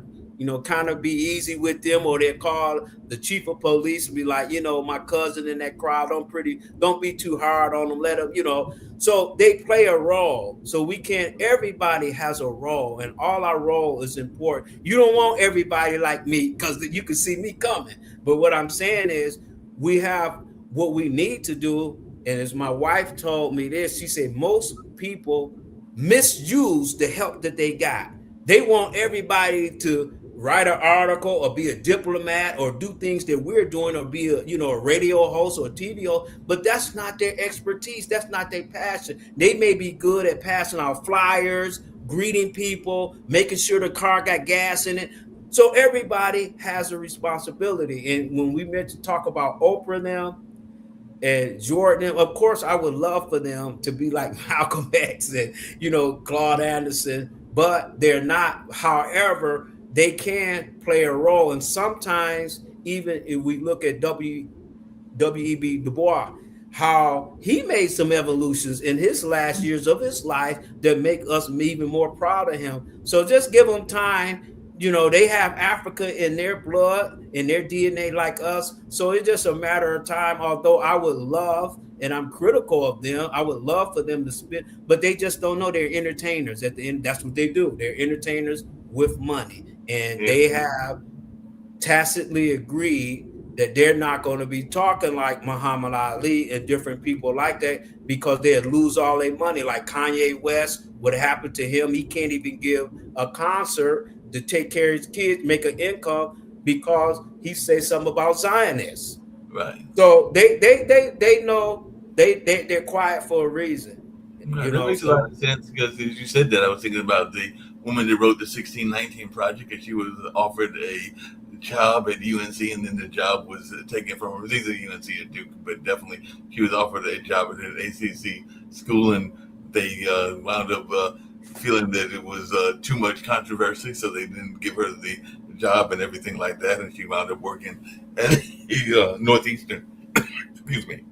kind of be easy with them, or they'll call the chief of police and be like, my cousin in that crowd, don't be too hard on them, let them, So they play a role. So everybody has a role, and all our role is important. You don't want everybody like me, because you can see me coming. But what I'm saying is, we have what we need to do. And as my wife told me this, she said, most people misuse the help that they got. They want everybody to write an article or be a diplomat or do things that we're doing, or be a radio host or a TV host, but that's not their expertise. That's not their passion. They may be good at passing out flyers, greeting people, making sure the car got gas in it. So everybody has a responsibility. And when we talk about Oprah now and Jordan, of course, I would love for them to be like Malcolm X and, Claude Anderson, but they're not. However, they can play a role. And sometimes, even if we look at W.E.B. Du Bois, how he made some evolutions in his last years of his life that make us even more proud of him. So just give them time. They have Africa in their blood, in their DNA like us. So it's just a matter of time. Although I would love, and I'm critical of them, I would love for them to spit, but they just don't know they're entertainers. At the end, that's what they do. They're entertainers with money. And they have tacitly agreed that they're not going to be talking like Muhammad Ali and different people like that, because they'd lose all their money. Like Kanye West, what happened to him, he can't even give a concert to take care of his kids, make an income, because he says something about Zionists. Right. So they know they're quiet for a reason. That makes a lot of sense, because as you said that, I was thinking about the woman that wrote the 1619 Project, and she was offered a job at UNC, and then the job was taken from her. It was either UNC or Duke, but definitely she was offered a job at an ACC school, and they wound up feeling that it was too much controversy, so they didn't give her the job and everything like that, and she wound up working at Northeastern, excuse me,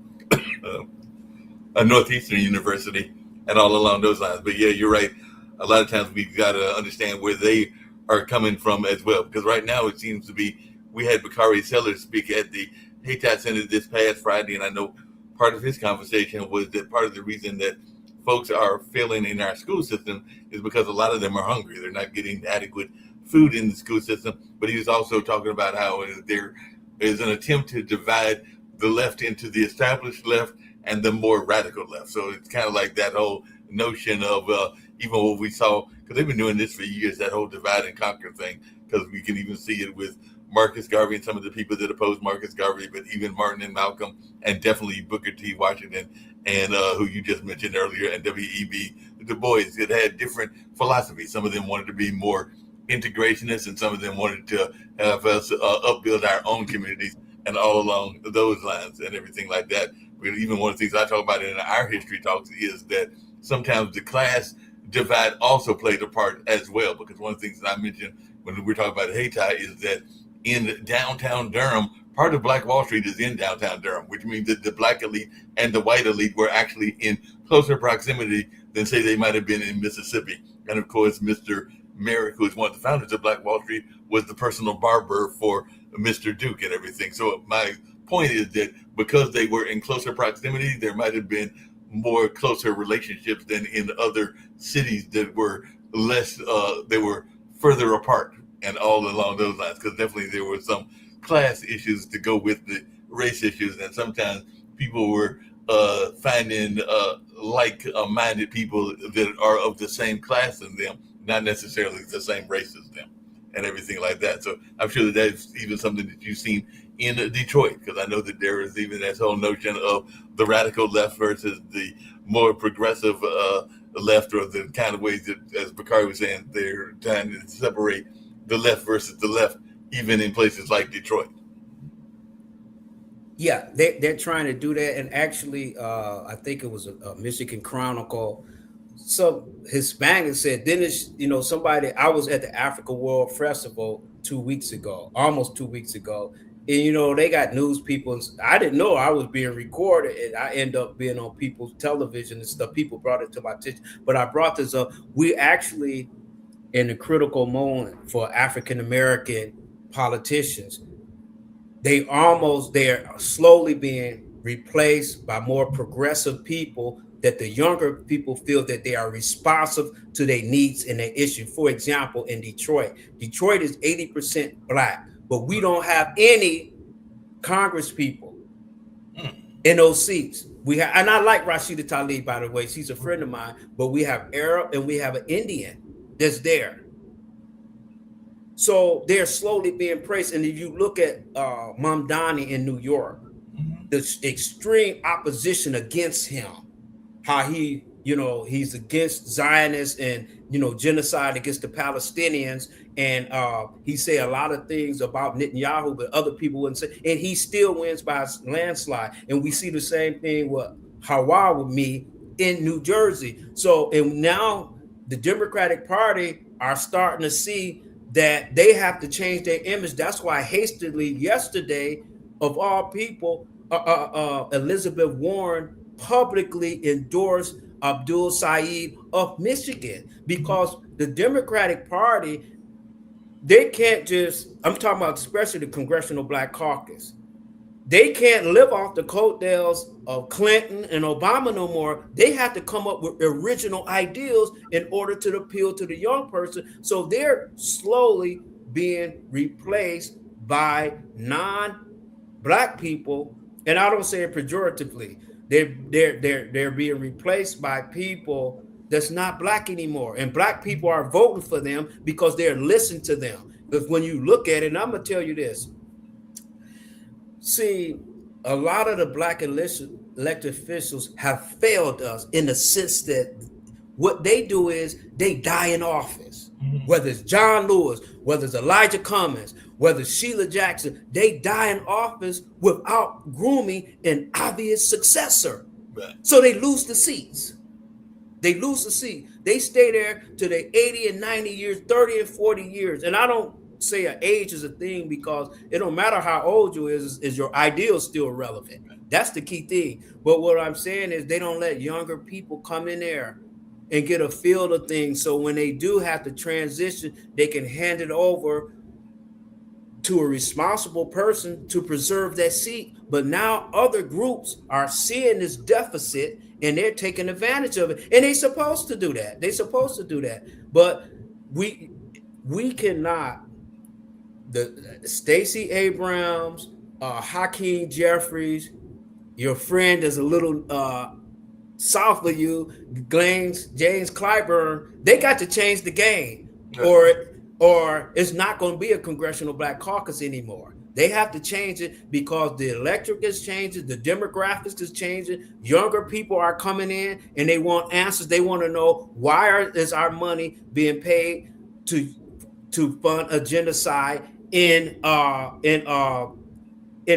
a Northeastern University, and all along those lines. But yeah, you're right. A lot of times we've got to understand where they are coming from as well, because right now it seems to be, we had Bakari Sellers speak at the Hayti Center this past Friday, and I know part of his conversation was that part of the reason that folks are failing in our school system is because a lot of them are hungry. They're not getting adequate food in the school system. But he was also talking about how there is an attempt to divide the left into the established left and the more radical left. So it's kind of like that whole notion of even what we saw, because they've been doing this for years, that whole divide and conquer thing, because we can even see it with Marcus Garvey and some of the people that oppose Marcus Garvey, but even Martin and Malcolm, and definitely Booker T. Washington, and who you just mentioned earlier, and W.E.B. Du Bois. It had different philosophies. Some of them wanted to be more integrationist, and some of them wanted to have us upbuild our own communities, and all along those lines and everything like that. But even one of the things I talk about in our history talks is that sometimes the class divide also played a part as well, because one of the things that I mentioned when we're talking about Hayti is that in downtown Durham, part of Black Wall Street is in downtown Durham, which means that the Black elite and the white elite were actually in closer proximity than, say, they might have been in Mississippi. And of course, Mr. Merrick, who is one of the founders of Black Wall Street, was the personal barber for Mr. Duke and everything. So my point is that because they were in closer proximity, there might have been more closer relationships than in other cities that were less, they were further apart, and all along those lines, because definitely there were some class issues to go with the race issues, and sometimes people were finding like-minded people that are of the same class as them, not necessarily the same race as them, and everything like that. So I'm sure that that's even something that you've seen in Detroit, because I know that there is even that whole notion of the radical left versus the more progressive left, or the kind of ways that, as Bakari was saying, they're trying to separate the left versus the left, even in places like Detroit. Yeah, they're trying to do that. And actually, I think it was a Michigan Chronicle, some Hispanic said, Dennis, somebody, I was at the Africa World Festival 2 weeks ago, almost 2 weeks ago. And, they got news people. I didn't know I was being recorded, and I end up being on people's television and stuff. People brought it to my attention. But I brought this up. We actually, in a critical moment for African-American politicians, they're slowly being replaced by more progressive people, that the younger people feel that they are responsive to their needs and their issues. For example, in Detroit is 80% Black, but we don't have any Congress people in those seats. We have, and I like Rashida Tlaib, by the way, she's a friend of mine, but we have Arab and we have an Indian that's there. So they're slowly being praised. And if you look at Mamdani in New York, the extreme opposition against him, how he's against Zionists and, genocide against the Palestinians. And he say a lot of things about Netanyahu, but other people wouldn't say. And he still wins by a landslide. And we see the same thing with Hawami in New Jersey. So, and now the Democratic Party are starting to see that they have to change their image. That's why hastily yesterday, of all people, Elizabeth Warren publicly endorsed Abdul Saeed of Michigan, because the Democratic Party, they can't just, I'm talking about especially the Congressional Black Caucus, they can't live off the coattails of Clinton and Obama no more. They have to come up with original ideals in order to appeal to the young person. So they're slowly being replaced by non-Black people, and I don't say it pejoratively. They're being replaced by people that's not Black anymore, and Black people are voting for them because they're listening to them. Because when you look at it, and I'm gonna tell you this. See, a lot of the Black elected officials have failed us in the sense that what they do is they die in office. Whether it's John Lewis, whether it's Elijah Cummings, whether it's Sheila Jackson, they die in office without grooming an obvious successor. Right. So they lose the seats. They lose the seat. They stay there till they're 80 and 90 years, 30 and 40 years. And I don't say an age is a thing, because it don't matter how old you is your ideal still relevant. That's the key thing. But what I'm saying is they don't let younger people come in there and get a feel of things. So when they do have to transition, they can hand it over to a responsible person to preserve that seat. But now other groups are seeing this deficit and they're taking advantage of it. And they're supposed to do that. They're supposed to do that. But we cannot. The Stacey Abrams, Hakeem Jeffries, your friend is a little south of you, James Clyburn, they got to change the game, or it's not going to be a Congressional Black Caucus anymore. They have to change it because the electorate is changing, the demographics is changing, younger people are coming in and they want answers. They want to know, why is our money being paid to fund a genocide in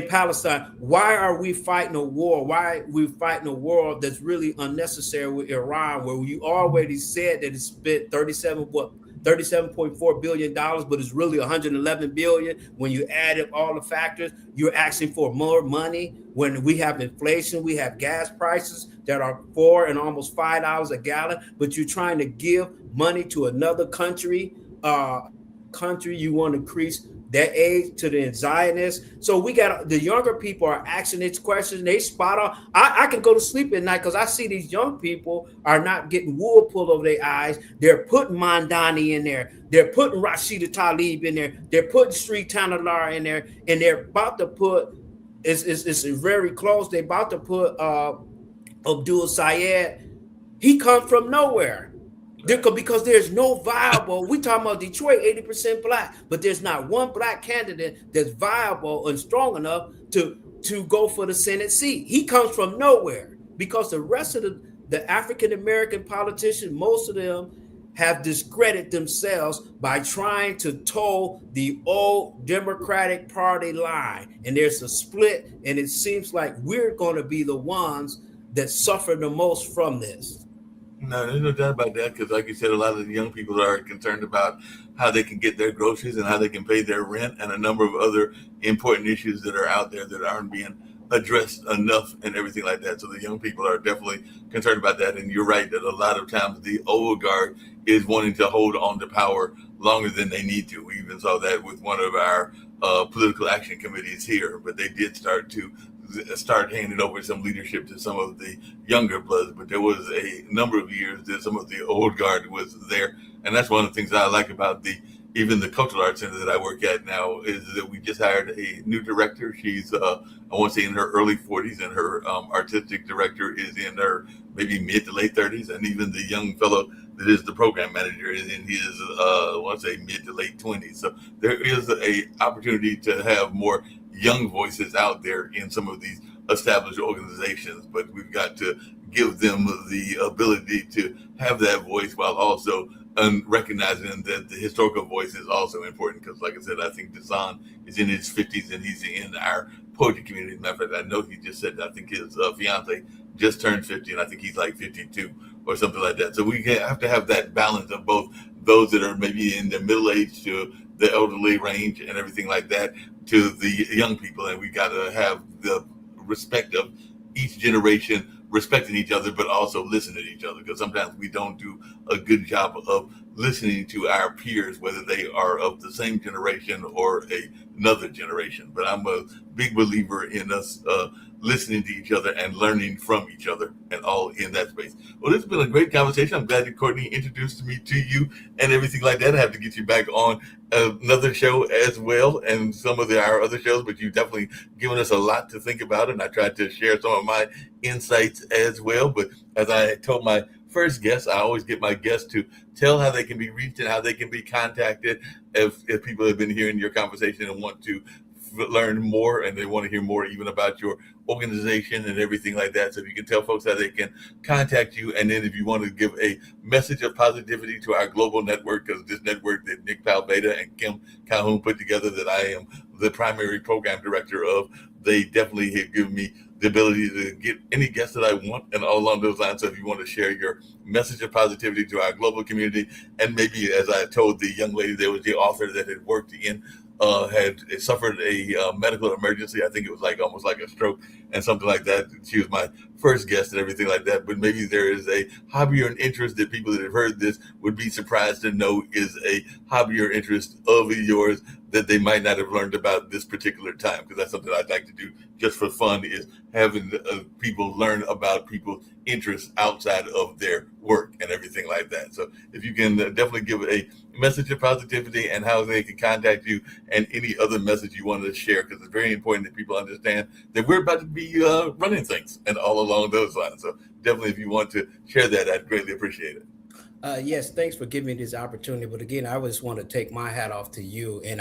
Palestine? Why are we fighting a war? Why are we fighting a war that's really unnecessary with Iran, where you already said that it spent $37.4 billion, but it's really 111 billion. When you add up all the factors, you're asking for more money when we have inflation, we have gas prices that are $4 and almost $5 a gallon, but you're trying to give money to another country. You want to increase their age to the Zionists. So we got the younger people are asking these questions. They spot on. I can go to sleep at night because I see these young people are not getting wool pulled over their eyes. They're putting Mandani in there. They're putting Rashida Tlaib in there. They're putting Sri Tanalar in there, and they're about to put. It's very close. They're about to put Abdul Sayed. He come from nowhere. Because there's no viable, we talking about Detroit, 80% Black, but there's not one Black candidate that's viable and strong enough to go for the Senate seat. He comes from nowhere because the rest of the African-American politicians, most of them have discredited themselves by trying to toe the old Democratic Party line. And there's a split, and it seems like we're going to be the ones that suffer the most from this. No, there's no doubt about that, because like you said, a lot of the young people are concerned about how they can get their groceries and how they can pay their rent, and a number of other important issues that are out there that aren't being addressed enough and everything like that. So the young people are definitely concerned about that. And you're right that a lot of times the old guard is wanting to hold on to power longer than they need to. We even saw that with one of our political action committees here, but they did start handing over some leadership to some of the younger bloods, but there was a number of years that some of the old guard was there. And that's one of the things that I like about even the Cultural Arts Center that I work at now, is that we just hired a new director. She's, I want to say in her early 40s, and her artistic director is in her maybe mid to late 30s. And even the young fellow that is the program manager is in his, I want to say mid to late 20s. So there is a opportunity to have more young voices out there in some of these established organizations, but we've got to give them the ability to have that voice while also recognizing that the historical voice is also important because, like I said, I think Desan is in his 50s and he's in our poetry community. Matter of fact, I know he just said I think his fiance just turned 50 and I think he's like 52 or something like that. So we have to have that balance of both those that are maybe in the middle age to the elderly range and everything like that to the young people. And we got to have the respect of each generation respecting each other, but also listening to each other, because sometimes we don't do a good job of listening to our peers, whether they are of the same generation or another generation. But I'm a big believer in us listening to each other and learning from each other and all in that space. Well, this has been a great conversation. I'm glad that Courtney introduced me to you and everything like that. I have to get you back on another show as well and some of our other shows, but you've definitely given us a lot to think about, and I tried to share some of my insights as well. But as I told my first guest, I always get my guests to tell how they can be reached and how they can be contacted if people have been hearing your conversation and want to learn more and they want to hear more even about your organization and everything like that. So if you can tell folks how they can contact you, and then if you want to give a message of positivity to our global network, because this network that Nick Palbeda and Kim Calhoun put together that I am the primary program director of, they definitely have given me the ability to get any guest that I want and all along those lines. So if you want to share your message of positivity to our global community, and maybe as I told the young lady, there was the author that had worked in had suffered a medical emergency. I think it was like almost like a stroke and something like that. She was my first guest and everything like that. But maybe there is a hobby or an interest that people that have heard this would be surprised to know is a hobby or interest of yours that they might not have learned about this particular time. Because that's something I'd like to do just for fun, is having people learn about people's interests outside of their work and everything like that. So if you can definitely give a message of positivity and how they can contact you and any other message you want to share, because it's very important that people understand that we're about to be running things and all along those lines. So definitely if you want to share that, I'd greatly appreciate it. Yes, thanks for giving me this opportunity. But again, I just want to take my hat off to you, and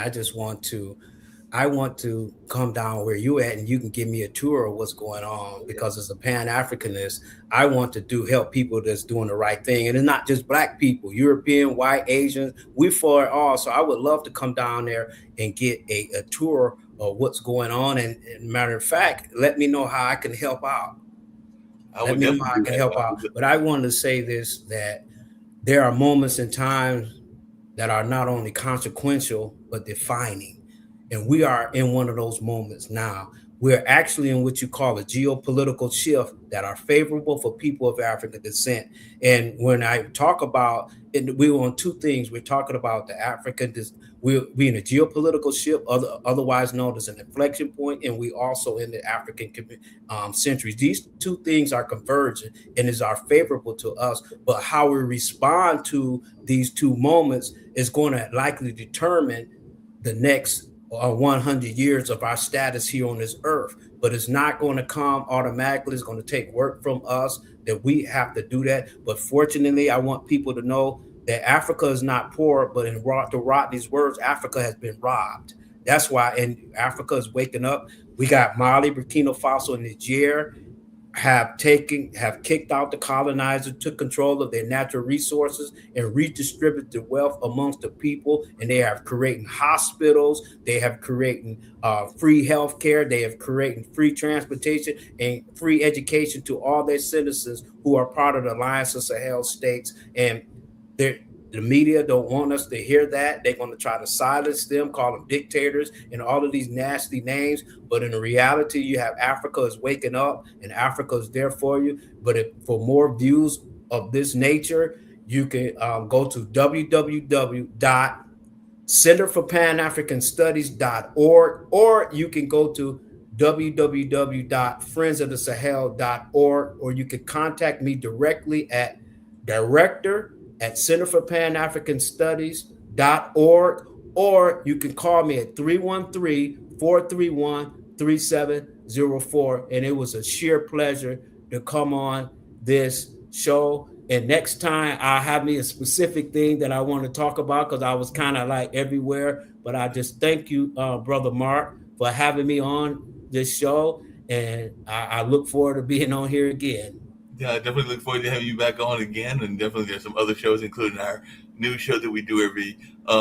I want to come down where you at, and you can give me a tour of what's going on, because as a Pan-Africanist, I want to help people that's doing the right thing. And it's not just Black people, European, white, Asians, we for it all. So I would love to come down there and get a tour of what's going on. And matter of fact, let me know how I can help out. Let me know how I can help out. But I wanted to say this, that there are moments in times that are not only consequential, but defining. And we are in one of those moments now. We're actually in what you call a geopolitical shift that are favorable for people of African descent. And when I talk about it, we were on two things. We're talking about the African, we're in a geopolitical shift, otherwise known as an inflection point, and we also in the African centuries. These two things are converging and are favorable to us, but how we respond to these two moments is going to likely determine the next 100 years of our status here on this earth. But it's not going to come automatically. It's going to take work from us, that we have to do that. But fortunately, I want people to know that Africa is not poor, but in Rodney's words, Africa has been robbed. That's why, and Africa is waking up. We got Mali, Burkina Faso, and Niger have kicked out the colonizer, took control of their natural resources and redistributed the wealth amongst the people. And they have created hospitals, they have created free healthcare, they have created free transportation and free education to all their citizens who are part of the Alliance of Sahel states. And the media don't want us to hear that. They're going to try to silence them, call them dictators and all of these nasty names. But in reality, you have Africa is waking up, and Africa is there for you. But for more views of this nature, you can go to www.centerforpanafricanstudies.org, or you can go to www.friendsofthesahel.org, or you can contact me directly at director@centerforpanafricanstudies.org, or you can call me at 313-431-3704. And it was a sheer pleasure to come on this show. And next time I'll have me a specific thing that I want to talk about, because I was kind of like everywhere. But I just thank you, Brother Mark, for having me on this show. And I look forward to being on here again. Yeah, I definitely look forward to having you back on again. And definitely there's some other shows, including our new show that we do every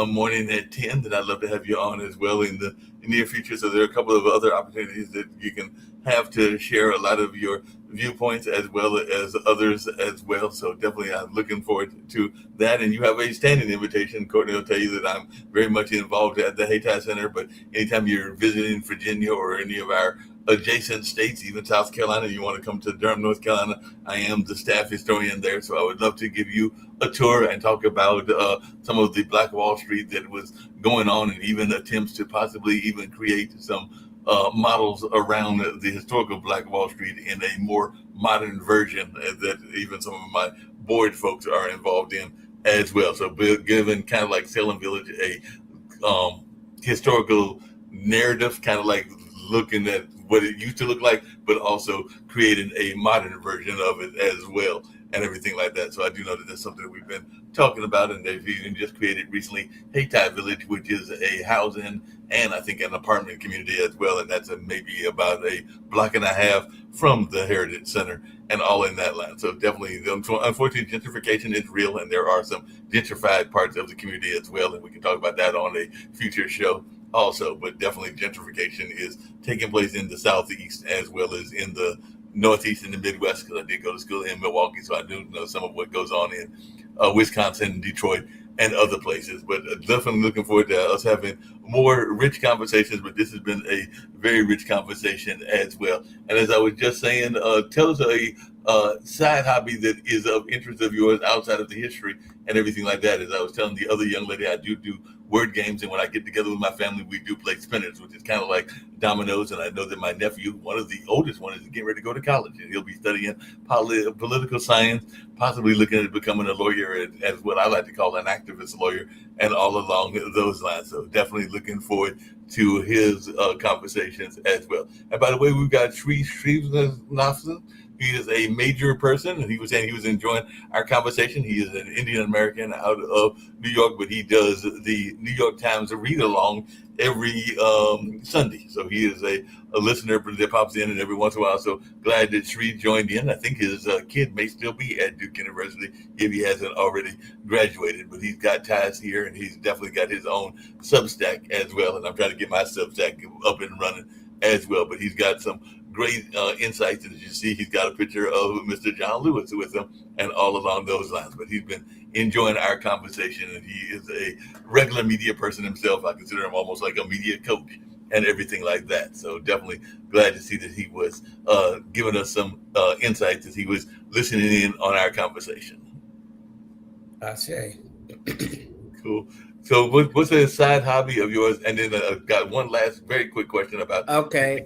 morning at 10 that I'd love to have you on as well in the near future. So there are a couple of other opportunities that you can have to share a lot of your viewpoints as well as others as well. So definitely I'm looking forward to that. And you have a standing invitation. Courtney will tell you that I'm very much involved at the Hayti Center, but anytime you're visiting Virginia or any of our adjacent states, even South Carolina, you want to come to Durham, North Carolina, I am the staff historian there, so I would love to give you a tour and talk about some of the Black Wall Street that was going on, and even attempts to possibly even create some models around the historical Black Wall Street in a more modern version that even some of my board folks are involved in as well. So given kind of like Salem Village a historical narrative, kind of like looking at what it used to look like, but also creating a modern version of it as well and everything like that. So I do know that that's something that we've been talking about, and they've even just created recently Hayti Village, which is a housing and I think an apartment community as well. And that's maybe about a block and a half from the Heritage Center and all in that line. So definitely, unfortunately, gentrification is real, and there are some gentrified parts of the community as well. And we can talk about that on a future show also, but definitely gentrification is taking place in the Southeast as well as in the Northeast and the Midwest, because I did go to school in Milwaukee, so I do know some of what goes on in Wisconsin, Detroit, and other places. But definitely looking forward to us having more rich conversations, but this has been a very rich conversation as well. And as I was just saying, tell us a side hobby that is of interest of yours outside of the history and everything like that. As I was telling the other young lady, I do word games, and when I get together with my family, we do play spinners, which is kind of like dominoes. And I know that my nephew, one of the oldest one, is getting ready to go to college, and he'll be studying political science, possibly looking at becoming a lawyer, as what I like to call an activist lawyer, and all along those lines. So definitely looking forward to his conversations as well. And by the way, we've got Sri Srinivasan. He is a major person, and he was saying he was enjoying our conversation. He is an Indian American out of New York, but he does the New York Times read along every Sunday. So he is a listener that pops in and every once in a while. So glad that Sri joined in. I think his kid may still be at Duke University if he hasn't already graduated, but he's got ties here, and he's definitely got his own Substack as well. And I'm trying to get my Substack up and running as well, but he's got some great insights. And as you see, he's got a picture of Mr. John Lewis with him and all along those lines. But he's been enjoying our conversation, and he is a regular media person himself. I consider him almost like a media coach and everything like that. So definitely glad to see that he was giving us some insights as he was listening in on our conversation. I say. Cool. So what's a side hobby of yours? And then I've got one last very quick question about. Okay.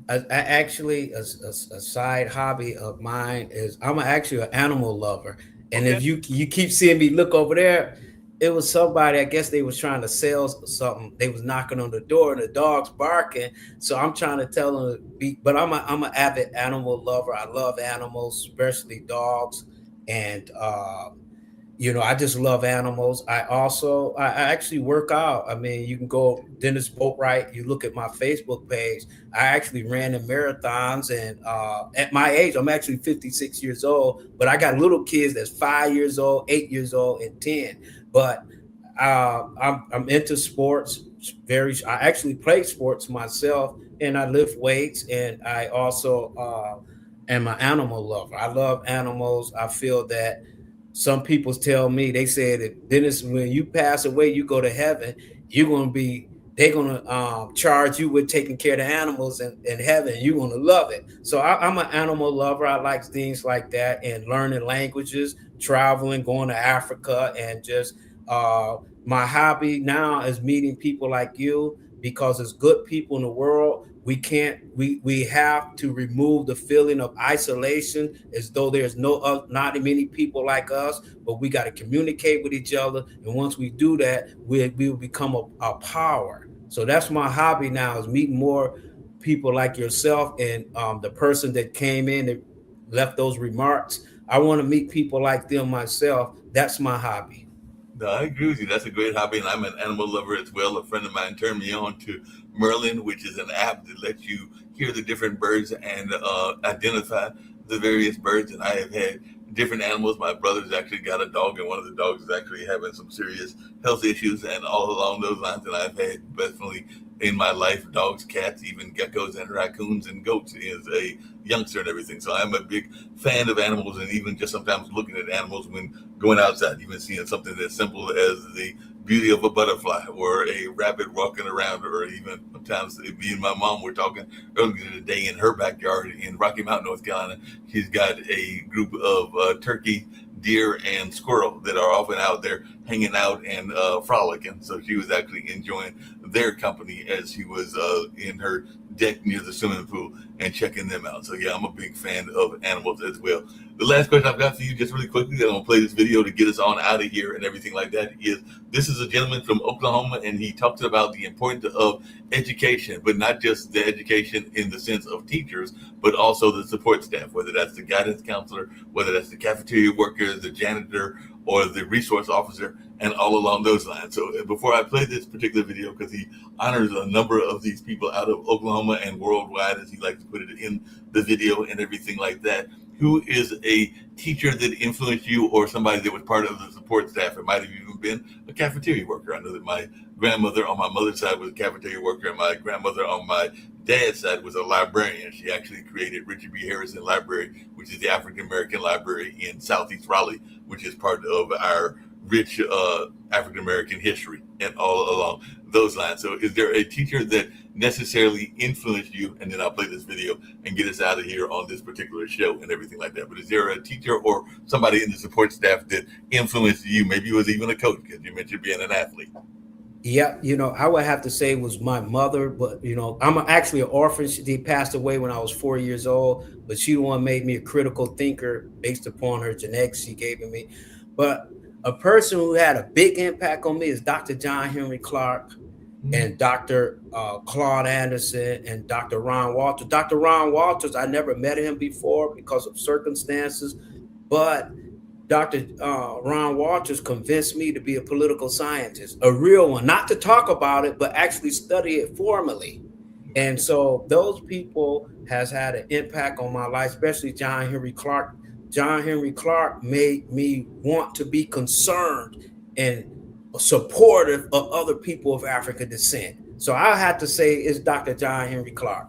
I actually, a side hobby of mine is I'm actually an animal lover. And Okay. if you keep seeing me look over there, it was somebody, I guess they was trying to sell something. They was knocking on the door and the dog's barking. So I'm trying to tell them but I'm an avid animal lover. I love animals, especially dogs. And I just love animals. I actually work out. I mean, you can go Dennis Boatwright. You look at my Facebook page. I actually ran in marathons, and at my age, I'm actually 56 years old. But I got little kids that's 5 years old, 8 years old, and 10. But I'm into sports. I actually play sports myself, and I lift weights, and I also am an animal lover. I love animals. I feel that. Some people tell me, they said that Dennis, when you pass away, you go to heaven, they're going to charge you with taking care of the animals in heaven. You're going to love it. So I'm an animal lover. I like things like that, and learning languages, traveling, going to Africa, and just my hobby now is meeting people like you, because there's good people in the world. We have to remove the feeling of isolation, as though there's not many people like us, but we got to communicate with each other. And once we do that, we will become a power. So that's my hobby now, is meeting more people like yourself, and the person that came in and left those remarks. I want to meet people like them myself. That's my hobby. No, I agree with you. That's a great hobby, and I'm an animal lover as well. A friend of mine turned me on to Merlin, which is an app that lets you hear the different birds and identify the various birds, and I have had different animals. My brother's actually got a dog, and one of the dogs is actually having some serious health issues, and all along those lines. And I've had definitely in my life dogs, cats, even geckos, and raccoons and goats as a youngster and everything. So I'm a big fan of animals, and even just sometimes looking at animals when going outside, even seeing something as simple as the beauty of a butterfly or a rabbit walking around, or even sometimes me and my mom were talking earlier today in her backyard in Rocky Mount, North Carolina. She's got a group of turkey, deer, and squirrel that are often out there hanging out and frolicking. So she was actually enjoying their company as she was in her deck near the swimming pool and checking them out. So yeah, I'm a big fan of animals as well. The last question I've got for you, just really quickly, I'm gonna play this video to get us on out of here and everything like that, is this is a gentleman from Oklahoma, and he talks about the importance of education, but not just the education in the sense of teachers, but also the support staff, whether that's the guidance counselor, whether that's the cafeteria worker, the janitor, or the resource officer, and all along those lines. So before I play this particular video, because he honors a number of these people out of Oklahoma and worldwide, as he likes to put it in the video and everything like that, who is a teacher that influenced you, or somebody that was part of the support staff? It might have even been a cafeteria worker. I know that my grandmother on my mother's side was a cafeteria worker, and my grandmother on my dad's side was a librarian. She actually created Richard B. Harrison Library, which is the African American library in Southeast Raleigh, which is part of our rich African American history and all along those lines. So is there a teacher that necessarily influenced you? And then I'll play this video and get us out of here on this particular show and everything like that. But is there a teacher or somebody in the support staff that influenced you? Maybe it was even a coach, because you mentioned being an athlete. Yeah, I would have to say it was my mother, but I'm actually an orphan. She passed away when I was 4 years old, but she the one made me a critical thinker based upon her genetics she gave me. But a person who had a big impact on me is Dr. John Henry Clark and Dr. Claude Anderson and Dr. Ron Walters. Dr. Ron Walters, I never met him before because of circumstances, but Dr. Ron Walters convinced me to be a political scientist, a real one, not to talk about it, but actually study it formally. And so those people has had an impact on my life, especially John Henry Clark. John Henry Clark made me want to be concerned and supportive of other people of African descent. So I have to say it's Dr. John Henry Clark.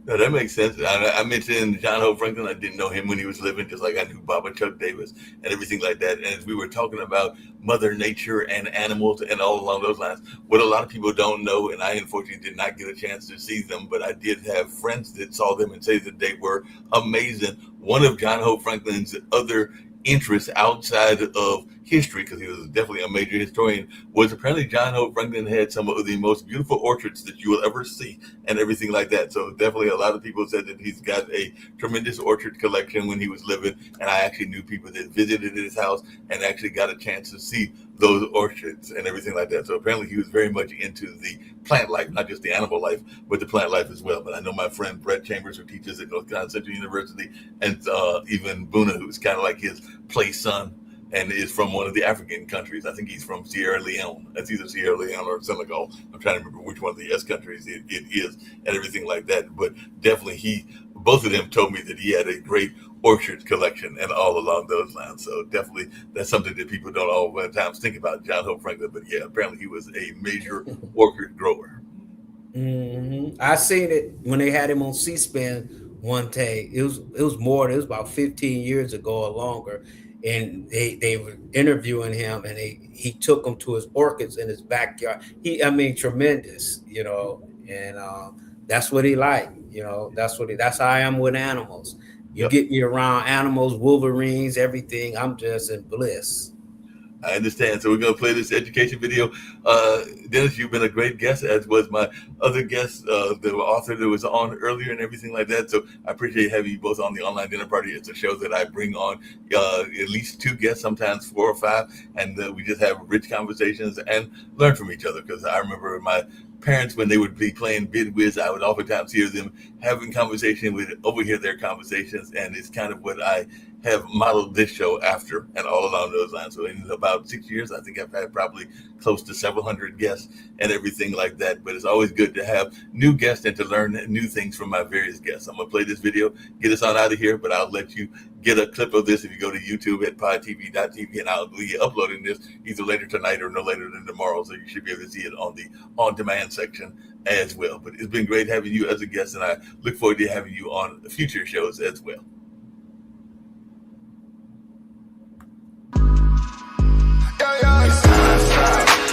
No, that makes sense. I mentioned John Hope Franklin. I didn't know him when he was living, just like I knew Baba Chuck Davis and everything like that. And as we were talking about Mother Nature and animals and all along those lines, what a lot of people don't know, and I unfortunately did not get a chance to see them, but I did have friends that saw them and say that they were amazing. One of John Hope Franklin's other interests outside of history, because he was definitely a major historian, was apparently John Hope Franklin had some of the most beautiful orchards that you will ever see and everything like that. So definitely a lot of people said that he's got a tremendous orchard collection when he was living, and I actually knew people that visited his house and actually got a chance to see those orchards and everything like that. So apparently he was very much into the plant life, not just the animal life, but the plant life as well. But I know my friend Brett Chambers, who teaches at North Carolina Central University, and even Buna, who's kind of like his play son, and is from one of the African countries. I think he's from Sierra Leone. That's either Sierra Leone or Senegal. I'm trying to remember which one of the S countries it is and everything like that. But definitely both of them told me that he had a great orchard collection and all along those lines. So definitely that's something that people don't oftentimes think about, John Hope Franklin. But yeah, apparently he was a major orchard grower. Mm-hmm. I seen it when they had him on C-SPAN one day. It was about 15 years ago or longer. And they were interviewing him, and he took them to his orchids in his backyard. Tremendous, and that's what he liked. That's how I am with animals. You get me around animals, Wolverines, everything. I'm just in bliss. I understand. So we're going to play this education video. Dennis, you've been a great guest, as was my other guest, the author that was on earlier and everything like that. So I appreciate having you both on the Online Dinner Party. It's a show that I bring on at least 2 guests, sometimes 4 or 5, and we just have rich conversations and learn from each other. Because I remember my parents, when they would be playing Bid Whiz, I would oftentimes hear them having conversation, overhear their conversations, and it's kind of what I have modeled this show after, and all along those lines. So in about 6 years, I think I've had probably close to several hundred guests and everything like that. But it's always good to have new guests and to learn new things from my various guests. I'm gonna play this video, get us on out of here, but I'll let you get a clip of this if you go to YouTube at podtv.tv, and I'll be uploading this either later tonight or no later than tomorrow. So you should be able to see it on the on-demand section as well. But it's been great having you as a guest, and I look forward to having you on future shows as well.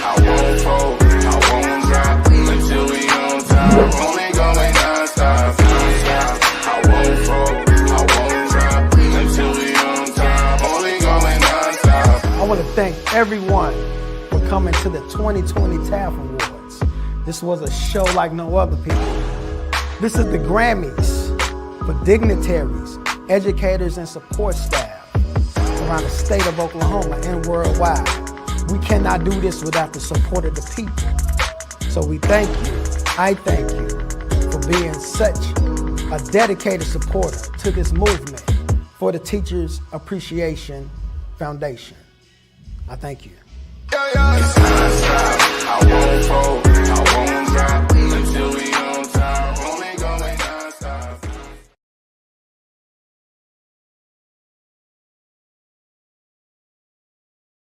I won't fold, I won't drop until we on top. Only going non-stop. I won't fold, I won't drop until we on top. Only going non-stop. I want to thank everyone for coming to the 2020 TAF Awards. This was a show like no other, people. This is the Grammys for dignitaries, educators, and support staff around the state of Oklahoma and worldwide. We cannot do this without the support of the people. So we thank you. I thank you for being such a dedicated supporter to this movement for the Teachers Appreciation Foundation. I thank you.